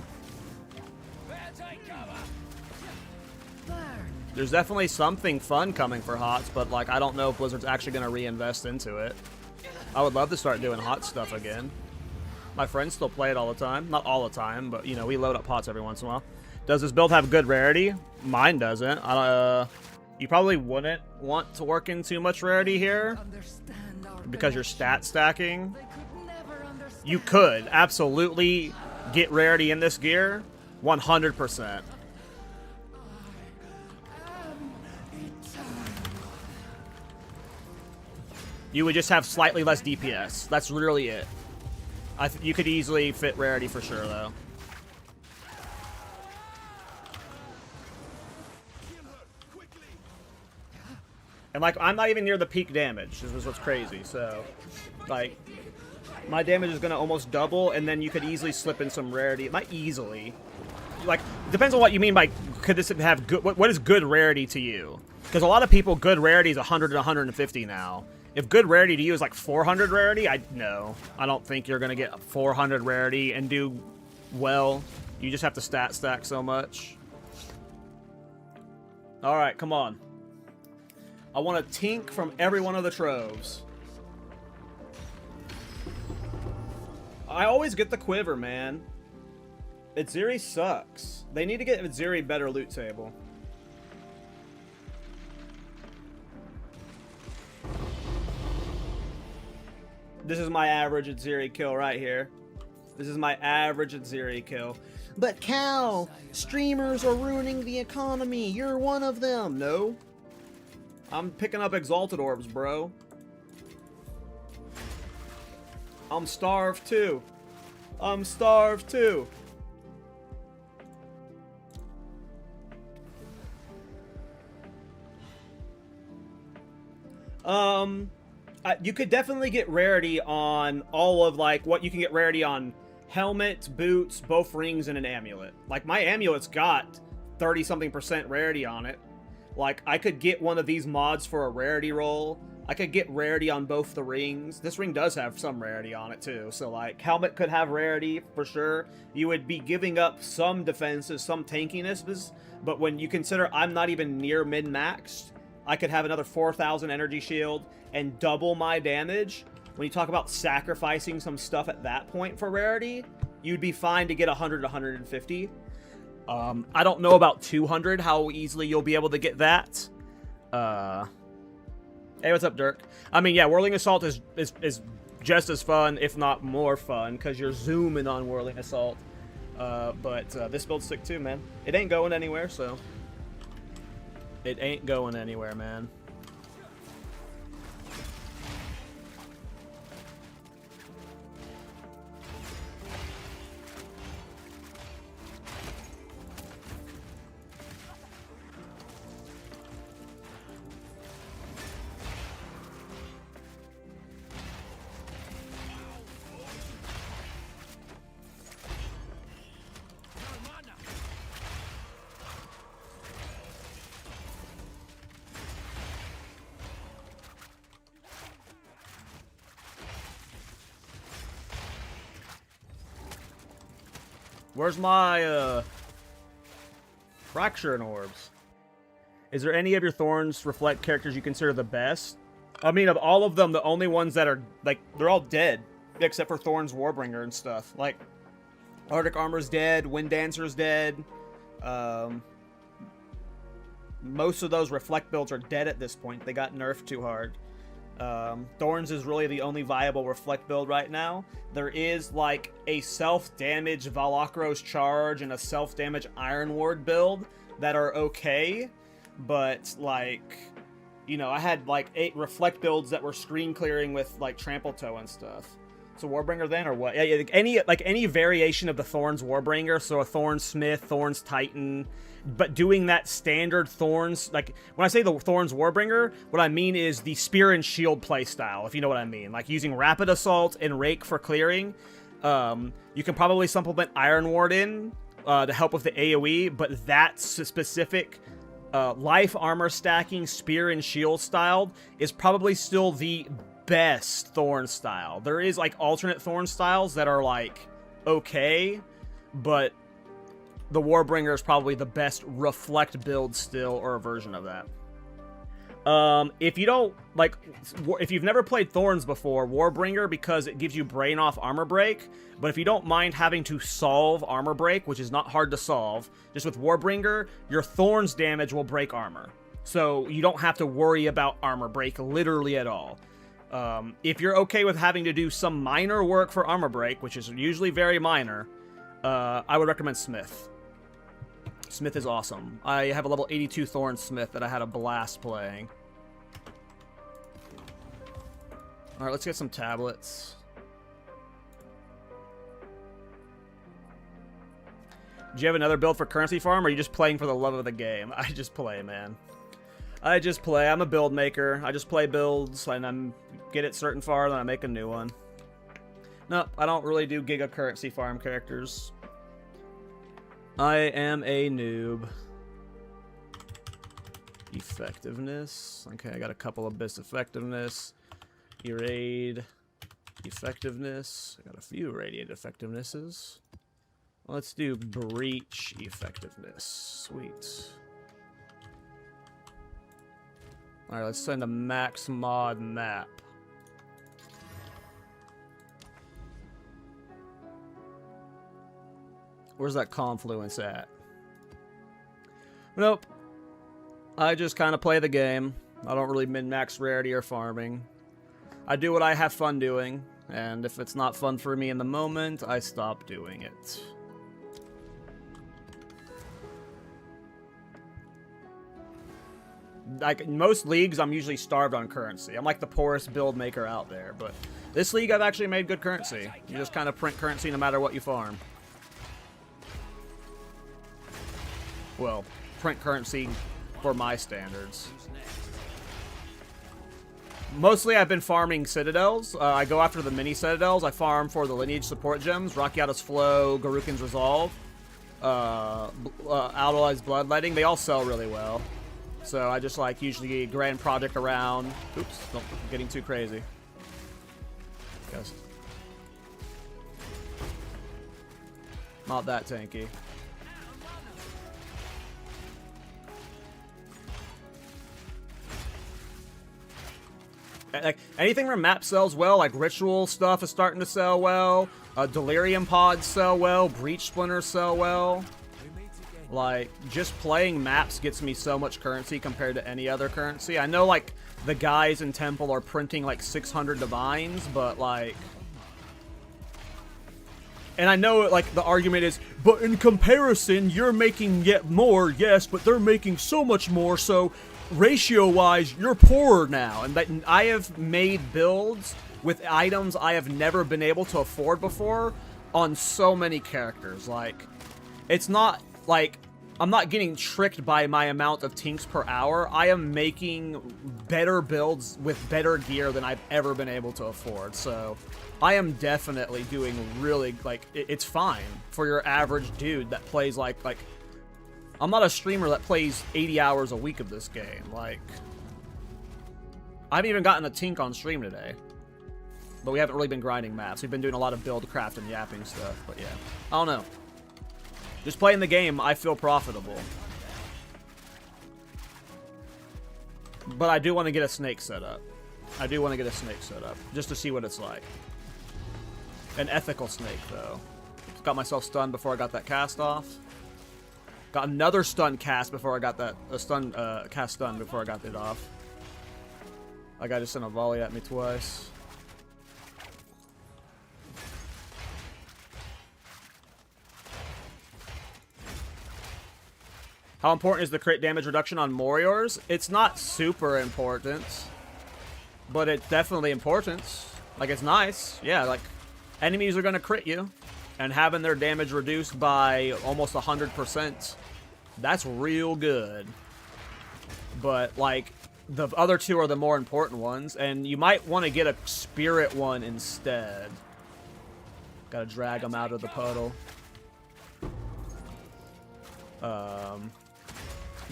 A: There's definitely something fun coming for HOTS, but like I don't know if Blizzard's actually going to reinvest into it. I would love to start doing HOTS stuff again. My friends still play it all the time. Not all the time, but you know, we load up HOTS every once in a while. Does this build have good rarity? Mine doesn't. You probably wouldn't want to work in too much rarity here because you're stat stacking. You could absolutely get rarity in this gear, 100%. You would just have slightly less DPS. That's really it. You could easily fit rarity for sure, though. And, like, I'm not even near the peak damage. This is what's crazy. So, like, my damage is going to almost double, and then you could easily slip in some rarity. Not easily. Like, depends on what you mean by could this have good... What is good rarity to you? Because a lot of people, good rarity is 100 and 150 now. If good rarity to you is like 400 rarity, no. I don't think you're going to get 400 rarity and do well. You just have to stat stack so much. Alright, come on. I want a tink from every one of the troves. I always get the quiver, man. Itziri sucks. They need to get Itziri better loot table. This is my average Itziri kill right here. This is my average Itziri kill. But Cal, streamers are ruining the economy. You're one of them. No. I'm picking up exalted orbs, bro. I'm starved too. I'm starved too. You could definitely get rarity on all of, like, what you can get rarity on helmet, boots, both rings, and an amulet. Like, my amulet's got 30-something% rarity on it. Like, I could get one of these mods for a rarity roll. I could get rarity on both the rings. This ring does have some rarity on it, too. So, like, helmet could have rarity, for sure. You would be giving up some defenses, some tankiness, but when you consider I'm not even near min-maxed, I could have another 4,000 energy shield and double my damage. When you talk about sacrificing some stuff at that point for rarity, you'd be fine to get 100 to 150. I don't know about 200, how easily you'll be able to get that. Hey, what's up, Dirk? I mean, yeah, Whirling Assault is just as fun, if not more fun, because you're zooming on Whirling Assault. But this build's sick too, man. It ain't going anywhere, so... It ain't going anywhere, man. Where's my, Fracturing Orbs? Is there any of your Thorns Reflect characters you consider the best? I mean, of all of them, the only ones that are, like, they're all dead. Except for Thorns Warbringer and stuff. Like, Arctic Armor's dead, Wind Dancer's dead. Most of those Reflect builds are dead at this point. They got nerfed too hard. Thorns is really the only viable Reflect build right now. There is, like, a self-damage Valakros Charge and a self-damage Iron Ward build that are okay, but, like, you know, I had, like, 8 Reflect builds that were screen clearing with, like, Trample Toe and stuff. So Warbringer then, or what? Yeah, any variation of the Thorns Warbringer, so a Thorns Smith, Thorns Titan... But doing that standard Thorns, like, when I say the Thorns Warbringer, what I mean is the Spear and Shield playstyle, if you know what I mean. Like, using Rapid Assault and Rake for clearing. You can probably supplement Iron Ward in to help with the AoE, but that specific life armor stacking Spear and Shield style is probably still the best Thorn style. There is like alternate Thorn styles that are like okay, but the Warbringer is probably the best reflect build still, or a version of that. If you don't like, if you've never played Thorns before, Warbringer, because it gives you brain off armor break, but if you don't mind having to solve armor break, which is not hard to solve, just with Warbringer, your Thorns damage will break armor. So you don't have to worry about armor break literally at all. If you're okay with having to do some minor work for armor break, which is usually very minor, I would recommend Smith. Smith is awesome. I have a level 82 Thorn Smith that I had a blast playing. Alright, let's get some tablets. Do you have another build for currency farm, or are you just playing for the love of the game? I just play, man. I just play. I'm a build maker. I just play builds, and I get it certain far, then I make a new one. No, I don't really do Giga currency farm characters. I am a noob. Effectiveness. Okay, I got a couple of bits effectiveness. Erade. Effectiveness. I got a few radiant effectivenesses. Let's do breach effectiveness. Sweet. Alright, let's send a max mod map. Where's that confluence at? Nope. I just kind of play the game. I don't really min-max rarity or farming. I do what I have fun doing, and if it's not fun for me in the moment, I stop doing it. Like, in most leagues, I'm usually starved on currency. I'm like the poorest build maker out there, but this league I've actually made good currency. You just kind of print currency no matter what you farm. Well, print currency for my standards. Mostly I've been farming Citadels. I go after the mini Citadels. I farm for the lineage support gems, Rakiata's Flow, Garukin's Resolve, Alloy's Bloodletting. They all sell really well. So I just like usually grand project around. Oops, don't getting too crazy. Yes. Not that tanky. Like anything from map sells well, like ritual stuff is starting to sell well. Delirium pods sell well. Breach splinters sell well. Like, just playing maps gets me so much currency compared to any other currency. I know, like, the guys in Temple are printing, like, 600 divines, but, like... And I know, like, the argument is, but in comparison, you're making yet more, yes, but they're making so much more, so ratio-wise, you're poorer now. And that I have made builds with items I have never been able to afford before on so many characters. Like, it's not... Like, I'm not getting tricked by my amount of tinks per hour. I am making better builds with better gear than I've ever been able to afford. So, I am definitely doing really, like, it's fine for your average dude that plays, like, I'm not a streamer that plays 80 hours a week of this game. Like, I haven't even gotten a tink on stream today. But we haven't really been grinding maps. We've been doing a lot of build craft and yapping stuff. But yeah, I don't know. Just playing the game, I feel profitable. But I do want to get a snake set up. I do want to get a snake set up, just to see what it's like. An ethical snake, though. Got myself stunned before I got that cast off. Got another stun cast before I got that... cast stun before I got it off. That guy just sent a volley at me twice. How important is the crit damage reduction on Warriors? It's not super important, but it's definitely important. Like, it's nice. Yeah, like, enemies are going to crit you, and having their damage reduced by almost 100%, that's real good. But, like, the other two are the more important ones, and you might want to get a spirit one instead. Gotta drag them out of the puddle.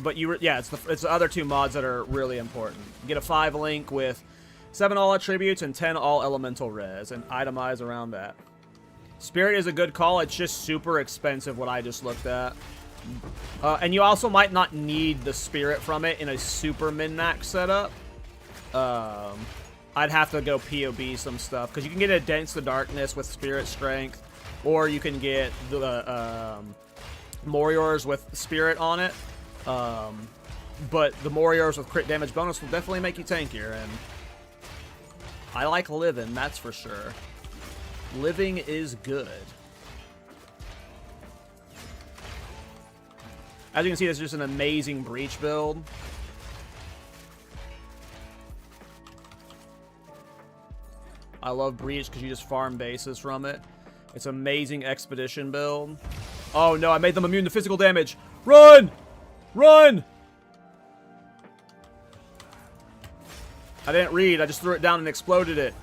A: But yeah, it's the other two mods that are really important. Get a 5 link with 7 all attributes and 10 all elemental res, and itemize around that. Spirit is a good call. It's just super expensive, what I just looked at. And you also might not need the spirit from it in a super min-max setup. I'd have to go POB some stuff, because you can get a Dense the Darkness with spirit strength, or you can get the Moriors with spirit on it. But the Moriors with crit damage bonus will definitely make you tankier, and I like living, that's for sure. Living is good. As you can see, this is just an amazing breach build. I love breach because you just farm bases from it. It's amazing expedition build. Oh no, I made them immune to physical damage. Run! Run! I didn't read, I just threw it down and exploded it.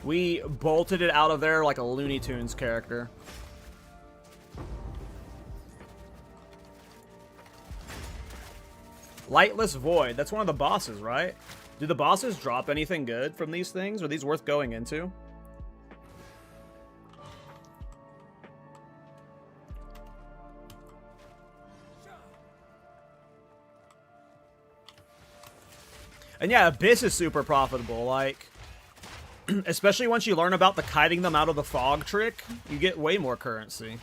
A: We bolted it out of there like a Looney Tunes character. Lightless Void. That's one of the bosses, right? Do the bosses drop anything good from these things? Are these worth going into? And yeah, Abyss is super profitable. Like, especially once you learn about the kiting them out of the fog trick, you get way more currency.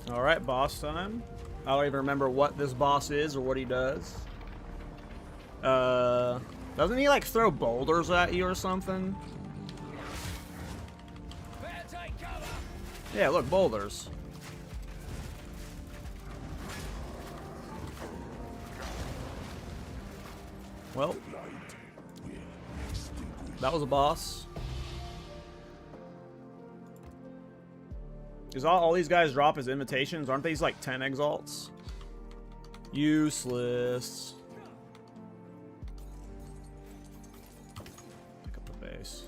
A: Alright, boss time. I don't even remember what this boss is or what he does. Doesn't he like throw boulders at you or something? Yeah, look, boulders. Well, that was a boss. Is all these guys drop as invitations? Aren't these like 10 exalts? Useless. Pick up the base.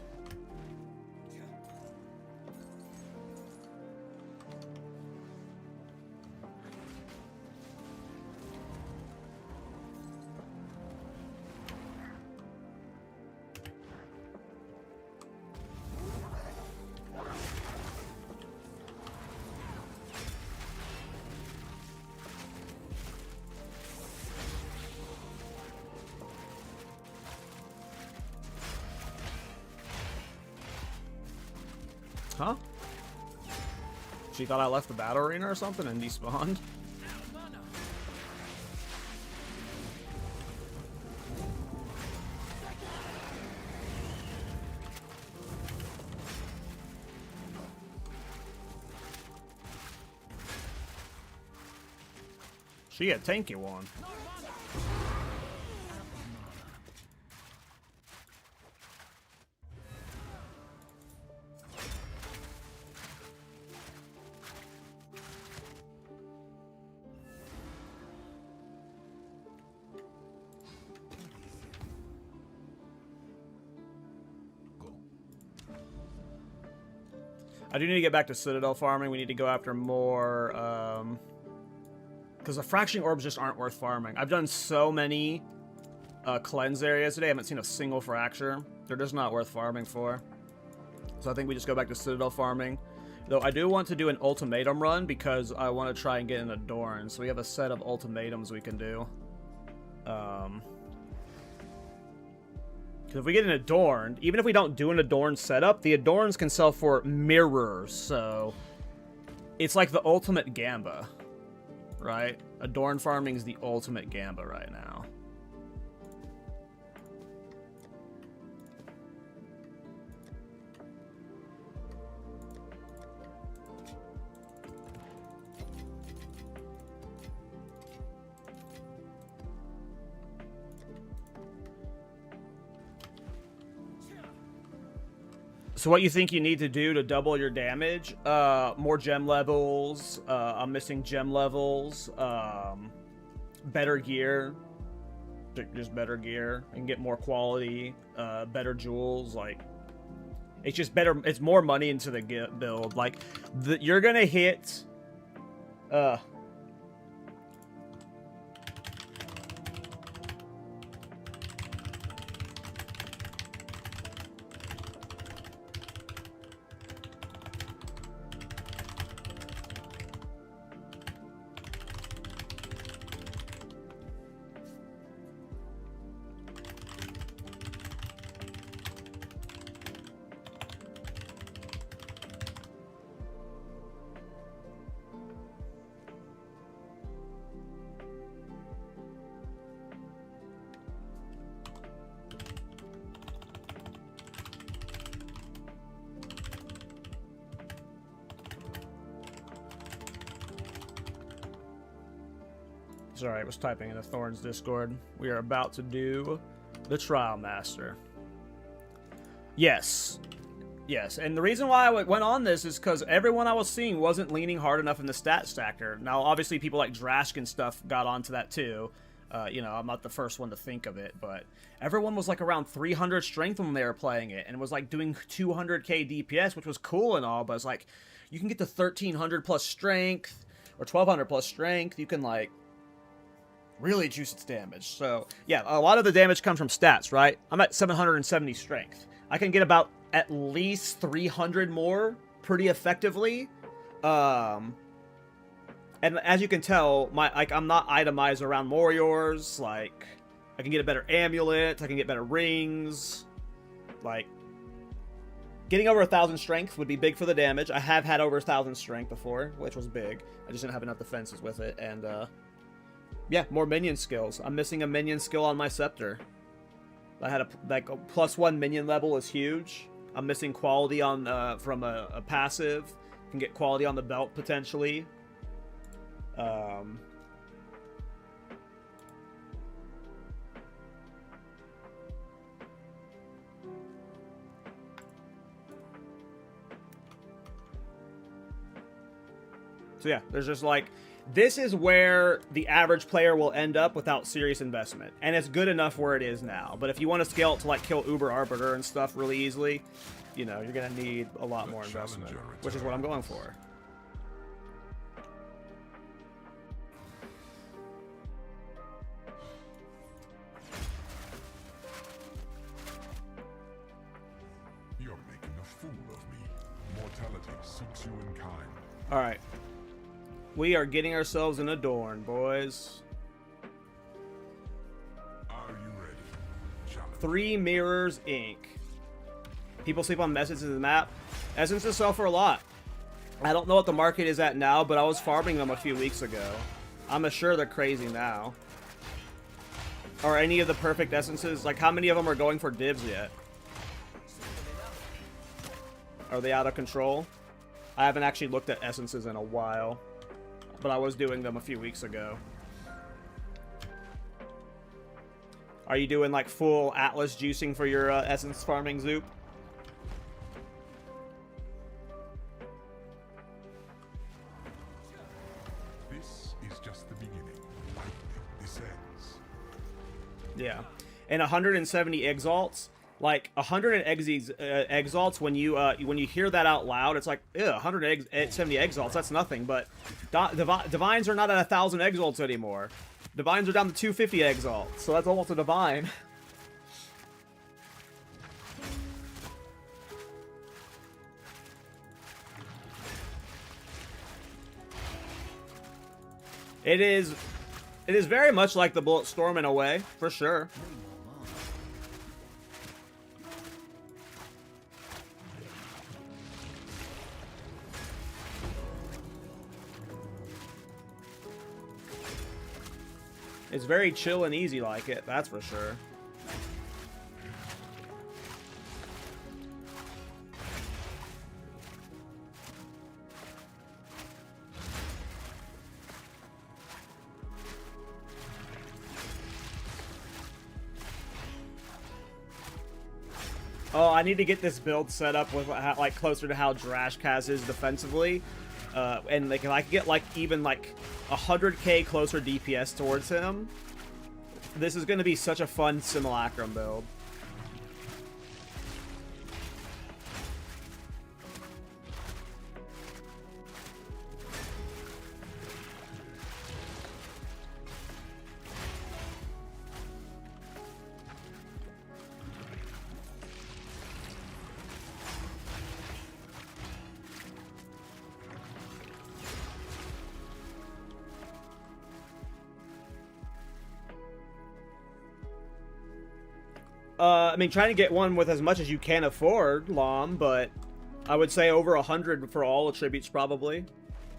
A: Huh? She thought I left the battle arena or something and despawned? She a tanky one. I do need to get back to Citadel farming. We need to go after more, because the Fracturing Orbs just aren't worth farming. I've done so many cleanse areas today. I haven't seen a single Fracture. They're just not worth farming for. So I think we just go back to Citadel farming. Though I do want to do an Ultimatum run because I want to try and get an Adorned. So we have a set of Ultimatums we can do. Because if we get an Adorned, even if we don't do an Adorned setup, the Adorns can sell for mirrors, so it's like the ultimate Gamba, right? Adorned farming is the ultimate Gamba right now. So what you think you need to do to double your damage? More gem levels. I'm missing gem levels. Better gear. Just better gear. And get more quality. Better jewels. Like, it's just better. It's more money into the build. Like, you're gonna hit. Sorry, I was typing in the Thorns Discord. We are about to do the Trialmaster. Yes. Yes, and the reason why I went on this is because everyone I was seeing wasn't leaning hard enough in the stat stacker. Now, obviously, people like Drashk and stuff got onto that too. You know, I'm not the first one to think of it, but everyone was like around 300 strength when they were playing it, and it was like doing 200k DPS, which was cool and all, but it's like, you can get to 1300 plus strength, or 1200 plus strength. You can, like, really juice its damage. So, yeah, a lot of the damage comes from stats, right? I'm at 770 strength. I can get about at least 300 more pretty effectively. And as you can tell, I'm not itemized around warriors. Like, I can get a better amulet, I can get better rings. Like, getting over 1,000 strength would be big for the damage. I have had over 1,000 strength before, which was big. I just didn't have enough defenses with it, and yeah, more minion skills. I'm missing a minion skill on my scepter. I had a +1 minion level is huge. I'm missing quality on from a passive. Can get quality on the belt potentially. So yeah, there's just like, this is where the average player will end up without serious investment. And it's good enough where it is now. But if you want to scale it to like kill Uber Arbiter and stuff really easily, you know, you're going to need a lot more investment, which is what I'm going for.
C: You're making a fool of me. Mortality suits you in kind.
A: All right. We are getting ourselves an Adorned, boys.
C: Are you ready? Challenge.
A: 3 Mirrors Inc. People sleep on essences in the map. Essences sell for a lot. I don't know what the market is at now, but I was farming them a few weeks ago. I'm sure they're crazy now. Are any of the perfect essences, like how many of them are going for dibs yet? Are they out of control? I haven't actually looked at essences in a while, but I was doing them a few weeks ago. Are you doing like full Atlas juicing for your essence farming, Zoop?
C: This is just the beginning. This ends.
A: Yeah. And 170 exalts. Like 100 exalts, when you hear that out loud, it's like, ew, 170 exalts, that's nothing. But divines are not at 1,000 exalts anymore. Divines are down to 250 exalts, so that's almost a divine. It is very much like the Bullet Storm in a way, for sure. It's very chill and easy like it, that's for sure. Oh, I need to get this build set up with like closer to how Drashk has his defensively, and like if I could get like even like 100k closer DPS towards him, this is going to be such a fun Simulacrum build. I mean, trying to get one with as much as you can afford, Lom, but I would say over 100 for all attributes probably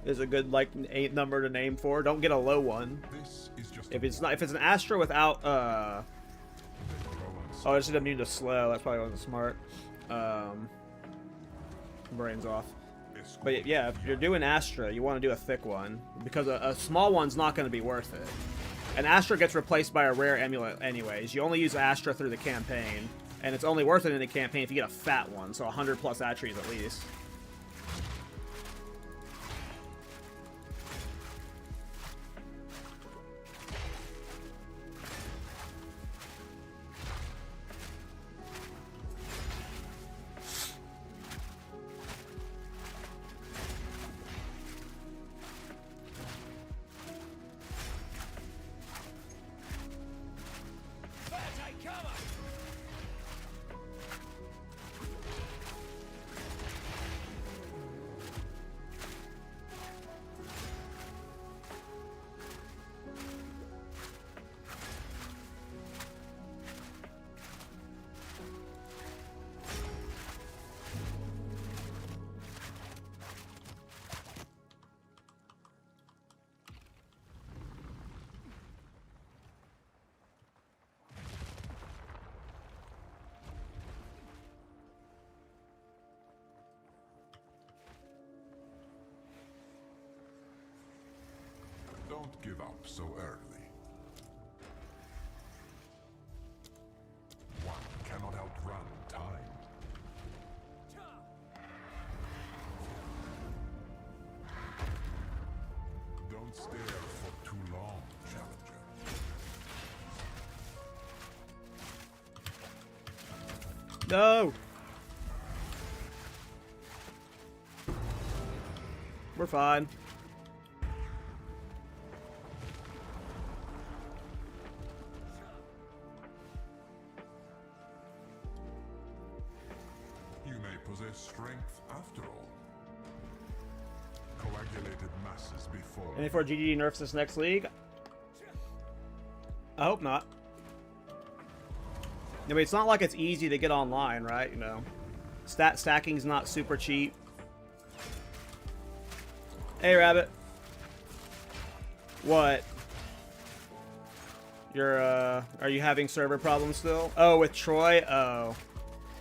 A: is a good like number to name for. Don't get a low one. If it's an Astra without oh, I just immune to slow. That's probably wasn't smart. Brains off. But yeah, if you're doing Astra, you want to do a thick one because a small one's not going to be worth it. And Astra gets replaced by a rare amulet anyways. You only use Astra through the campaign, and it's only worth it in the campaign if you get a fat one, so 100 plus attributes at least.
C: Don't give up so early. One cannot outrun time. Don't stare for too long, challenger.
A: No! We're fine.
C: Strength after all. Coagulated masses before.
A: And if our GG nerfs this next league, I hope not. I mean, it's not like it's easy to get online, right? You know, stacking's not super cheap. Hey, Rabbit. What? You're are you having server problems still? Oh, with Troy? Oh.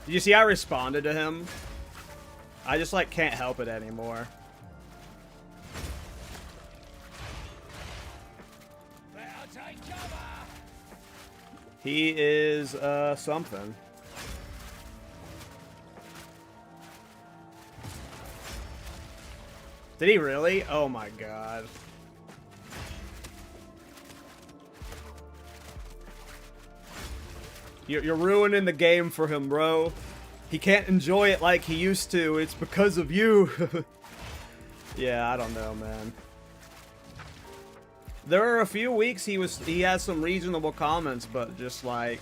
A: Did you see I responded to him? I just, like, can't help it anymore. He is, something. Did he really? Oh my god. You're ruining the game for him, bro. He can't enjoy it like he used to. It's because of you. Yeah, I don't know, man. There are a few weeks he has some reasonable comments, but just like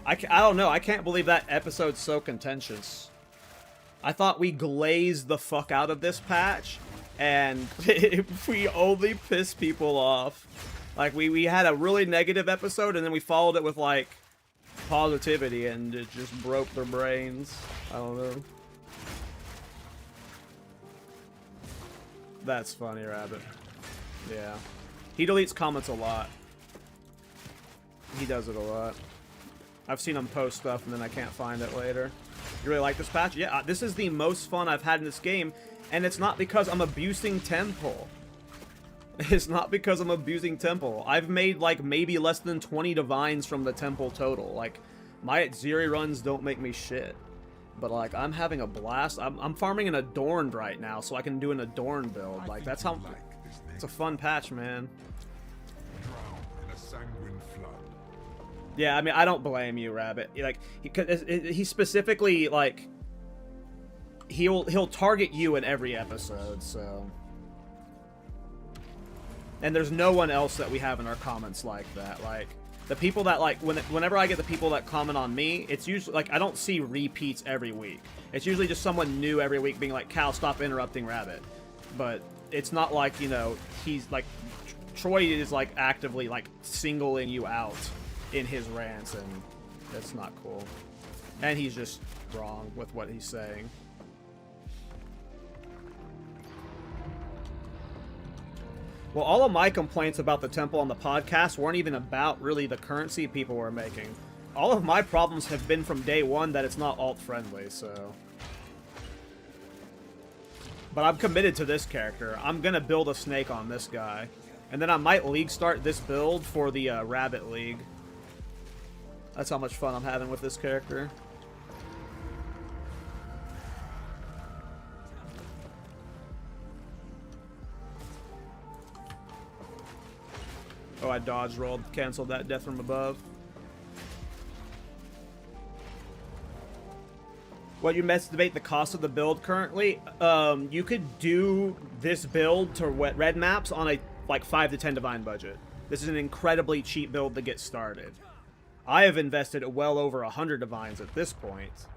A: I don't know. I can't believe that episode's so contentious. I thought we glazed the fuck out of this patch, and we only pissed people off. Like we had a really negative episode, and then we followed it with like positivity, and it just broke their brains. I don't know. That's funny, Rabbit. Yeah. He deletes comments a lot. He does it a lot. I've seen him post stuff, and then I can't find it later. You really like this patch? Yeah, this is the most fun I've had in this game, and it's not because I'm abusing Temple. It's not because I'm abusing Temple. I've made, like, maybe less than 20 divines from the Temple total. Like, My Zeri runs don't make me shit. But, like, I'm having a blast. I'm farming an Adorned right now, so I can do an Adorned build. Like, that's how... It's a fun patch, man.
C: Drown in a sanguine flood.
A: Yeah, I mean, I don't blame you, Rabbit. Like, he specifically, like... He'll target you in every episode, so... And there's no one else that we have in our comments like that. Like, the people that, like, whenever I get the people that comment on me, it's usually, like, I don't see repeats every week. It's usually just someone new every week being like, Cal, stop interrupting Rabbit. But it's not like, you know, he's, like, Troy is, like, actively, like, singling you out in his rants, and that's not cool. And he's just wrong with what he's saying. Well, all of my complaints about the temple on the podcast weren't even about really the currency people were making. All of my problems have been from day one that it's not alt-friendly, so... But I'm committed to this character. I'm gonna build a snake on this guy. And then I might league start this build for the Rabbit League. That's how much fun I'm having with this character. Oh, I dodge rolled, canceled that death from above. What, you estimate the cost of the build currently? You could do this build to red maps on a like 5 to 10 divine budget. This is an incredibly cheap build to get started. I have invested well over 100 divines at this point,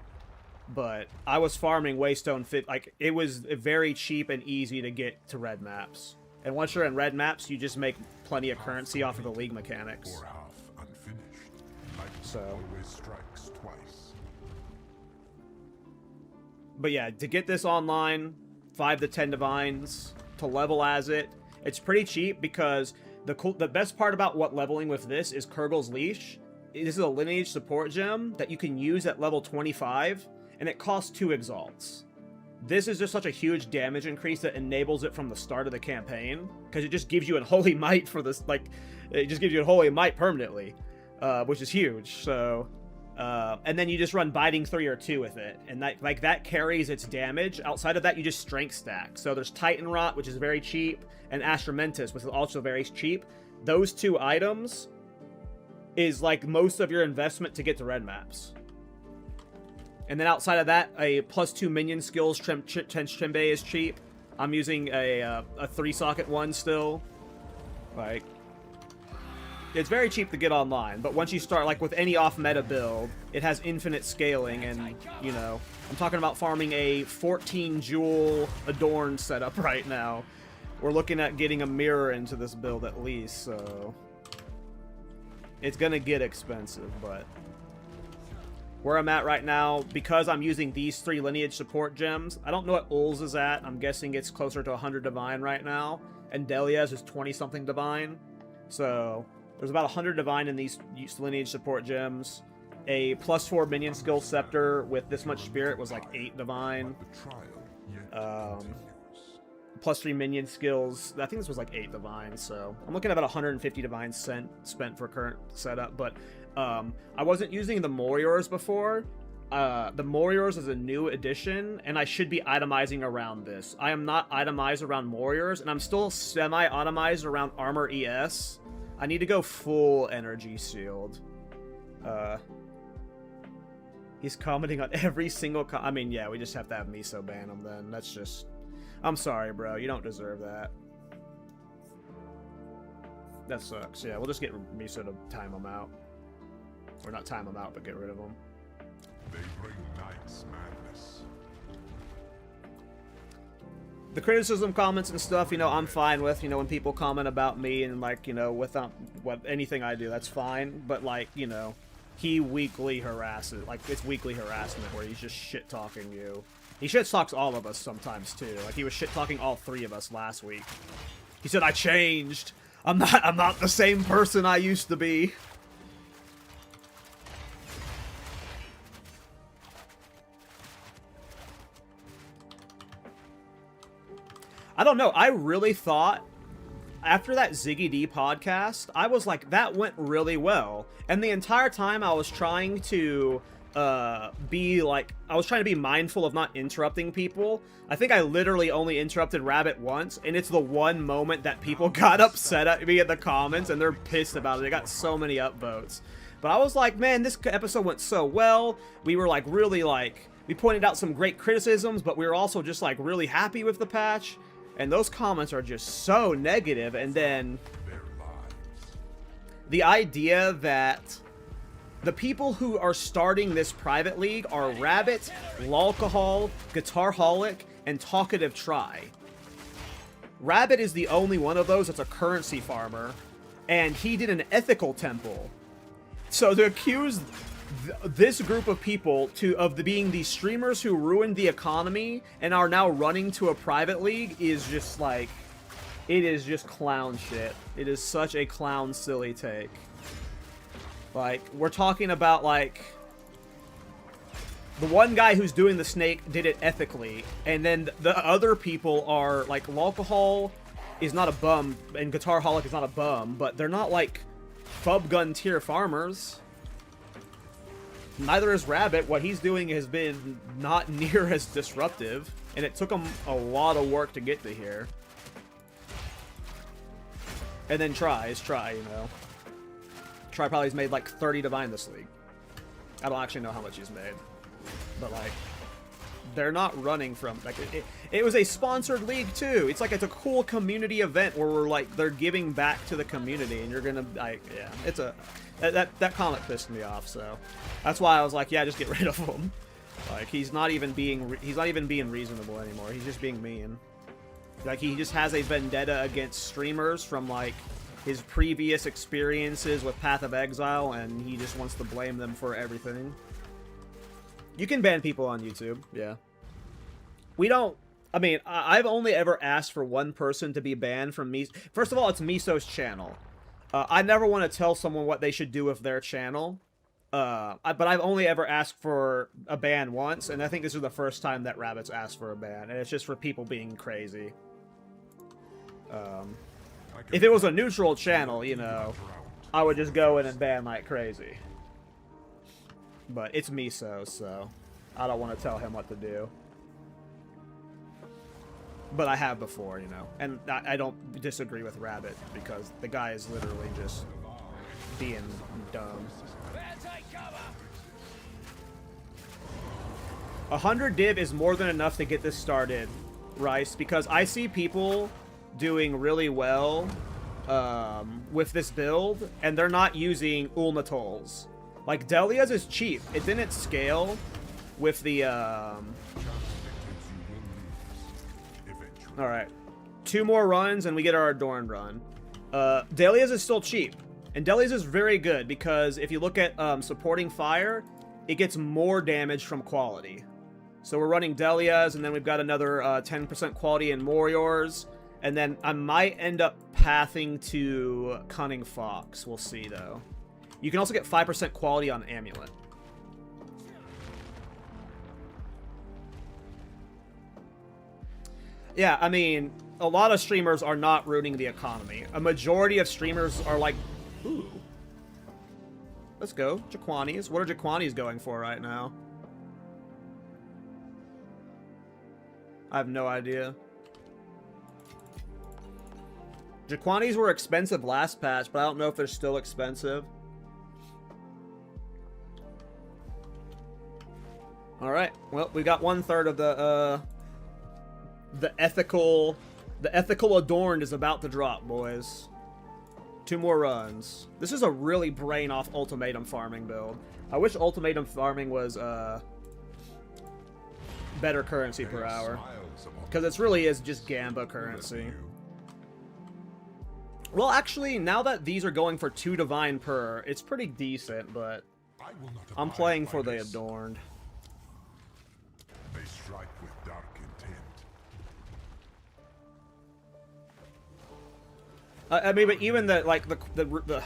A: but I was farming Waystone fit. Like, it was very cheap and easy to get to red maps. And once you're in red maps, you just make plenty of currency off of the league mechanics.
C: Or half unfinished. Light
A: So,
C: always strikes twice.
A: but yeah, to get this online, 5 to 10 divines, to level as it, it's pretty cheap because the best part about what leveling with this is Kurgle's Leash. This is a lineage support gem that you can use at level 25, and it costs 2 exalts. This is just such a huge damage increase that enables it from the start of the campaign, because it just gives you a holy might for this, like, it just gives you a holy might permanently, which is huge. So, and then you just run Biting 3 or 2 with it, and that carries its damage. Outside of that, you just strength stack. So there's Titan Rot, which is very cheap, and Astramentus, which is also very cheap. Those 2 items is like most of your investment to get to red maps. And then outside of that, a +2 minion skills Trembe is cheap. I'm using a 3-socket one still. Like, it's very cheap to get online, but once you start, like with any off-meta build, it has infinite scaling, and, you know, I'm talking about farming a 14-jewel Adorned setup right now. We're looking at getting a mirror into this build at least, so... It's gonna get expensive, but... Where I'm at right now, because I'm using these 3 lineage support gems, I don't know what Ul's is at. I'm guessing it's closer to 100 divine right now, and Delia's is 20-something divine. So, there's about 100 divine in these lineage support gems. A +4 minion skill scepter with this much spirit was like 8 divine. +3 minion skills, I think this was like 8 divine, so I'm looking at about 150 divine spent for current setup, but I wasn't using the Moriors before. The Moriors is a new addition, and I should be itemizing around this. I am not itemized around Moriors, and I'm still semi-itemized around Armor ES. I need to go full Energy Shield. He's commenting on every single I mean, yeah, we just have to have Miso ban him then. That's just... I'm sorry, bro. You don't deserve that. That sucks. Yeah, we'll just get Miso to time him out. Or not time him out, but get rid of him.
C: They bring night's madness.
A: The criticism comments and stuff, you know, I'm fine with. You know, when people comment about me and, like, you know, without anything I do, that's fine. But, like, you know, he weekly harasses. Like, it's weekly harassment where he's just shit-talking you. He shit-talks all of us sometimes, too. Like, he was shit-talking all 3 of us last week. He said, I changed. I'm not the same person I used to be. I don't know. I really thought... after that Ziggy D podcast, I was like, that went really well. And the entire time I was trying to be mindful of not interrupting people. I think I literally only interrupted Rabbit once, and it's the one moment that people got upset at me in the comments, and they're pissed about it. They got so many upvotes. But I was like, man, this episode went so well. We were like really like, we pointed out some great criticisms, but we were also just like really happy with the patch. And those comments are just so negative. And then the idea that the people who are starting this private league are Rabbit, Lolcahol, Guitarholic, and Talkative Try. Rabbit is the only one of those that's a currency farmer, and he did an ethical temple. So to accuse this group of people of being the streamers who ruined the economy and are now running to a private league is just like, it is just clown shit. It is such a clown silly take. Like, we're talking about like, the one guy who's doing the snake did it ethically, and then the other people are like, Lolcahol is not a bum and Guitarholic is not a bum, but they're not like Fub Gun tier farmers. Neither is Rabbit. What he's doing has been not near as disruptive, and it took him a lot of work to get to here. And then Try, you know. Try probably has made like 30 Divine this league. I don't actually know how much he's made. But like, they're not running from, like, it was a sponsored league too. It's like, it's a cool community event where we're like, they're giving back to the community, and you're gonna, like, yeah, it's a, that comment pissed me off, so that's why I was like, yeah, just get rid of him. Like, he's not even being reasonable anymore. He's just being mean. Like, he just has a vendetta against streamers from like his previous experiences with Path of Exile, and he just wants to blame them for everything. You can ban people on YouTube, yeah. We don't, I mean, I've only ever asked for one person to be banned from me. First of all, it's Miso's channel. I never want to tell someone what they should do with their channel. But I've only ever asked for a ban once, and I think this is the first time that Rabbit's asked for a ban, and it's just for people being crazy. If it was a neutral channel, you know, I would just go in and ban like crazy. But it's Miso, so I don't want to tell him what to do. But I have before, you know. And I don't disagree with Rabbit, because the guy is literally just being dumb. 100 div is more than enough to get this started, Rice, because I see people doing really well with this build, and they're not using Ulnatols. Like, Delia's is cheap. It didn't scale with the, Alright. 2 more runs, and we get our Adorned run. Delia's is still cheap. And Delia's is very good, because if you look at supporting fire, it gets more damage from quality. So we're running Delia's, and then we've got another 10% quality in Moriors. And then I might end up pathing to Cunning Fox. We'll see, though. You can also get 5% quality on Amulet. Yeah, I mean, a lot of streamers are not ruining the economy. A majority of streamers are like, ooh. Let's go. Jaquani's. What are Jaquani's going for right now? I have no idea. Jaquani's were expensive last patch, but I don't know if they're still expensive. Alright, well, we got 1/3 of the ethical Adorned is about to drop, boys. 2 more runs. This is a really brain-off Ultimatum farming build. I wish Ultimatum farming was, better currency per hour. Because it really is just Gamba currency. Well, actually, now that these are going for 2 Divine per, it's pretty decent, but I'm playing for the Adorned.
C: They strike with dark intent.
A: I mean, but even the, like, the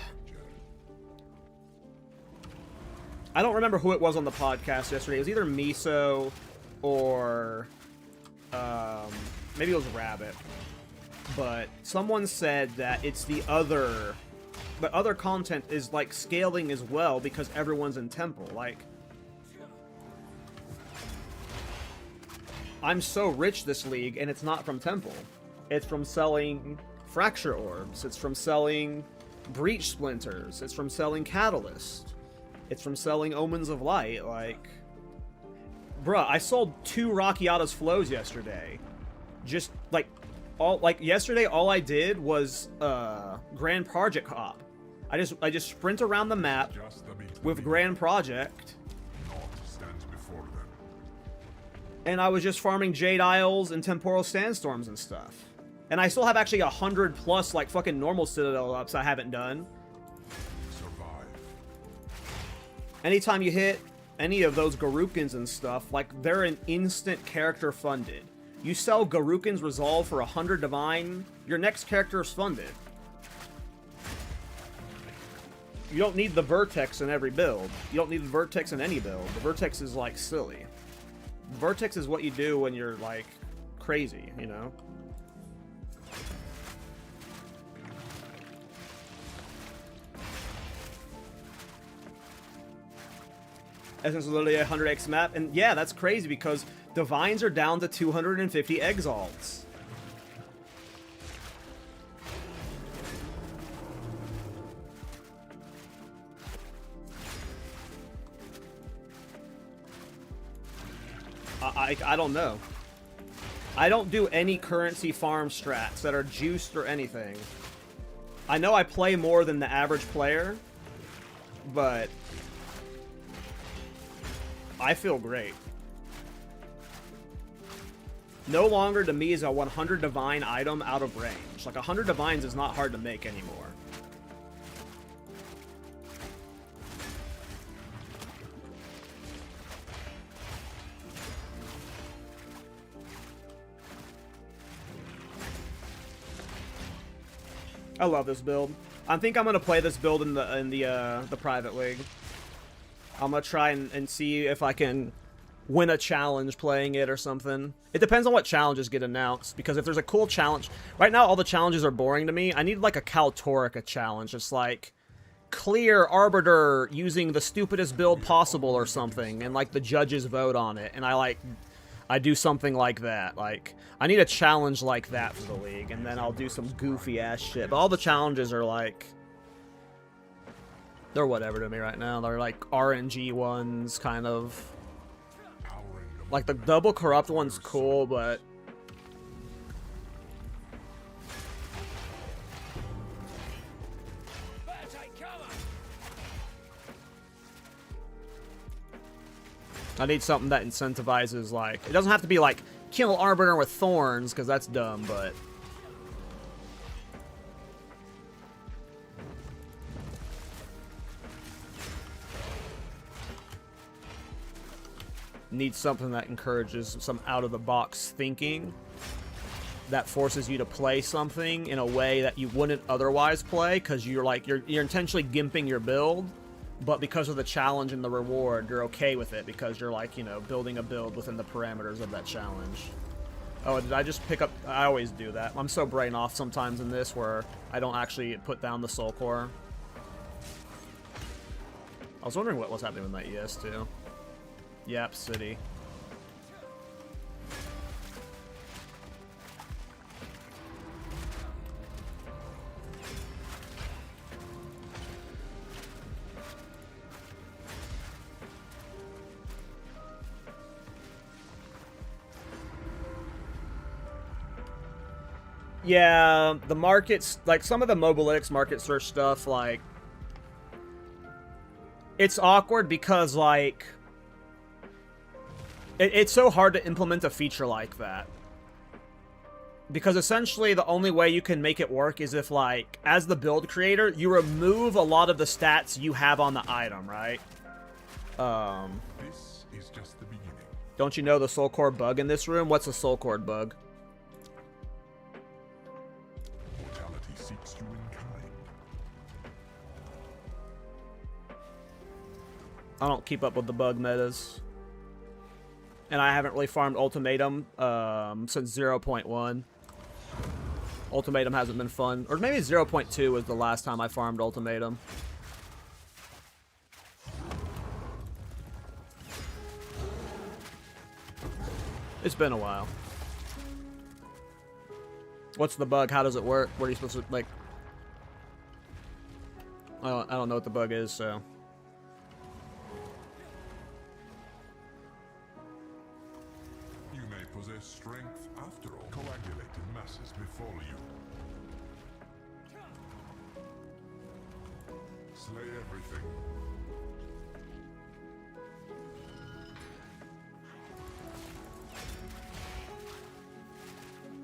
A: I don't remember who it was on the podcast yesterday. It was either Miso or, maybe it was Rabbit. but someone said that it's the other content is like scaling as well because everyone's in temple. Like, I'm so rich this league, and it's not from temple. It's from selling fracture orbs. It's from selling breach splinters. It's from selling catalyst. It's from selling omens of light. Like, bruh, I sold 2 Rakiata's flows yesterday. Just like yesterday, all I did was Grand Project hop. I just sprint around the map with Grand Project. And I was just farming Jade Isles and Temporal Sandstorms and stuff. And I still have actually 100 plus like fucking normal Citadel ups I haven't done. Anytime you hit any of those Garukins and stuff, like, they're an instant character funded. You sell Garukin's Resolve for 100 Divine, your next character is funded. You don't need the Vertex in every build. You don't need the Vertex in any build. The Vertex is, like, silly. The Vertex is what you do when you're, like, crazy, you know? Essence is literally a 100x map, and yeah, that's crazy because Divines are down to 250 Exalts. I don't know. I don't do any currency farm strats that are juiced or anything. I know I play more than the average player, but I feel great. No longer to me is a 100 divine item out of range. Like 100 divines is not hard to make anymore. I love this build. I think I'm gonna play this build in the private league. I'm gonna try and see if I can win a challenge playing it or something. It depends on what challenges get announced, because if there's a cool challenge... Right now, all the challenges are boring to me. I need, like, a Kaltorica challenge. It's like, clear Arbiter using the stupidest build possible or something, and, like, the judges vote on it, and I do something like that. Like, I need a challenge like that for the league, and then I'll do some goofy-ass shit. But all the challenges are, like... They're whatever to me right now. They're like RNG ones, kind of. Like the double corrupt one's cool, but I need something that incentivizes, like, it doesn't have to be like kill Arbiter with thorns, because that's dumb, but need something that encourages some out-of-the-box thinking that forces you to play something in a way that you wouldn't otherwise play, because you're intentionally gimping your build, but because of the challenge and the reward, you're okay with it because you're, like, you know, building a build within the parameters of that challenge. Oh, did I just pick up... I always do that. I'm so brain off sometimes in this where I don't actually put down the soul core. I was wondering what was happening with my ES2. Yep, City. Yeah, the markets, like some of the Mobilytics market search stuff, like, it's awkward because, like, it's so hard to implement a feature like that. Because essentially the only way you can make it work is if, like, as the build creator, you remove a lot of the stats you have on the item, right?
C: This is just the beginning.
A: Don't you know the soul core bug in this room? What's a soul core bug?
C: Mortality seeks you in kind.
A: I don't keep up with the bug metas. And I haven't really farmed Ultimatum since 0.1. Ultimatum hasn't been fun. Or maybe 0.2 was the last time I farmed Ultimatum. It's been a while. What's the bug? How does it work? What are you supposed to, like... I don't know what the bug is, so...
C: You may possess strength after all. Coagulated masses befall you. Slay everything.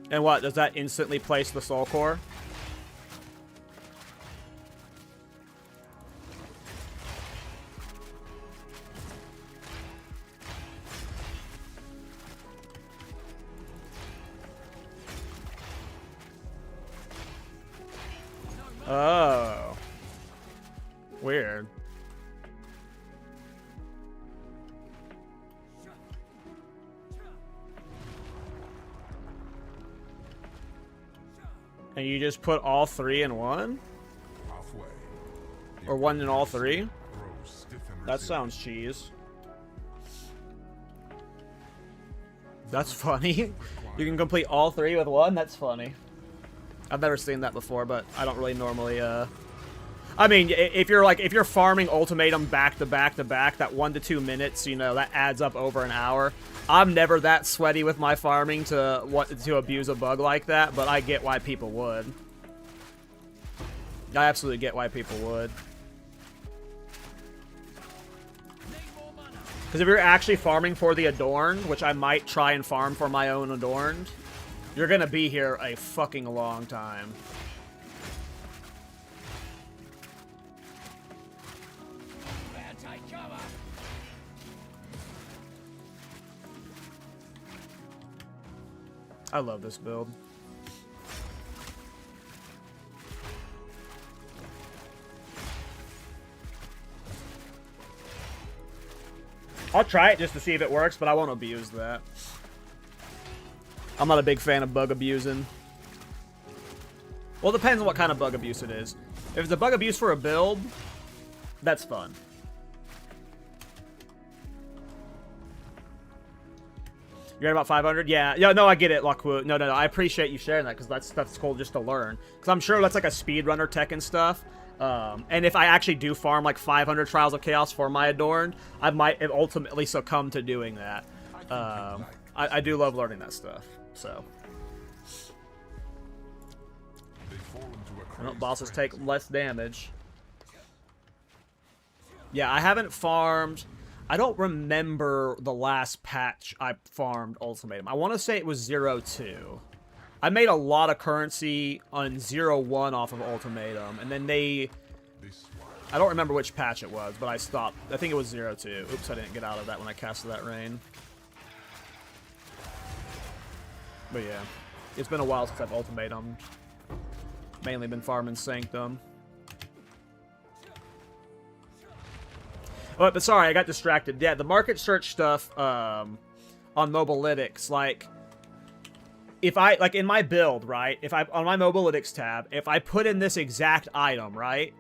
A: And what? Does that instantly place the Soul Core? Oh. Weird. And you just put all three in one?
C: Halfway.
A: Or one in all three?
C: Grows stiff and
A: That
C: resilient.
A: sounds cheese. That's funny. You can complete all three with one? That's funny. I've never seen that before, but I don't really normally, I mean, if you're farming Ultimatum back to back to back, that 1 to 2 minutes, you know, that adds up over an hour. I'm never that sweaty with my farming to abuse a bug like that, but I get why people would. I absolutely get why people would. Because if you're actually farming for the Adorned, which I might try and farm for my own Adorned, you're gonna be here a fucking long time.
B: Take cover.
A: I love this build. I'll try it just to see if it works, but I won't abuse that. I'm not a big fan of bug abusing. Well, it depends on what kind of bug abuse it is. If it's a bug abuse for a build, that's fun. You're at about 500? Yeah, no, I get it, Lakwu. No, I appreciate you sharing that, because that's cool just to learn. Because I'm sure that's like a speedrunner tech and stuff. And if I actually do farm like 500 Trials of Chaos for my Adorned, I might ultimately succumb to doing that. I do love learning that stuff, so. Bosses take less damage. Yeah, I haven't farmed... I don't remember the last patch I farmed Ultimatum. I want to say it was 0.2. I made a lot of currency on 0.1 off of Ultimatum, and then they... I don't remember which patch it was, but I stopped. I think it was 0.2. Oops, I didn't get out of that when I casted that rain. But yeah, it's been a while since I've Ultimatum. Mainly been farming Sanctum. But sorry, I got distracted. Yeah, the market search stuff on Mobalytics, like, if I, like, in my build, right, if I, on my Mobalytics tab, if I put in this exact item, right,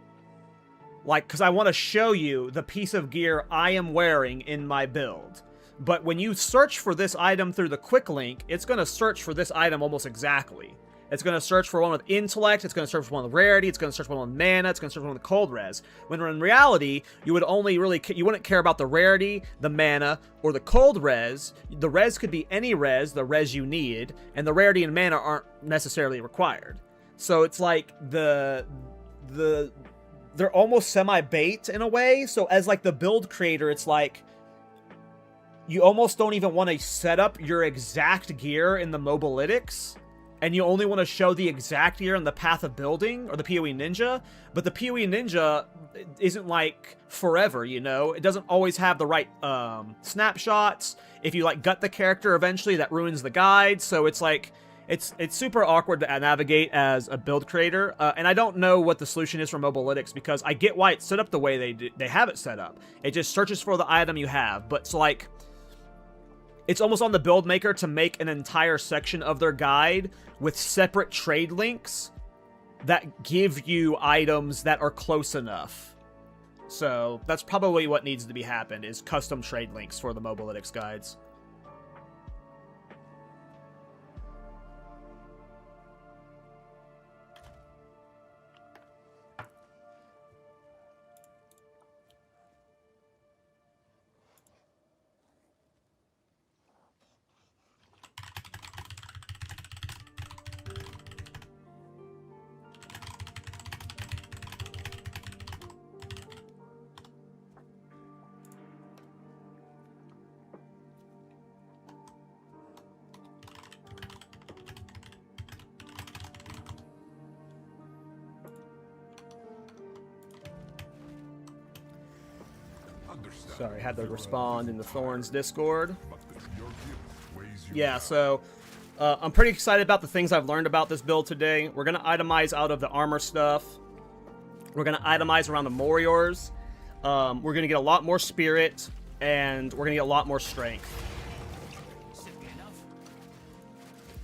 A: like, because I want to show you the piece of gear I am wearing in my build. But when you search for this item through the quick link, it's going to search for this item almost exactly. It's going to search for one with intellect, it's going to search for one with rarity, it's going to search for one with mana, it's going to search for one with cold res. When in reality, you would only really, you wouldn't care about the rarity, the mana, or the cold res. The res could be any res, the res you need, and the rarity and mana aren't necessarily required. So it's like they're almost semi-bait in a way. So as like the build creator, it's like, you almost don't even want to set up your exact gear in the Mobalytics. And you only want to show the exact gear in the Path of Building, or the PoE Ninja, but the PoE Ninja isn't, like, forever, you know? It doesn't always have the right, snapshots. If you, like, gut the character eventually, that ruins the guide, so it's, like, it's super awkward to navigate as a build creator, and I don't know what the solution is for Mobalytics, because I get why it's set up the way they have it set up. It just searches for the item you have, but it's, like... it's almost on the build maker to make an entire section of their guide with separate trade links that give you items that are close enough. So that's probably what needs to be happened, is custom trade links for the Mobalytics guides. Sorry, had to respond in the Thorns Discord. Yeah, so I'm pretty excited about the things I've learned about this build today. We're going to itemize out of the armor stuff. We're going to itemize around the Moriors. We're going to get a lot more spirit, and we're going to get a lot more strength.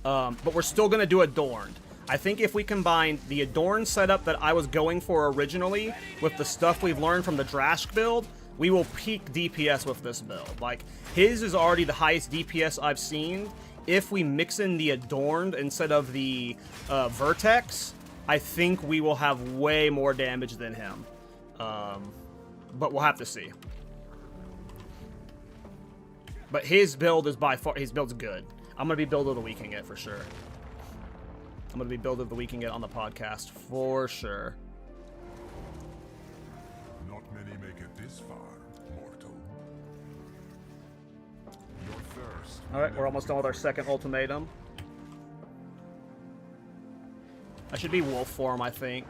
A: But we're still going to do Adorned. I think if we combine the Adorned setup that I was going for originally with the stuff we've learned from the Drashk build, we will peak DPS with this build. Like, his is already the highest DPS I've seen. If we mix in the Adorned instead of the Vertex, I think we will have way more damage than him. But we'll have to see. But his build is by far, his build's good. I'm going to be build of the weeking it for sure. I'm going to be build of the weeking it on the podcast for sure.
C: Not many make it this far, mortal. Your thirst.
A: Alright, we're almost done with our second ultimatum. I should be wolf form, I think,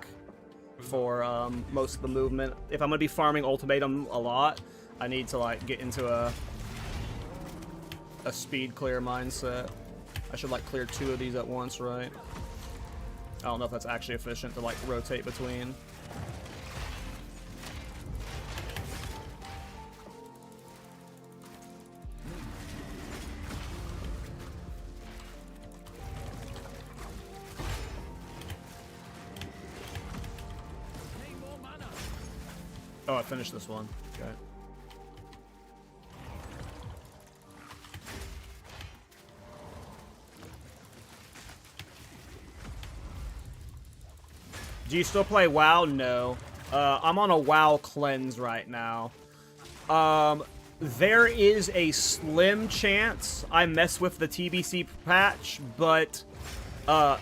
A: for most of the movement. If I'm going to be farming ultimatum a lot, I need to like get into a speed clear mindset. I should like clear 2 of these at once, right? I don't know if that's actually efficient to like rotate between. Oh, I finished this one. Okay. Do you still play WoW? No. I'm on a WoW cleanse right now. There is a slim chance I mess with the TBC patch, but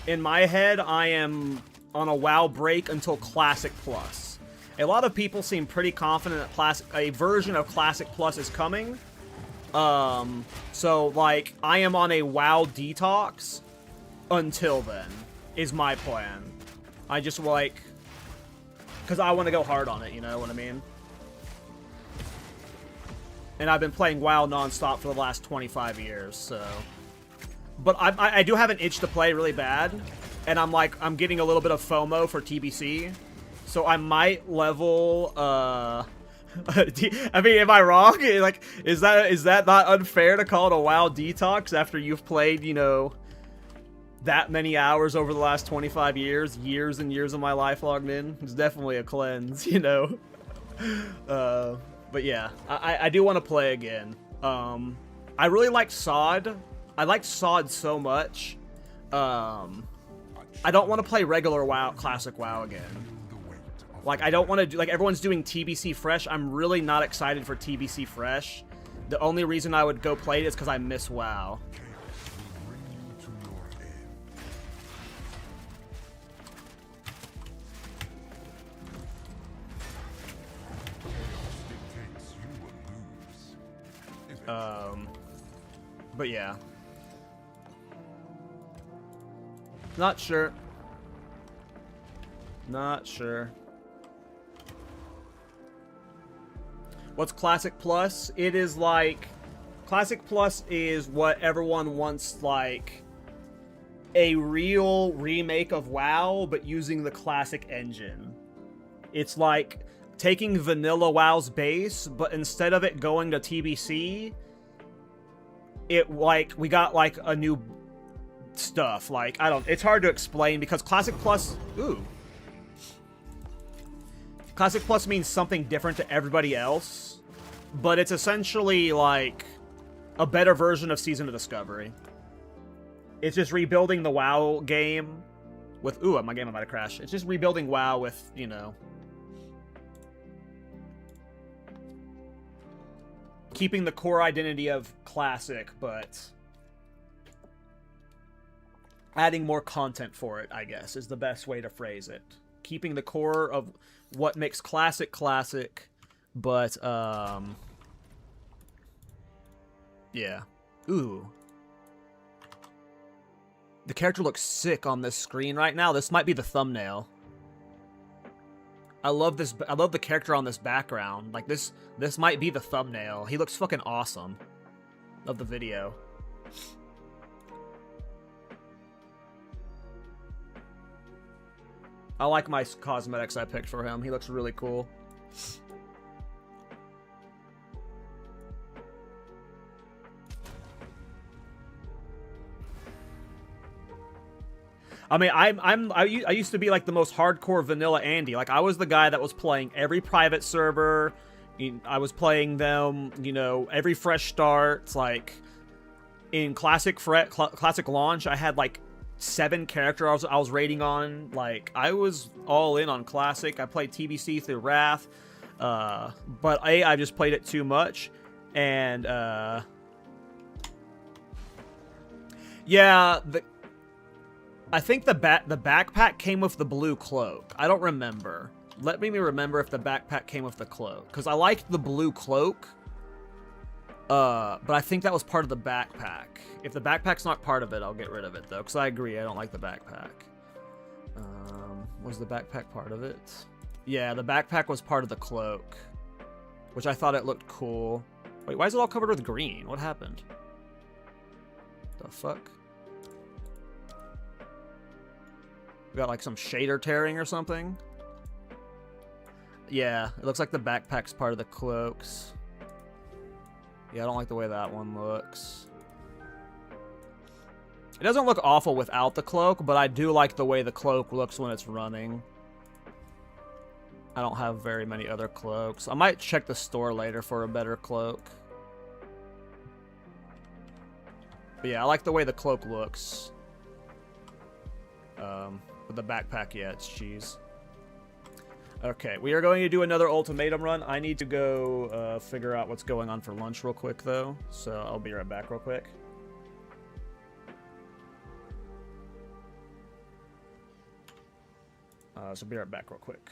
A: in my head, I am on a WoW break until Classic Plus. A lot of people seem pretty confident that a version of Classic Plus is coming. So, like, I am on a WoW detox until then, is my plan. I just, like, because I want to go hard on it, you know what I mean? And I've been playing WoW nonstop for the last 25 years, so... But I do have an itch to play really bad, and I'm getting a little bit of FOMO for TBC, so I might level, I mean, am I wrong? Like, is that not unfair to call it a WoW detox after you've played, you know, that many hours over the last 25 years and years of my life logged in? It's definitely a cleanse, you know? But yeah, I do want to play again. I really like SOD. I like SOD so much. I don't want to play regular WoW, classic WoW again. Like, I don't want to do, like, everyone's doing TBC Fresh. I'm really not excited for TBC Fresh. The only reason I would go play it is because I miss WoW. But yeah. Not sure. Not sure. What's Classic Plus? It is like... Classic Plus is what everyone wants, like, a real remake of WoW, but using the classic engine. It's like taking vanilla WoW's base, but instead of it going to TBC, it like we got like a new stuff. Like it's hard to explain because Classic Plus. Ooh. Classic Plus means something different to everybody else, but it's essentially like a better version of Season of Discovery. It's just rebuilding the WoW game with... Ooh, my game might have crashed. It's just rebuilding WoW with, you know... keeping the core identity of Classic, but... adding more content for it, I guess, is the best way to phrase it. Keeping the core of what makes Classic classic, but, yeah. Ooh. The character looks sick on this screen right now. This might be the thumbnail. I love this. I love the character on this background. Like, this might be the thumbnail. He looks fucking awesome. Of the video. I like my cosmetics I picked for him. He looks really cool. I mean, I used to be like the most hardcore vanilla Andy. Like, I was the guy that was playing every private server. I was playing them, you know, every fresh start. Like, in classic launch, I had like 7 characters I was rating on. Like, I was all in on classic. I played TBC through Wrath, but I just played it too much, and yeah, I think the backpack came with the blue cloak. I don't remember. Let me remember if the backpack came with the cloak, because I liked the blue cloak. But I think that was part of the backpack. If the backpack's not part of it, I'll get rid of it, though, because I agree, I don't like the backpack. Was the backpack part of it? Yeah, the backpack was part of the cloak, which I thought it looked cool. Wait, why is it all covered with green? What happened? The fuck? We got like some shader tearing or something? Yeah, it looks like the backpack's part of the cloaks. Yeah, I don't like the way that one looks. It doesn't look awful without the cloak, but I do like the way the cloak looks when it's running. I don't have very many other cloaks. I might check the store later for a better cloak. But yeah, I like the way the cloak looks. But the backpack, yeah, it's cheese. Okay, we are going to do another ultimatum run. I need to go figure out what's going on for lunch real quick, though. So I'll be right back real quick. So be right back real quick.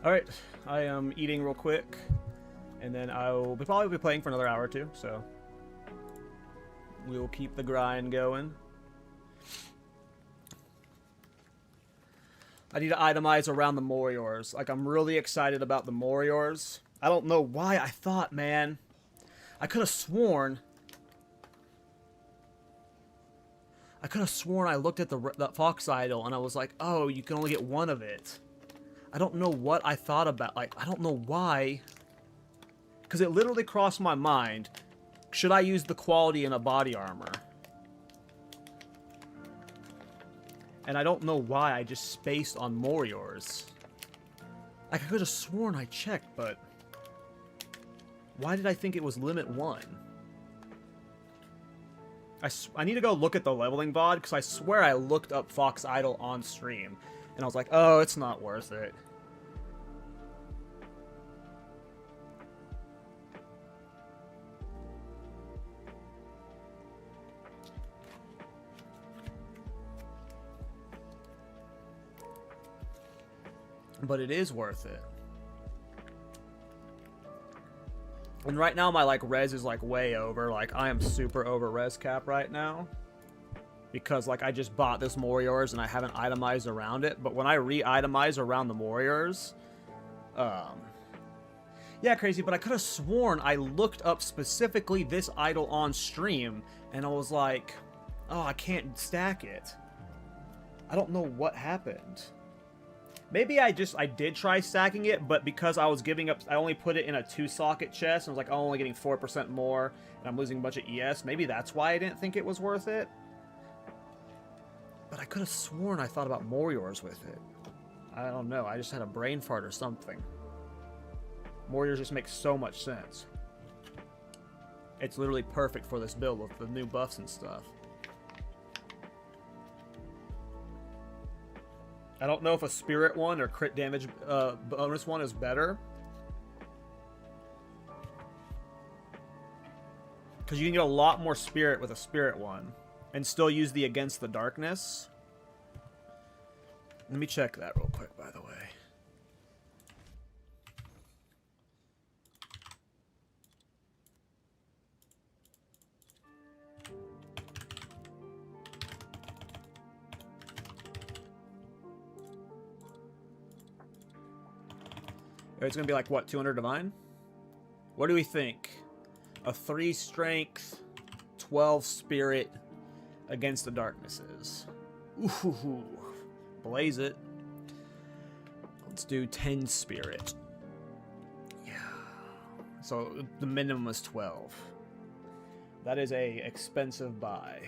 A: Alright, I am eating real quick, and then I'll probably be playing for another hour or two, so we'll keep the grind going. I need to itemize around the Moriors. Like, I'm really excited about the Moriors. I don't know why I thought, man. I could have sworn I looked at the Fox Idol, and I was like, oh, you can only get one of it. I don't know what I thought about. Like, I don't know why. Because it literally crossed my mind. Should I use the quality in a body armor? And I don't know why I just spaced on Moriors. Like, I could have sworn I checked, but why did I think it was limit 1? I need to go look at the leveling VOD, because I swear I looked up Fox Idol on stream. And I was like, oh, it's not worth it. But it is worth it. And right now my like res is like way over. Like I am super over res cap right now. Because like I just bought this Moriors and I haven't itemized around it. But when I re-itemize around the Moriors, yeah, crazy, but I could have sworn I looked up specifically this idol on stream and I was like, oh, I can't stack it. I don't know what happened. Maybe I did try stacking it, but because I was giving up, I only put it in a 2-socket chest, and I was like, oh, I'm only getting 4% more, and I'm losing a bunch of ES. Maybe that's why I didn't think it was worth it. But I could have sworn I thought about Moriors with it. I don't know, I just had a brain fart or something. Moriors just makes so much sense. It's literally perfect for this build with the new buffs and stuff. I don't know if a spirit one or crit damage bonus one is better. Because you can get a lot more spirit with a spirit one. And still use the against the darkness. Let me check that real quick, by the way. It's going to be like, what, 200 divine? What do we think? A 3 strength, 12 spirit against the darknesses. Ooh, blaze it. Let's do 10 spirit. Yeah. So the minimum is 12. That is a expensive buy.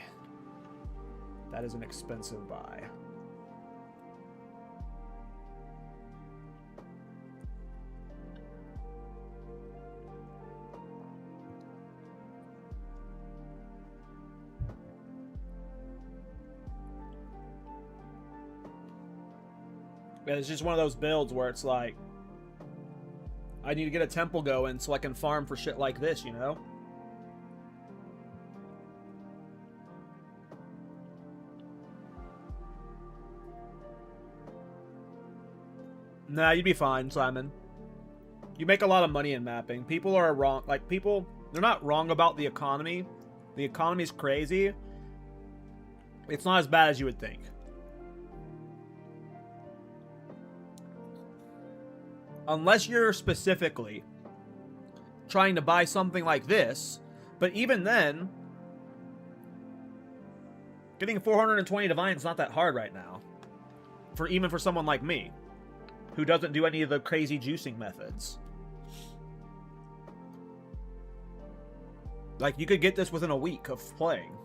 A: That is an expensive buy. It's just one of those builds where it's like, I need to get a temple going so I can farm for shit like this, you know? Nah, you'd be fine, Simon. You make a lot of money in mapping. People are wrong. Like, people, they're not wrong about the economy. The economy's crazy. It's not as bad as you would think. Unless you're specifically trying to buy something like this. But even then, getting 420 divine is not that hard right now. Even for someone like me, who doesn't do any of the crazy juicing methods. Like, you could get this within a week of playing.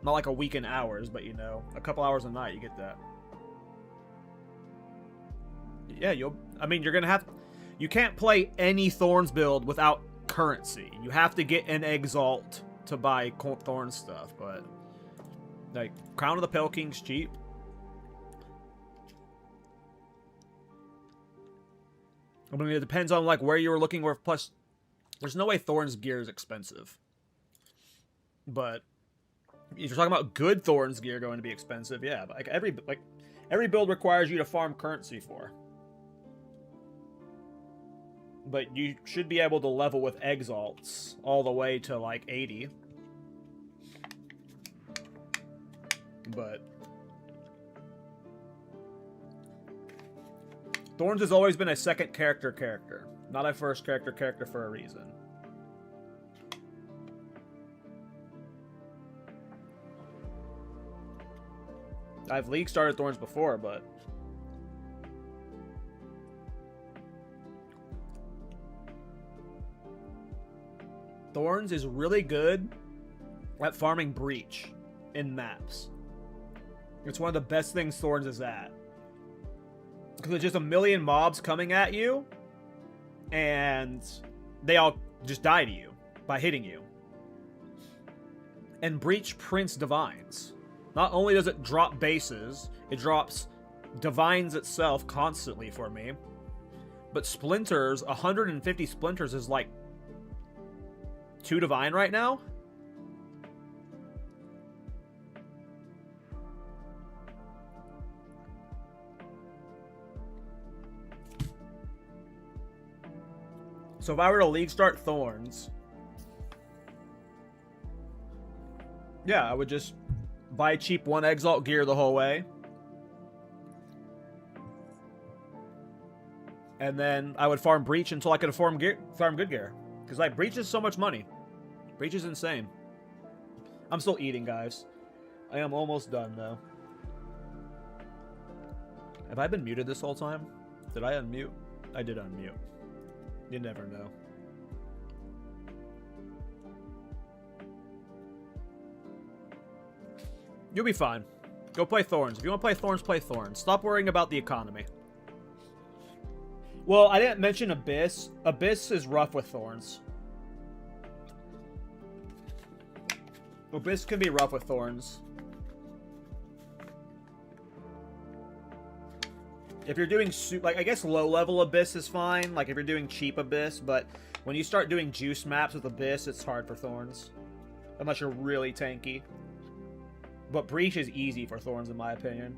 A: Not like a week in hours, but you know, a couple hours a night, you get that. Yeah, I mean, you're gonna have, you can't play any Thorns build without currency. You have to get an Exalt to buy Thorn stuff, but like, Crown of the Pale King's cheap. I mean, it depends on like where you were looking. Plus, there's no way Thorns gear is expensive. But if you're talking about good Thorns gear going to be expensive, yeah. But like Every build requires you to farm currency for. But you should be able to level with exalts all the way to like 80. But Thorns has always been a second character, not a first character for a reason. I've league started Thorns before, but Thorns is really good at farming breach in maps. It's one of the best things Thorns is at. Because there's just a million mobs coming at you, and they all just die to you by hitting you. And breach prints divines. Not only does it drop bases, it drops divines itself constantly for me. But splinters, 150 splinters is like 2 divine right now. So if I were to league start Thorns, yeah, I would just buy cheap 1 Exalt gear the whole way. And then I would farm Breach until I could farm good gear. Because, like, Breach is so much money. Breach is insane. I'm still eating, guys. I am almost done, though. Have I been muted this whole time? Did I unmute? I did unmute. You never know. You'll be fine. Go play Thorns. If you want to play Thorns, play Thorns. Stop worrying about the economy. Well, I didn't mention Abyss. Abyss is rough with Thorns. Abyss can be rough with Thorns. If you're doing, like, I guess low-level Abyss is fine. Like, if you're doing cheap Abyss. But when you start doing juice maps with Abyss, it's hard for Thorns. Unless you're really tanky. But Breach is easy for Thorns, in my opinion.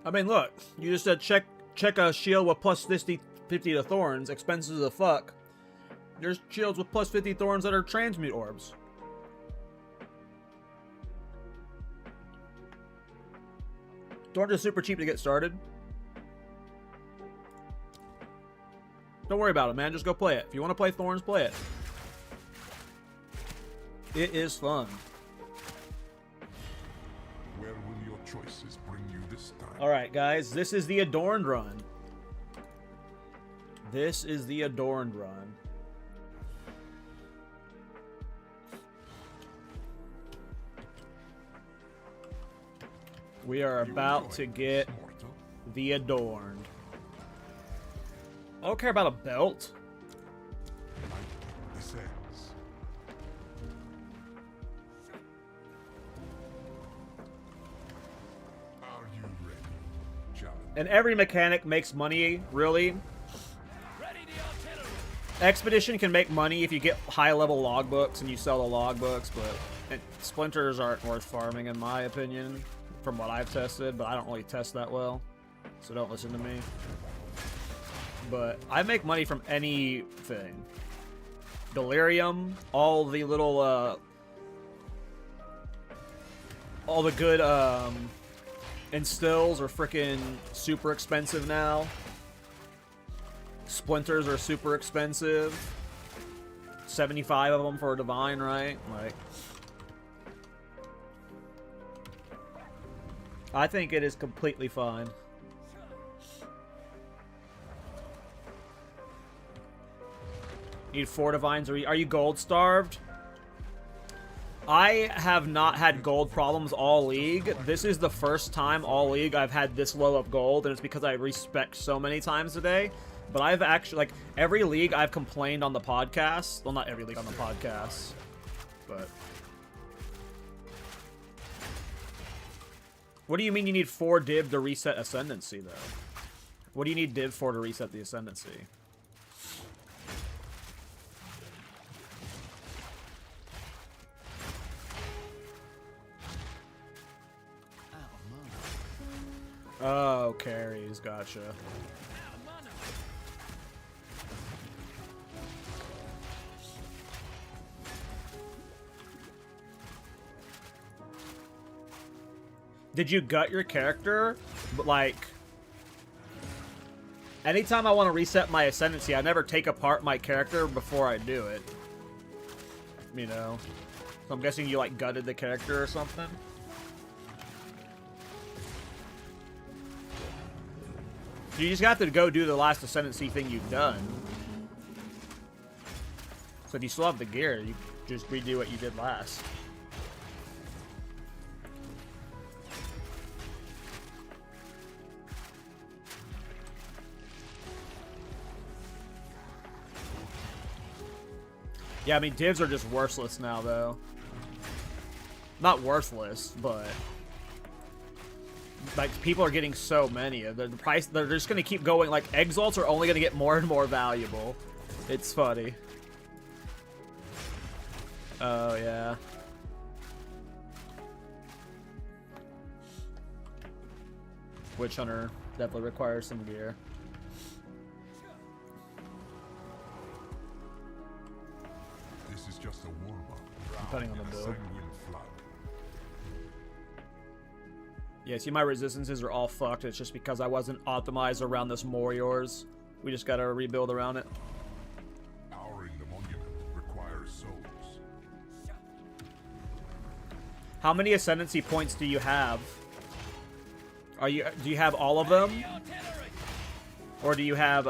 A: I mean, look, you just said check a shield with plus 50 to Thorns, expensive as fuck. There's shields with plus 50 Thorns that are transmute orbs. Thorns are super cheap to get started. Don't worry about it, man. Just go play it. If you want to play Thorns, play it. It is fun.
C: Where will your choices bring you this time?
A: Alright, guys. This is the Adorned run. This is the Adorned run. We are about to get the Adorned. I don't care about a belt.
C: Are you ready? Challenge.
A: And every mechanic makes money, really. Expedition can make money if you get high-level logbooks and you sell the logbooks, but splinters aren't worth farming, in my opinion, from what I've tested, but I don't really test that well, so don't listen to me. But I make money from anything. Delirium, all the little, all the good, instills are freaking super expensive now. Splinters are super expensive. 75 of them for a divine, right? Like, I think it is completely fine. Need 4 divines. Are you gold starved? I have not had gold problems all league. This is the first time all league I've had this low of gold, and it's because I respec so many times a day. But I've actually, like, every league I've complained on the podcast. Well, not every league on the podcast, but... What do you mean you need 4 div to reset Ascendancy, though? What do you need div for to reset the Ascendancy? Oh, carries, gotcha. Did you gut your character? But like, anytime I want to reset my Ascendancy, I never take apart my character before I do it. You know? So I'm guessing you like gutted the character or something? You just have to go do the last Ascendancy thing you've done. So if you still have the gear, you just redo what you did last. Yeah, I mean, divs are just worthless now, though. Not worthless, but... like, people are getting so many. The price, they're just going to keep going. Like, exalts are only going to get more and more valuable. It's funny. Oh, yeah. Witch Hunter definitely requires some gear.
C: This is just a warm-up.
A: Depending on the build. Yeah, see, my resistances are all fucked. It's just because I wasn't optimized around this Moriors. We just gotta rebuild around it.
C: Powering the monument requires souls.
A: How many Ascendancy points do you have? Do you have all of them? Or do you have,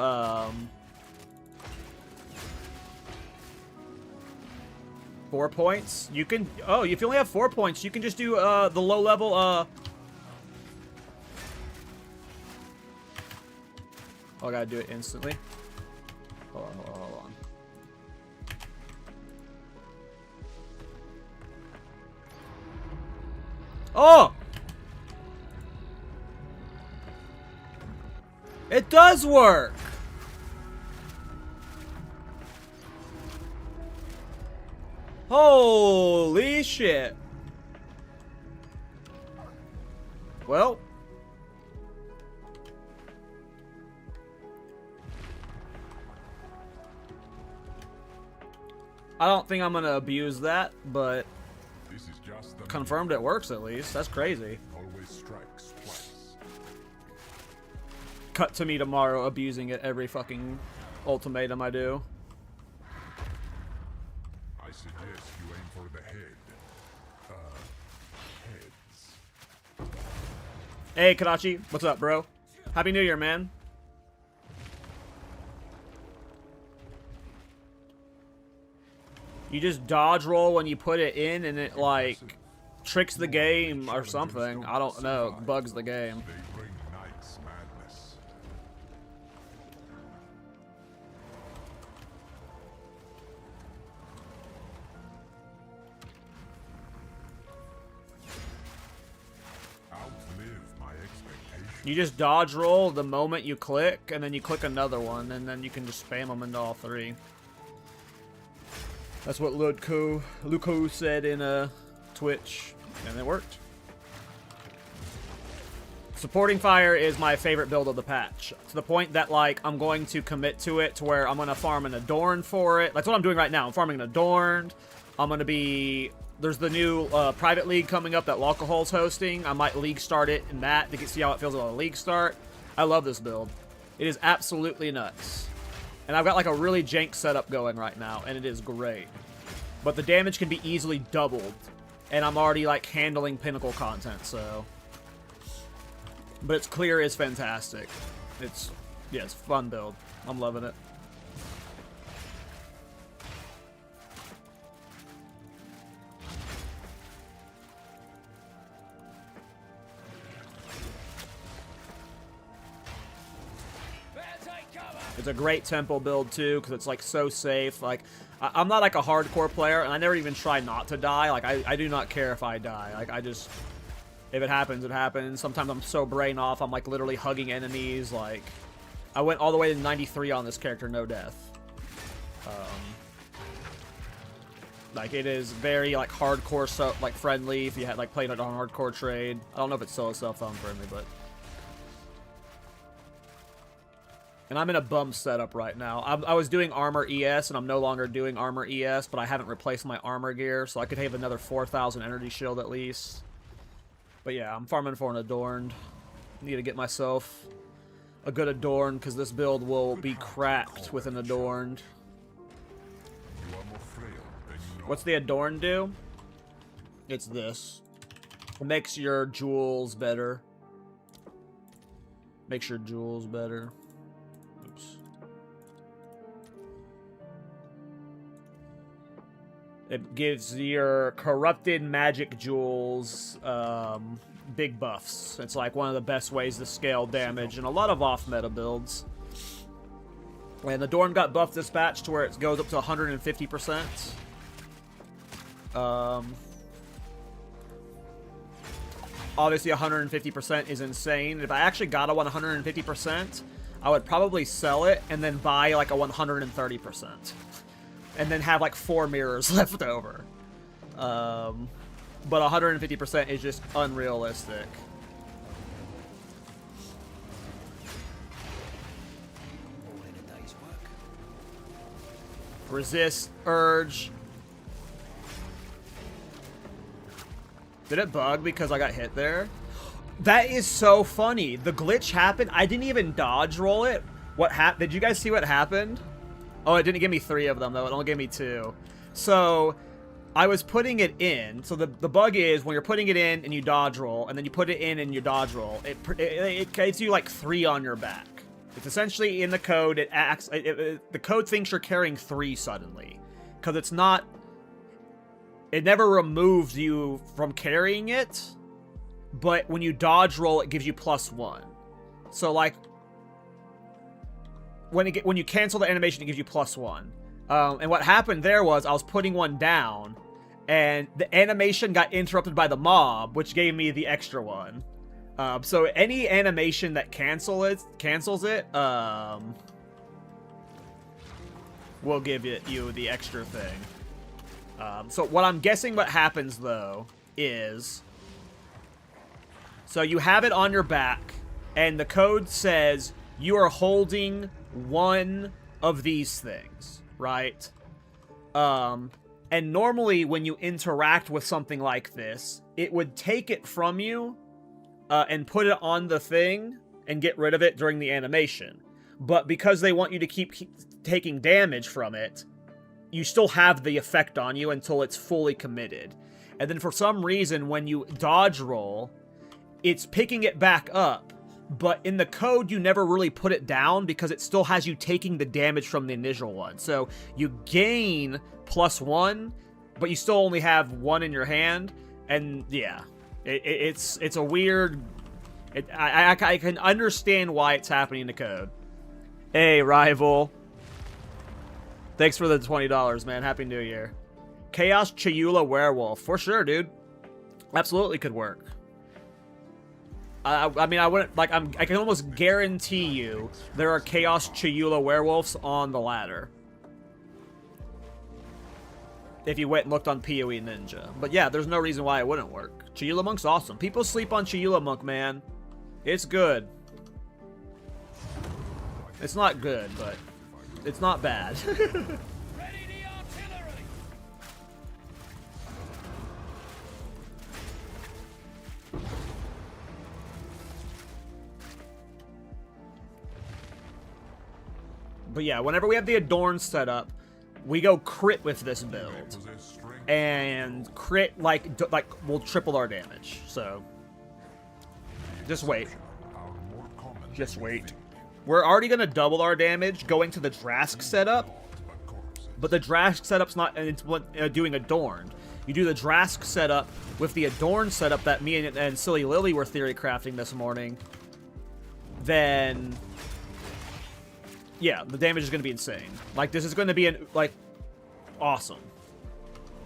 A: 4 points? You can, oh, if you only have 4 points, you can just do, the low level, oh, I gotta do it instantly. Hold on, hold on, hold on. Oh! It does work! Holy shit. Well. I don't think I'm gonna abuse that, but
C: This is just the
A: confirmed it works at least. That's crazy.
C: always strikes twice.
A: Cut to me tomorrow abusing it every fucking ultimatum I do.
C: I suggest you aim for the head. Heads.
A: Hey, Kadachi. What's up, bro? Happy New Year, man. You just dodge roll when you put it in and it, like, tricks the game or something. I don't know. It bugs the game.
C: They bring night's madness. Outlive my expectations.
A: You just dodge roll the moment you click, and then you click another one, and then you can just spam them into all 3. That's what Luco said in Twitch, and it worked. Supporting Fire is my favorite build of the patch, to the point that, like, I'm going to commit to it to where I'm going to farm an Adorned for it. That's what I'm doing right now. I'm farming an Adorned. I'm going to be... There's the new private league coming up that Localhole's hosting. I might league start it in that to see how it feels on a league start. I love this build. It is absolutely nuts. And I've got like a really jank setup going right now, and it is great. But the damage can be easily doubled, and I'm already like handling pinnacle content, so. But its clear is fantastic. It's, yeah, it's a fun build. I'm loving it. It's a great tempo build too, because it's like so safe. Like, I'm not like a hardcore player, and I never even try not to die. Like, I do not care if I die. Like, I just, if it happens, it happens. Sometimes I'm so brain off, I'm like literally hugging enemies. Like, I went all the way to 93 on this character, no death. Like, it is very like hardcore, so like friendly. If you had like played it on hardcore trade, I don't know if it's solo self-found friendly, but. And I'm in a bum setup right now. I was doing armor ES, and I'm no longer doing armor ES, but I haven't replaced my armor gear, so I could have another 4,000 energy shield at least. But yeah, I'm farming for an Adorned. Need to get myself a good Adorned, because this build will be cracked with an Adorned. What's the Adorned do? It's this. It makes your jewels better. Makes your jewels better. Oops. It gives your corrupted magic jewels big buffs. It's like one of the best ways to scale damage in a lot of off-meta builds. And Adorned got buff dispatch to where it goes up to 150%. Obviously 150% is insane. If I actually got a 150%, I would probably sell it and then buy like a 130%. And then have like 4 mirrors left over. But 150% is just unrealistic. Resist, urge. Did it bug because I got hit there? That is so funny. The glitch happened. I didn't even dodge roll it. What happened? Did you guys see what happened? Oh, it didn't give me 3 of them, though. It only gave me 2. So, I was putting it in. So, the bug is when you're putting it in and you dodge roll, and then you put it in and you dodge roll, it gives you like 3 on your back. It's essentially in the code. It acts. The code thinks you're carrying 3 suddenly. Because it's not. It never removes you from carrying it, but when you dodge roll, it gives you +1. So, like, when you cancel the animation, it gives you +1. And what happened there was I was putting one down, and the animation got interrupted by the mob, which gave me the extra one. So any animation that cancels it, will give you the extra thing. So what I'm guessing what happens, though, is... So you have it on your back, and the code says you are holding one of these things, right? And normally when you interact with something like this, it would take it from you and put it on the thing and get rid of it during the animation. But because they want you to keep taking damage from it, you still have the effect on you until it's fully committed. And then for some reason, when you dodge roll, it's picking it back up. But in the code, you never really put it down because it still has you taking the damage from the initial one. So you gain +1, but you still only have 1 in your hand. And yeah, it's a weird... I can understand why it's happening in the code. Hey, rival. Thanks for the $20, man. Happy New Year. Chaos Chayula Werewolf. For sure, dude. Absolutely could work. I mean, I wouldn't... Like, I can almost guarantee you there are Chaos Chayula Werewolves on the ladder. If you went and looked on PoE Ninja. But yeah, there's no reason why it wouldn't work. Chayula Monk's awesome. People sleep on Chayula Monk, man. It's good. It's not good, but... It's not bad.
B: Ready the artillery!
A: But yeah, whenever we have the Adorned set up, we go crit with this build. And crit, like will triple our damage. So, just wait. Just wait. We're already going to double our damage going to the Drashk setup. But the Drashk setup's not doing Adorned. You do the Drashk setup with the Adorned setup that me and Silly Lily were theory crafting this morning. Then yeah, the damage is going to be insane. Like, this is going to be, like, awesome.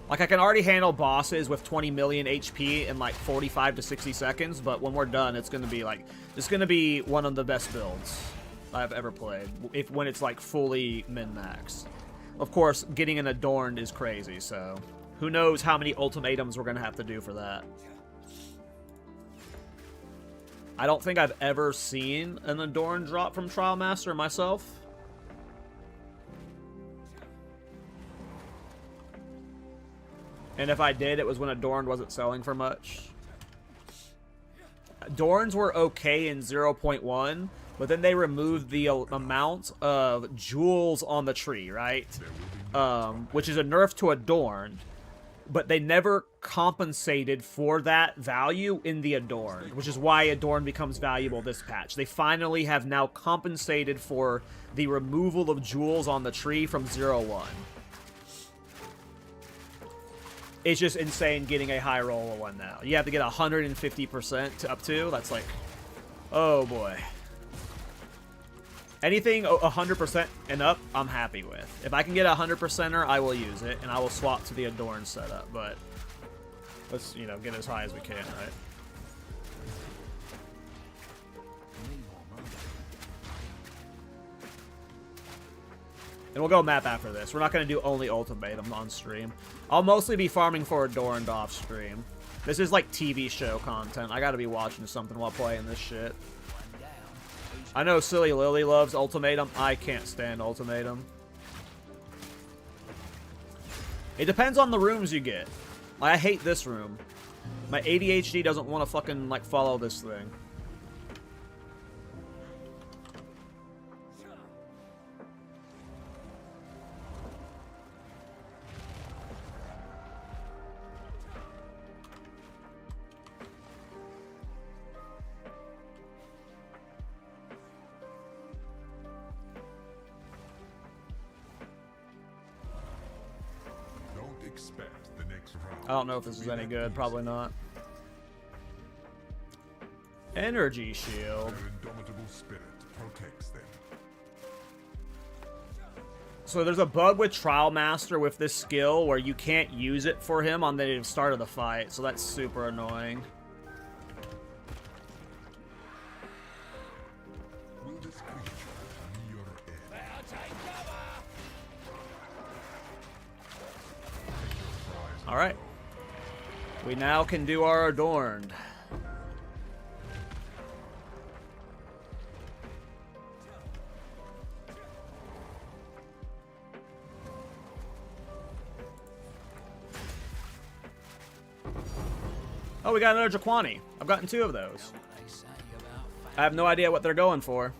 A: Like, I can already handle bosses with 20 million HP in, like, 45 to 60 seconds, but when we're done, it's going to be, like, it's going to be one of the best builds I've ever played, when it's, like, fully min-max. Of course, getting an Adorned is crazy, so who knows how many ultimatums we're going to have to do for that. I don't think I've ever seen an Adorned drop from Trialmaster myself. And if I did, it was when Adorned wasn't selling for much. Adorns were okay in 0.1, but then they removed the amount of jewels on the tree, right? Which is a nerf to Adorned. But they never compensated for that value in the Adorned, which is why Adorned becomes valuable this patch. They finally have now compensated for the removal of jewels on the tree from 0.1. It's just insane getting a high roll one now. You have to get 150% to up to. That's like, oh boy. Anything 100% and up, I'm happy with. If I can get a 100%er, I will use it, and I will swap to the Adorned setup. But let's, you know, get as high as we can, right? And we'll go map after this. We're not going to do only Ultimatum on stream. I'll mostly be farming for Adorned off stream. This is like TV show content. I got to be watching something while playing this shit. I know Silly Lily loves Ultimatum. I can't stand Ultimatum. It depends on the rooms you get. I hate this room. My ADHD doesn't want to fucking, like, follow this thing. I don't know if this is any good. Probably not. Energy shield.
C: Their indomitable spirit protects them.
A: So there's a bug with Trialmaster with this skill where you can't use it for him on the start of the fight. So that's super annoying.
C: Will this creature be your end?
A: All right. We now can do our Adorned. Oh, we got another Jaquani. I've gotten 2 of those. I have no idea what they're going for.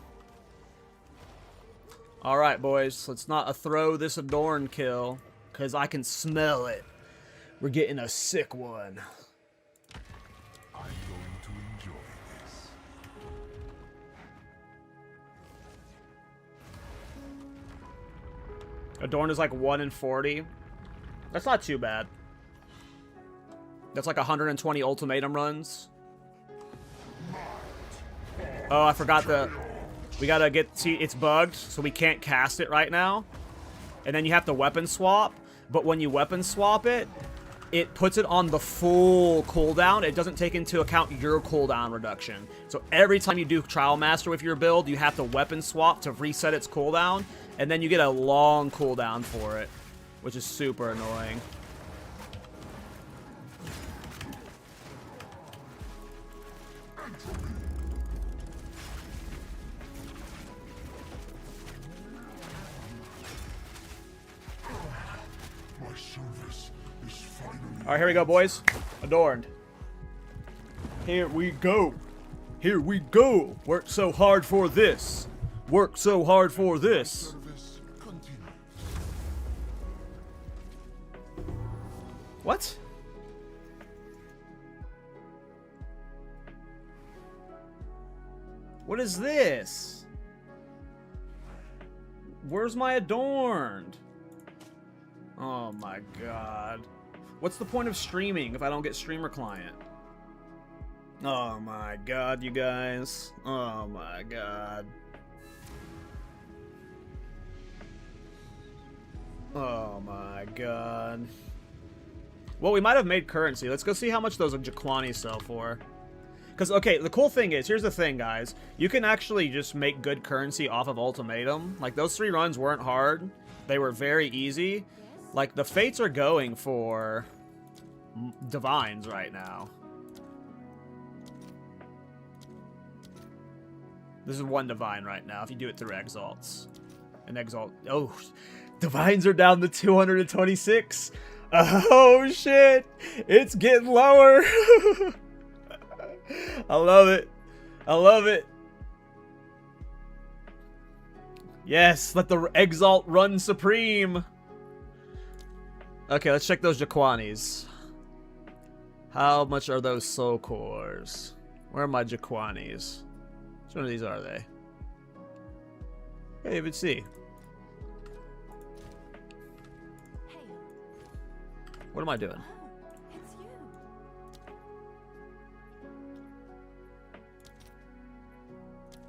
A: All right, boys. Let's not throw this Adorned kill, because I can smell it. We're getting a sick one.
C: I'm going to enjoy this.
A: Adorned is like 1 in 40. That's not too bad. That's like 120 ultimatum runs. Oh, I forgot we gotta see, it's bugged, so we can't cast it right now. And then you have to weapon swap. But when you weapon swap it, it puts it on the full cooldown. It doesn't take into account your cooldown reduction. So every time you do Trialmaster with your build, you have to weapon swap to reset its cooldown, and then you get a long cooldown for it, which is super annoying.
C: My service is finally.
A: All right, here we go, boys. Adorned. Here we go. Here we go. Worked so hard for this. Worked so hard for this.
C: Service continues.
A: What? What is this? Where's my Adorned? Oh my god. What's the point of streaming if I don't get streamer client? Oh my god, you guys. Oh my god. my god. Well, we might have made currency. Let's go see how much those Jaquanis sell for. Because, okay, the cool thing is, here's the thing, guys. You can actually just make good currency off of Ultimatum. Like, those 3 runs weren't hard. They were very easy. Like, the Fates are going for Divines right now. This is 1 Divine right now, if you do it through Exalts. And Exalt... Oh, Divines are down to 226. Oh, shit. It's getting lower. I love it. I love it. Yes, let the Exalt run supreme. Okay, let's check those Jaquanis. How much are those soul cores? Where are my Jaquanis? Which one of these are they? Can't even see. What am I doing?
D: Oh, it's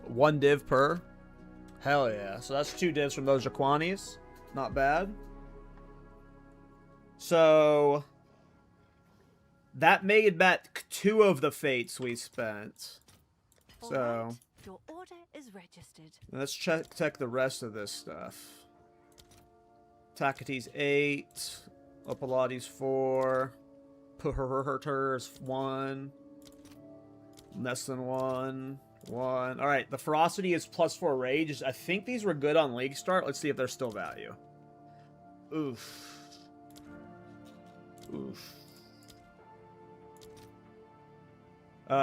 D: you.
A: 1 div per? Hell yeah. So that's 2 divs from those Jaquanis. Not bad. So that made back 2 of the Fates we spent. So
D: Alright, your order is registered.
A: let's check the rest of this stuff. Tacites 8. Pilates 4. Puherters 1. Nesson 1. 1. Alright, the Ferocity is +4 Rage. I think these were good on League Start. Let's see if they're still value. Oof. Oof.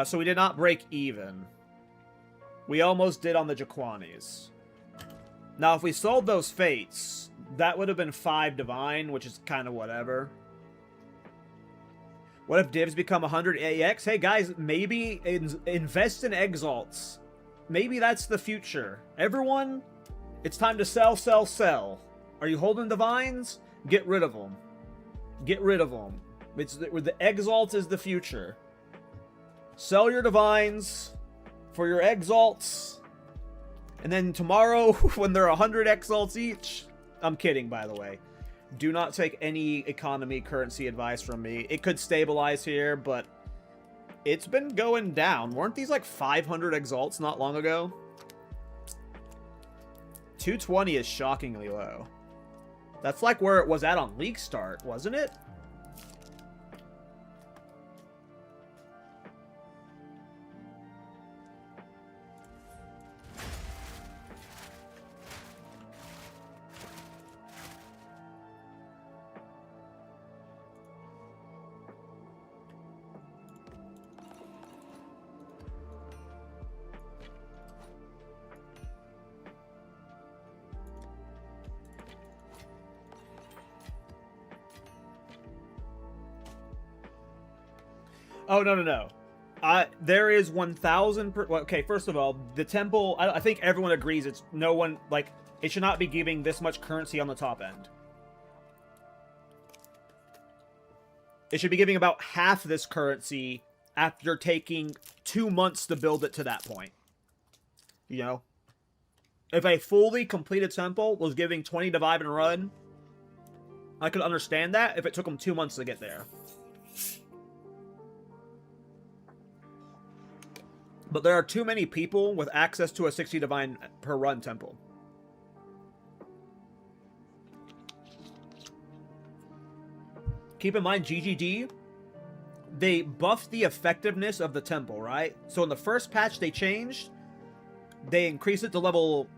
A: So we did not break even. We almost did on the Jaquanis. Now, if we sold those Fates, that would have been 5 Divine, which is kind of whatever. What if divs become 100 AX? Hey, guys, maybe invest in Exalts. Maybe that's the future. Everyone, it's time to sell, sell, sell. Are you holding Divines? Get rid of them. Get rid of them. The Exalts is the future. Sell your Divines for your Exalts. And then tomorrow, when they're 100 Exalts each... I'm kidding, by the way. Do not take any economy currency advice from me. It could stabilize here, but it's been going down. Weren't these like 500 Exalts not long ago? 220 is shockingly low. That's like where it was at on League Start, wasn't it? Oh, no, no, no. There is 1,000 per... Well, okay, first of all, the temple... I think everyone agrees it's no one... Like, it should not be giving this much currency on the top end. It should be giving about half this currency after taking 2 months to build it to that point. You know? If a fully completed temple was giving 20 Divide and Run, I could understand that if it took them 2 months to get there. But there are too many people with access to a 60 Divine per run temple. Keep in mind, GGD, they buffed the effectiveness of the temple, right? So in the first patch they changed, they increased it to level...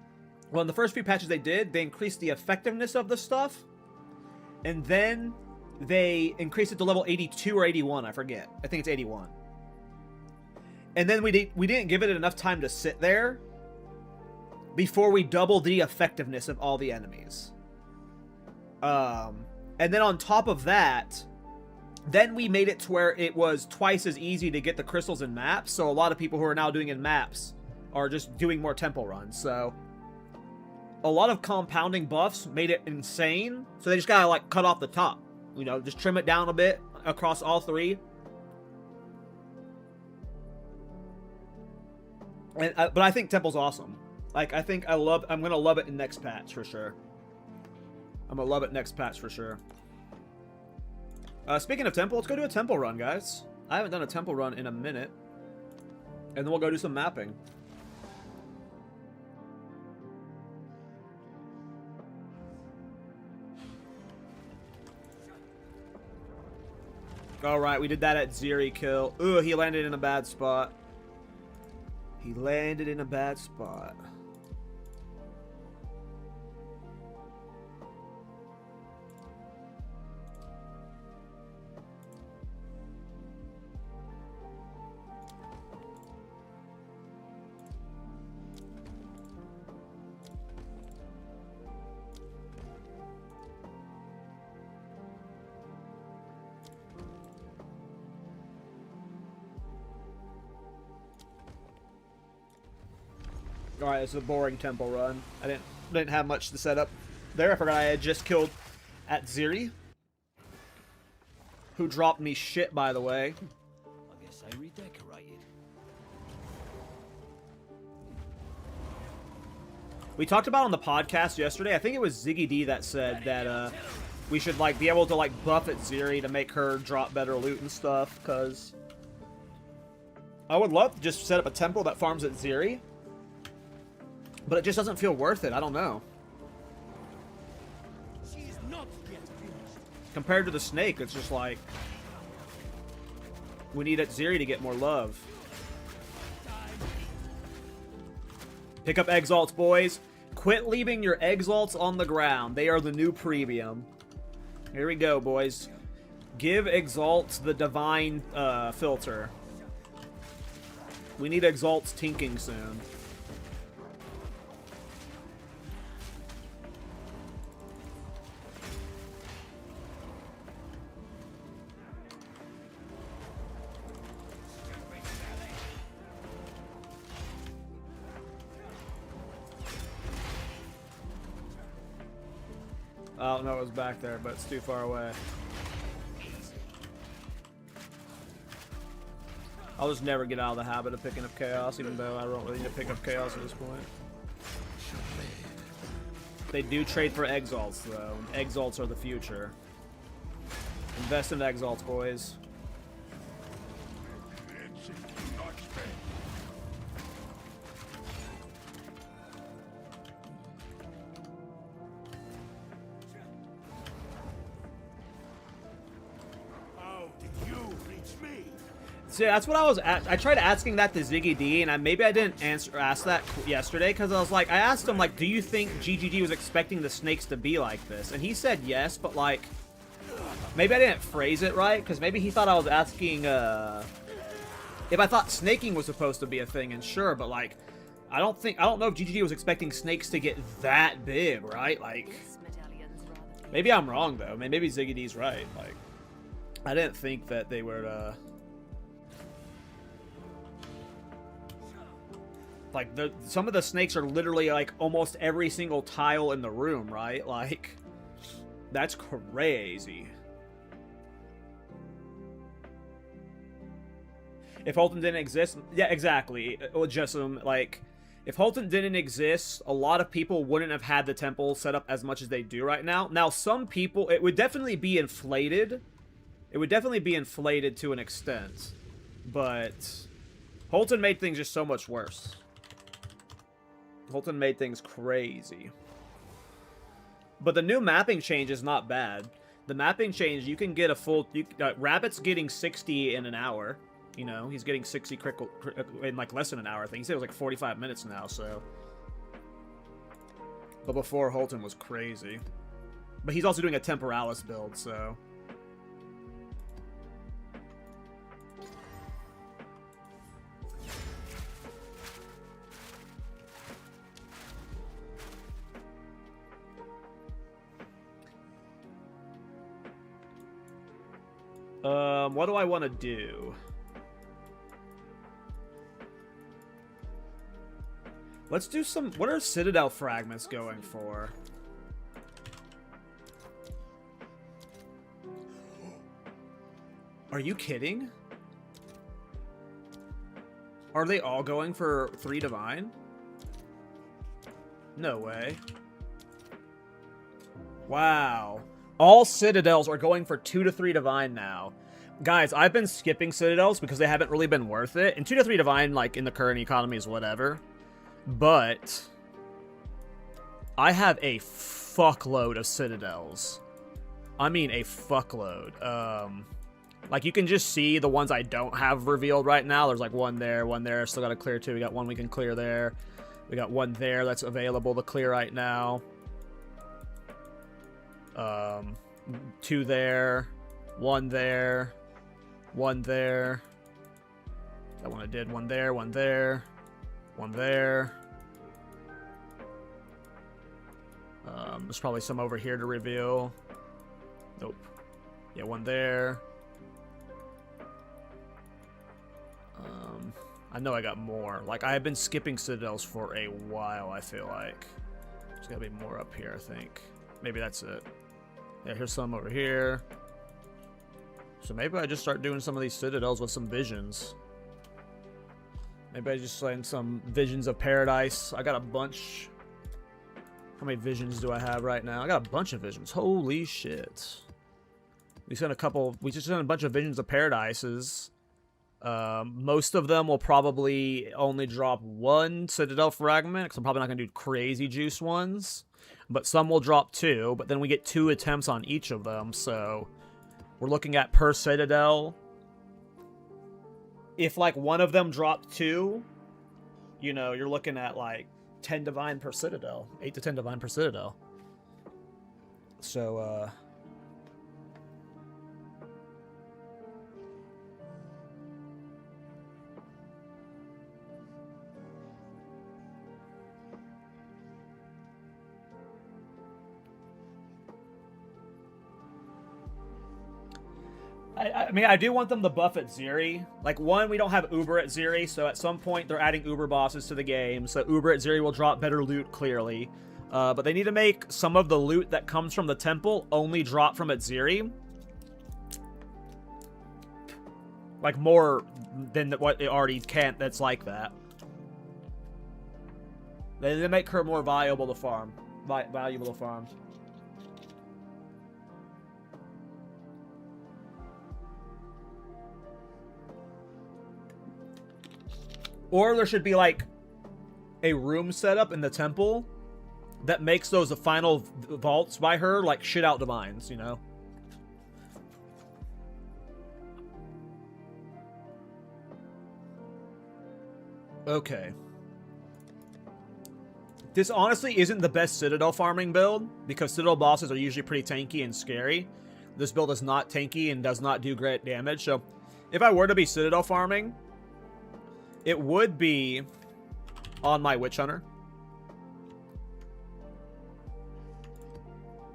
A: Well, in the first few patches they did, they increased the effectiveness of the stuff. And then they increased it to level 82 or 81, I forget. I think it's 81. And then we didn't give it enough time to sit there before we doubled the effectiveness of all the enemies. And then on top of that, then we made it to where it was twice as easy to get the crystals in maps. So a lot of people who are now doing in maps are just doing more temple runs. So a lot of compounding buffs made it insane. So they just gotta like cut off the top, you know, just trim it down a bit across all 3. And, but I think Temple's awesome. Like, I think I'm gonna love it in next patch for sure. I'm gonna love it next patch for sure. Speaking of temple, let's go do a temple run, guys. I haven't done a temple run in a minute. And then we'll go do some mapping. Alright, we did that at Ziri kill. Ooh, he landed in a bad spot. He landed in a bad spot. Alright, it's a boring temple run. I didn't have much to set up there. I forgot I had just killed at Ziri, who dropped me shit, by the way.
B: I guess I redecorated.
A: We talked about on the podcast yesterday, I think it was Ziggy D that said that we should like be able to like buff at Ziri to make her drop better loot and stuff, because I would love to just set up a temple that farms at Ziri. But it just doesn't feel worth it. I don't know.
B: She is not yet finished.
A: Compared to the snake, it's just like we need at Ziri to get more love. Pick up exalts, boys. Quit leaving your exalts on the ground. They are the new premium. Here we go, boys. Give exalts the divine filter. We need exalts tinking soon. I don't know it was back there, but it's too far away. I'll just never get out of the habit of picking up chaos, even though I don't really need to pick up chaos at this point. They do trade for exalts, though. Exalts are the future. Invest in exalts, boys. So yeah, that's what I was at. I tried asking that to Ziggy D, and maybe I didn't ask that yesterday, because I was like, I asked him, like, do you think GGG was expecting the snakes to be like this? And he said yes, but, like, maybe I didn't phrase it right, because maybe he thought I was asking, if I thought snaking was supposed to be a thing, and sure, but, like, I don't know if GGG was expecting snakes to get that big, right? Like, maybe I'm wrong, though. Maybe Ziggy D's right. Like, I didn't think that they were, like, some of the snakes are literally, like, almost every single tile in the room, right? Like, that's crazy. If Holton didn't exist... Yeah, exactly. Just, like, if Holton didn't exist, a lot of people wouldn't have had the temple set up as much as they do right now. Now, some people... It would definitely be inflated. It would definitely be inflated to an extent. But Holton made things just so much worse. Holton made things crazy. But the new mapping change is not bad. The mapping change, you can get a full... Rabbit's getting 60 in an hour. You know, he's getting 60 critical in, like, less than an hour, I think. He said it was, like, 45 minutes now, so... But before, Holton was crazy. But he's also doing a Temporalis build, so... What do I want to do? Let's do some... What are Citadel fragments going for? Are you kidding? Are they all going for 3 divine? No way. Wow. All Citadels are going for 2 to 3 Divine now. Guys, I've been skipping Citadels because they haven't really been worth it. And 2 to 3 Divine, like, in the current economy is whatever. But I have a fuckload of Citadels. I mean a fuckload. Like, you can just see the ones I don't have revealed right now. There's, like, one there. Still got to clear 2. We got one we can clear there. We got one there that's available to clear right now. 2 there. 1 there. 1 there. That one I did. 1 there. 1 there. 1 there. There's probably some over here to reveal. Nope. Yeah, 1 there. I know I got more. Like, I have been skipping Citadels for a while, I feel like. There's gotta be more up here, I think. Maybe that's it. Yeah, here's some over here. So maybe I just start doing some of these Citadels with some visions. Maybe I just sign some Visions of Paradise. I got a bunch. How many visions do I have right now? I got a bunch of visions. Holy shit. We just sent a bunch of Visions of Paradises. Most of them will probably only drop 1 Citadel fragment, because I'm probably not going to do crazy juice ones. But some will drop 2, but then we get 2 attempts on each of them, so we're looking at per Citadel. If, like, one of them dropped 2, you know, you're looking at, like, 10 Divine per Citadel. 8 to 10 Divine per Citadel. So, I mean, I do want them to buff at Zeri. Like, 1, we don't have Uber at Zeri, so at some point they're adding Uber bosses to the game, so Uber at Zeri will drop better loot, clearly. But they need to make some of the loot that comes from the temple only drop from at Zeri. Like, more than what it already can't that's like that. They need to make her more valuable to farm. Valuable to farm. Or there should be, like, a room set up in the temple that makes those the final vaults by her, like, shit out divines, you know? Okay. This honestly isn't the best Citadel farming build, because Citadel bosses are usually pretty tanky and scary. This build is not tanky and does not do great damage, so if I were to be Citadel farming, it would be on my Witch Hunter.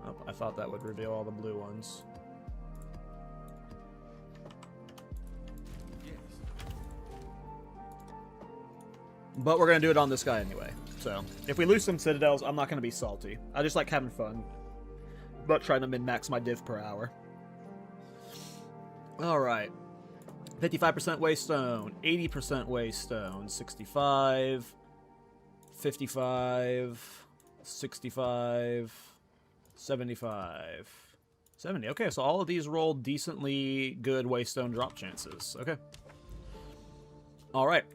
A: Oh, I thought that would reveal all the blue ones. But we're going to do it on this guy anyway. So, if we lose some Citadels, I'm not going to be salty. I just like having fun. But trying to min-max my div per hour. Alright. 55% Waystone, 80% Waystone, 65, 55, 65, 75, 70. Okay, so all of these roll decently good Waystone drop chances. Okay. All right.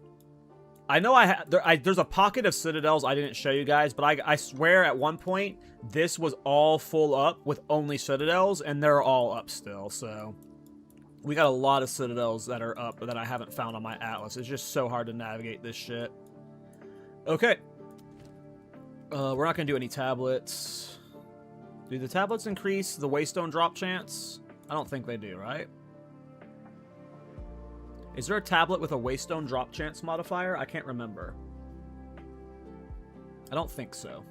A: I know there's a pocket of Citadels I didn't show you guys, but I swear at one point this was all full up with only Citadels, and they're all up still, so we got a lot of Citadels that are up that I haven't found on my Atlas. It's just so hard to navigate this shit. Okay. We're not going to do any tablets. Do the tablets increase the Waystone drop chance? I don't think they do, right? Is there a tablet with a Waystone drop chance modifier? I can't remember. I don't think so.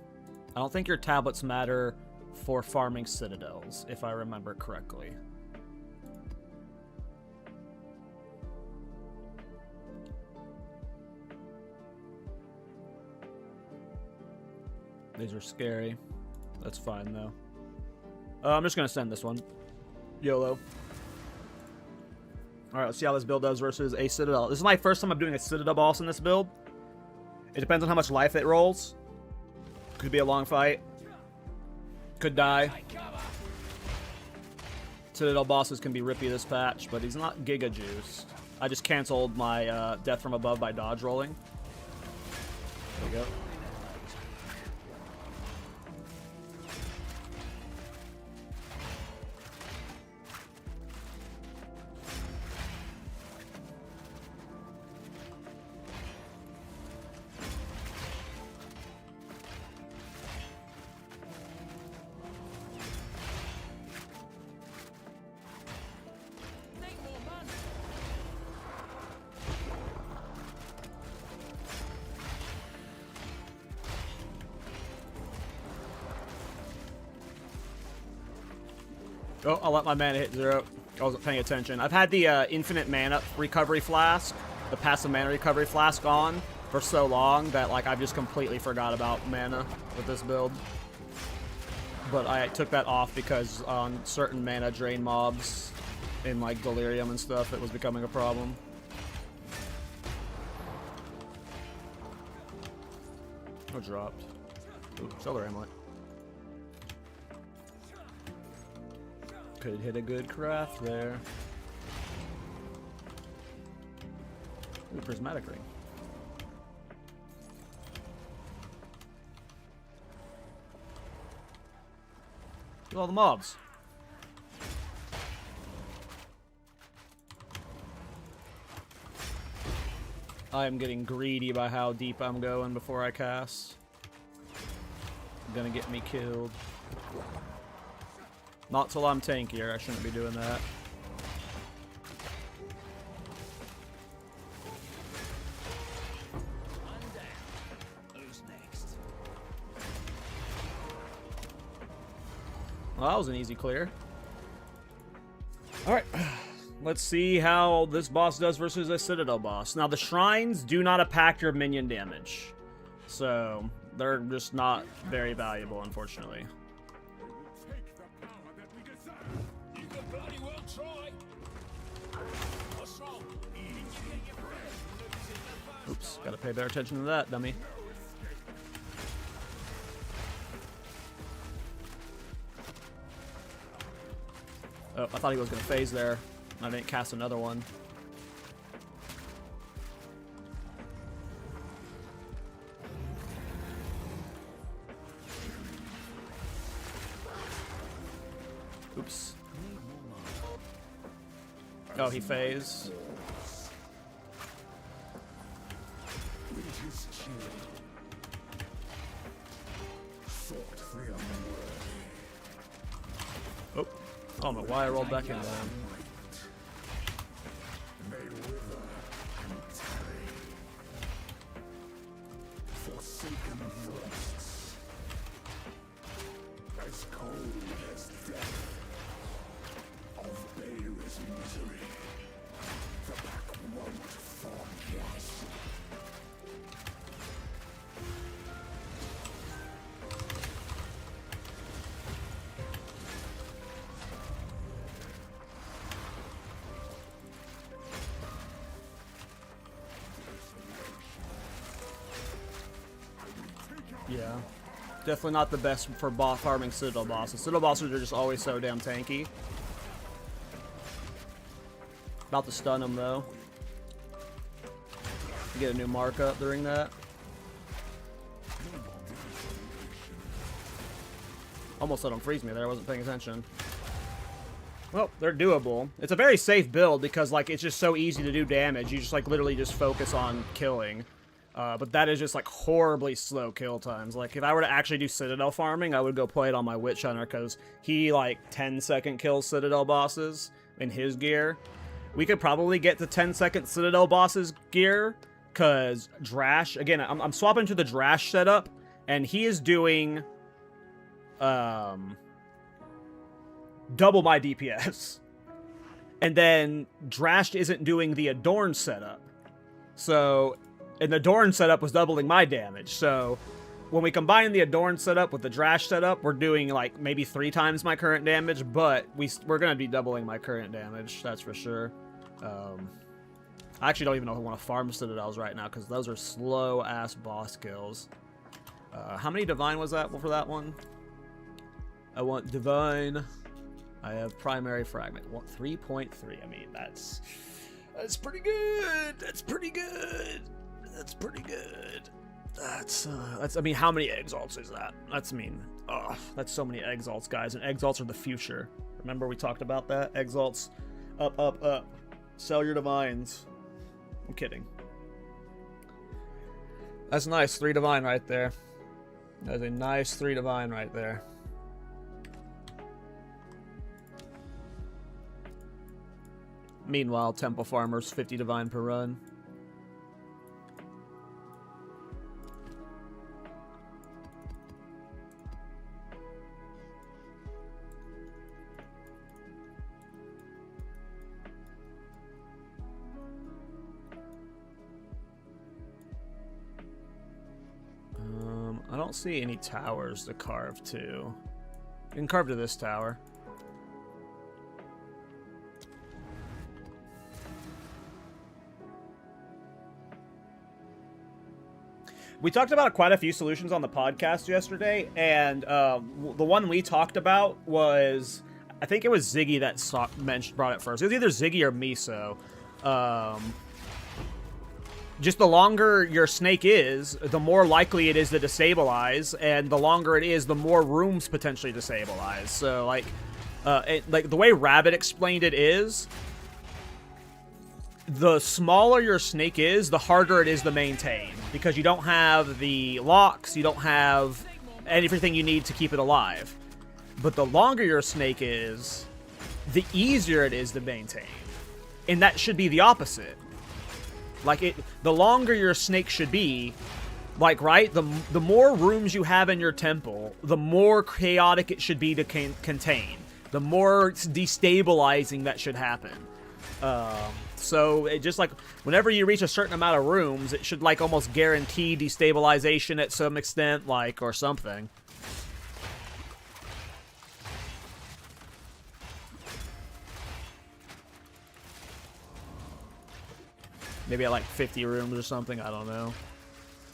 A: I don't think your tablets matter for farming Citadels, if I remember correctly. These are scary. That's fine, though. I'm just going to send this one. YOLO. Alright, let's see how this build does versus a Citadel. This is my first time I'm doing a Citadel boss in this build. It depends on how much life it rolls. Could be a long fight. Could die. Citadel bosses can be rippy this patch, but he's not Giga juiced. I just canceled my Death from Above by dodge rolling. There we go. Oh, I'll let my mana hit 0. I wasn't paying attention. I've had the infinite mana recovery flask, the passive mana recovery flask on for so long that like I've just completely forgot about mana with this build. But I took that off because on certain mana drain mobs in like Delirium and stuff, it was becoming a problem. Oh, dropped. Ooh, Solar Amulet. Could hit a good craft there. Ooh, Prismatic Ring. Look at all the mobs. I am getting greedy by how deep I'm going before I cast. Gonna get me killed. Not till I'm tankier, I shouldn't be doing that.
B: Who's next?
A: Well, that was an easy clear. Alright, let's see how this boss does versus a Citadel boss. Now, the shrines do not impact your minion damage. So, they're just not very valuable, unfortunately.
B: You could bloody well try. What's wrong?
A: Oops, gotta pay better attention to that, dummy. Oh, I thought he was gonna phase there. I didn't cast another one. Oops. Oh, he phased. Oh, I don't know why I rolled back into him. Yeah. Definitely not the best for farming Citadel bosses. Citadel bosses are just always so damn tanky. About to stun them, though. Get a new markup during that. Almost let him freeze me there. I wasn't paying attention. Well, they're doable. It's a very safe build because, like, it's just so easy to do damage. You just, like, literally just focus on killing. But that is just, like, horribly slow kill times. Like, if I were to actually do Citadel farming, I would go play it on my Witch Hunter, because he, like, 10-second kills Citadel bosses in his gear. We could probably get to 10-second Citadel bosses gear, because Drashk, again, I'm swapping to the Drashk setup, and he is doing, double my DPS. And then Drashk isn't doing the Adorned setup. So... and the Adorned setup was doubling my damage, so when we combine the Adorned setup with the Drashk setup, we're doing, like, maybe 3 times my current damage, but we're going to be doubling my current damage, that's for sure. I actually don't even know if I want to farm Citadels right now, because those are slow-ass boss kills. How many Divine was that for that one? I want Divine. I have primary fragment. What, 3.3? I mean, that's pretty good. That's pretty good. That's pretty good. That's I mean, how many exalts is that? That's that's so many exalts, guys. And exalts are the future. Remember we talked about that? Exalts, up, up, up. Sell your divines. I'm kidding. That's nice. 3 divine right there. That's a nice 3 divine right there. Meanwhile, Temple Farmers 50 divine per run. I don't see any towers to carve to. You can carve to this tower. We talked about quite a few solutions on the podcast yesterday, and the one we talked about was, I think it was Ziggy that brought it first. It was either Ziggy or Miso. Just the longer your snake is, the more likely it is to destabilize, and the longer it is, the more rooms potentially destabilize. So, like the way Rabbit explained it is, the smaller your snake is, the harder it is to maintain, because you don't have the locks, you don't have everything you need to keep it alive. But the longer your snake is, the easier it is to maintain. And that should be the opposite. Like, the longer your snake should be, like, right? The more rooms you have in your temple, the more chaotic it should be to contain. The more destabilizing that should happen. So, it just, like, whenever you reach a certain amount of rooms, it should, like, almost guarantee destabilization at some extent, like, or something. Maybe at like 50 rooms or something, I don't know,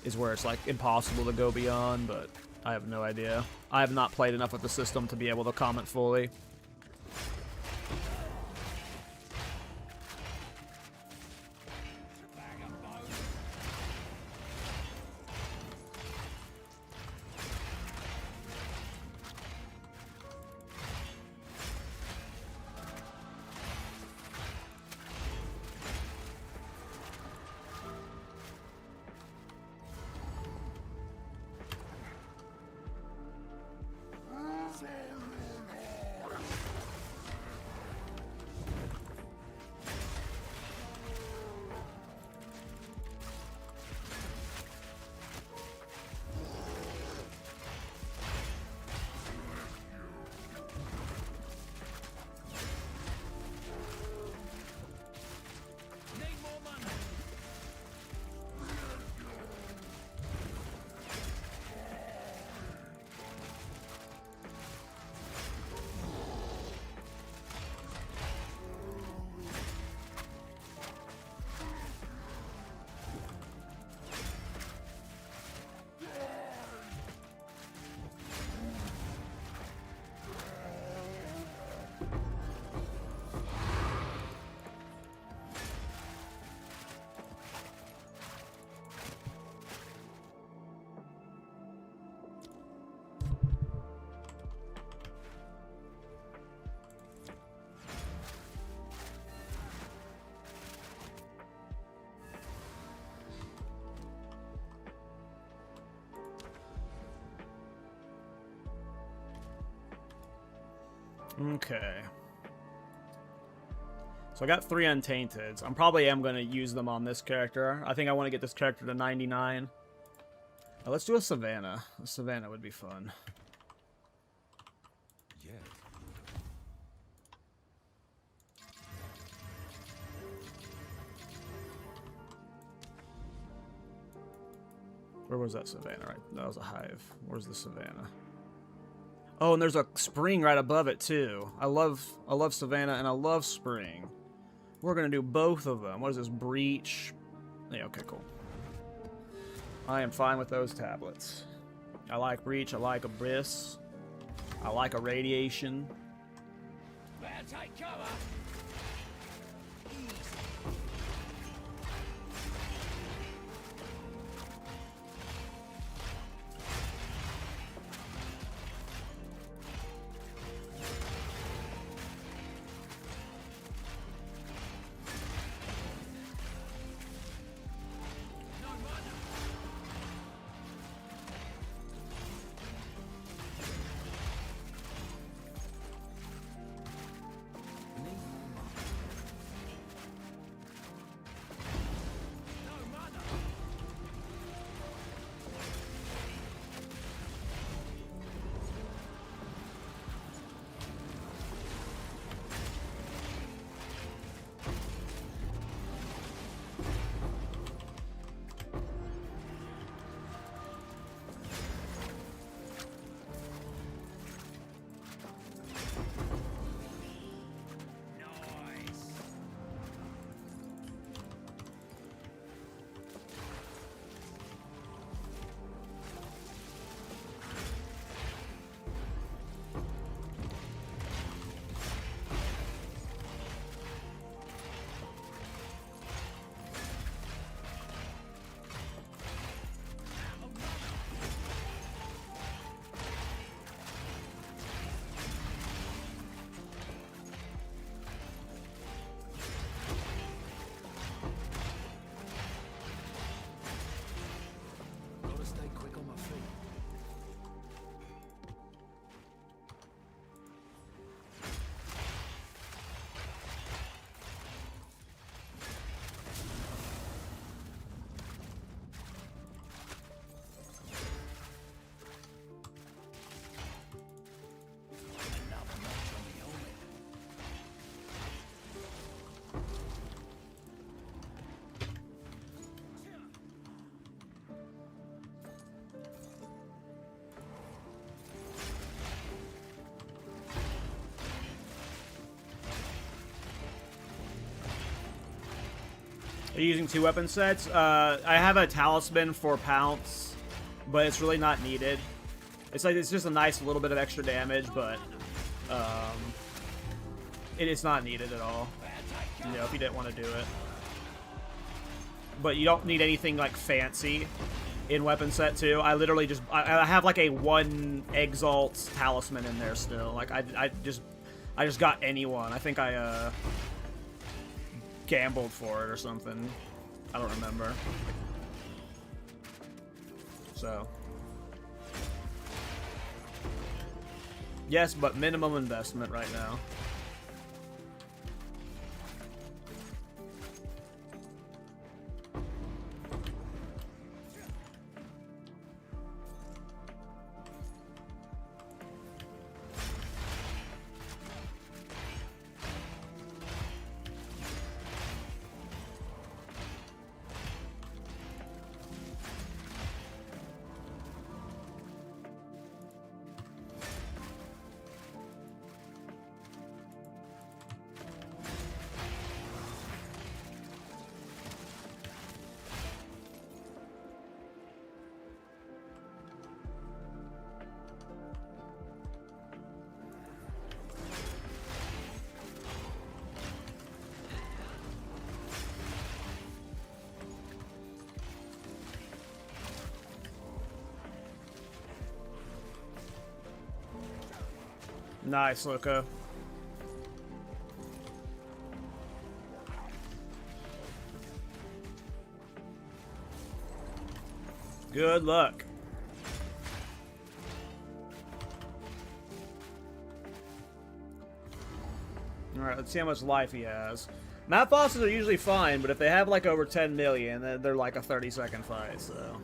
A: is where it's like impossible to go beyond, but I have no idea. I have not played enough with the system to be able to comment fully. Okay. So I got 3 Untainteds. I probably am going to use them on this character. I think I want to get this character to 99. Let's do a Savannah. A Savannah would be fun.
C: Yes.
A: Where was that Savannah? Right, that was a hive. Where's the Savannah? Oh, and there's a spring right above it too. I love Savannah and I love spring. We're gonna do both of them. What is this? Breach. Yeah, okay, cool. I am fine with those tablets. I like breach. I like abyss. I like irradiation.
B: Better take cover.
A: Are you using 2 weapon sets? I have a talisman for pounce, but it's really not needed. It's just a nice little bit of extra damage, but it's not needed at all. You know, if you didn't want to do it. But you don't need anything like fancy in weapon set 2. I literally just I have like a 1 Exalt talisman in there still. Like I just got anyone. I think I gambled for it or something. I don't remember. So. Yes, but minimum investment right now. Nice, Luca. Good luck. Alright, let's see how much life he has. Map bosses are usually fine, but if they have like over 10 million, then they're like a 30-second fight, so...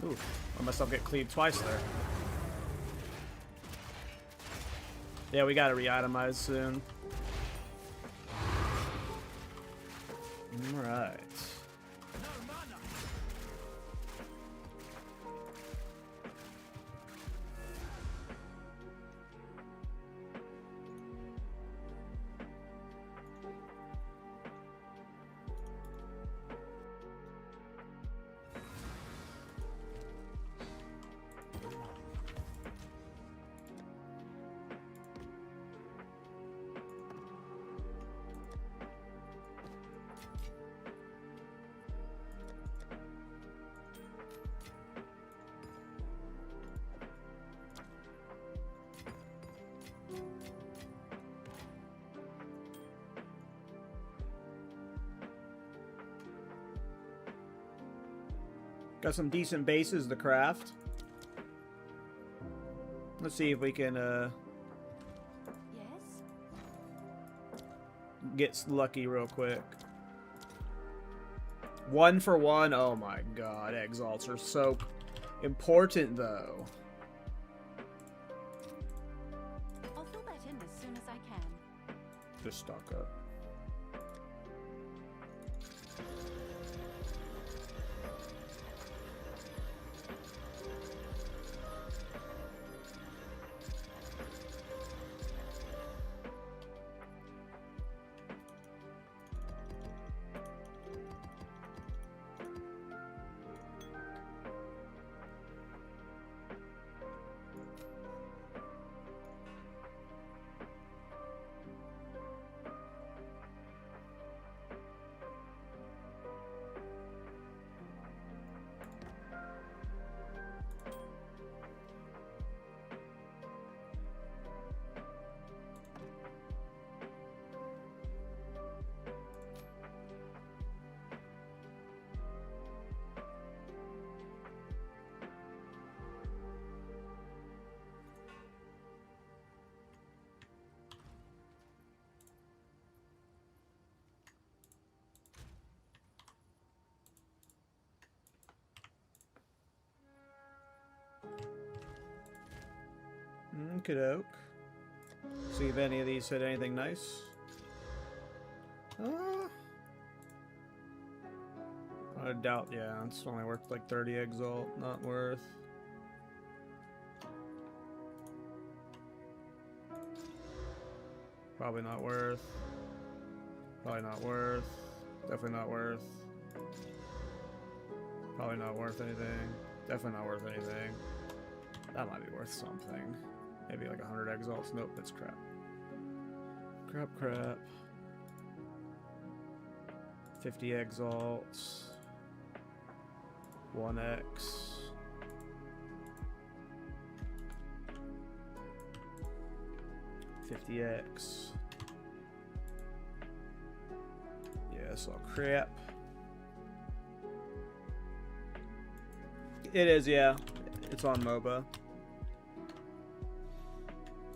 A: Ooh, I must have get cleaved twice there. Yeah, we gotta re-itemize soon. Alright. Got some decent bases to craft. Let's see if we can
D: Yes?
A: get lucky real quick. 1 for 1. Oh my god, exalts are so important though.
D: I'll fill that in as soon as I can.
A: Just stock up. Okey-doke. See if any of these hit anything nice. I doubt, yeah, it's only worth like 30 exalt, not worth. Probably not worth. Probably not worth. Definitely not worth. Probably not worth anything. Definitely not worth anything. That might be worth something. Maybe like 100 exalts. Nope, that's crap. Crap. 50 exalts. 1x. $50x. Yeah, it's all crap. It is, yeah. It's on MOBA.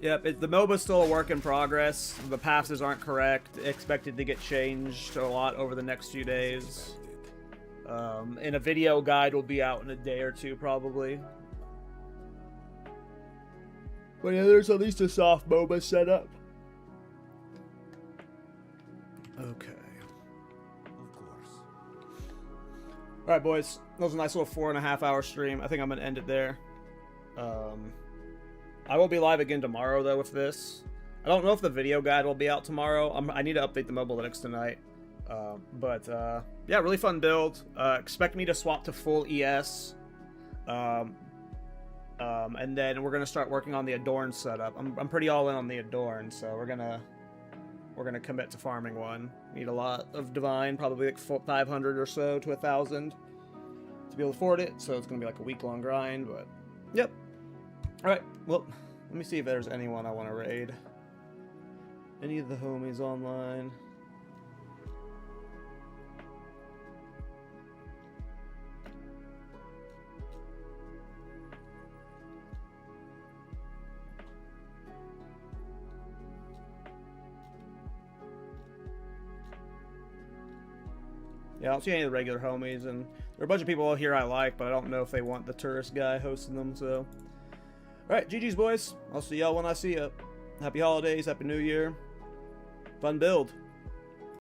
A: Yep, the MOBA's still a work in progress. The passes aren't correct. Expected to get changed a lot over the next few days. And a video guide will be out in a day or two, probably. But yeah, there's at least a soft MOBA setup. Okay.
C: Of course.
A: Alright, boys. That was a nice little 4.5 hour stream. I think I'm going to end it there. I will be live again tomorrow, though, with this. I don't know if the video guide will be out tomorrow. I need to update the mobile Linux tonight. Yeah, really fun build. Expect me to swap to full ES. And then we're going to start working on the Adorned setup. I'm pretty all in on the Adorned, so we're gonna commit to farming one. Need a lot of Divine, probably like 500 or so to 1,000 to be able to afford it, so it's going to be like a week-long grind, but yep. Alright, well, let me see if there's anyone I want to raid. Any of the homies online? Yeah, I don't see any of the regular homies, and there are a bunch of people here I like, but I don't know if they want the tourist guy hosting them, so... Alright, GG's, boys. I'll see y'all when I see ya. Happy holidays, happy new year. Fun build.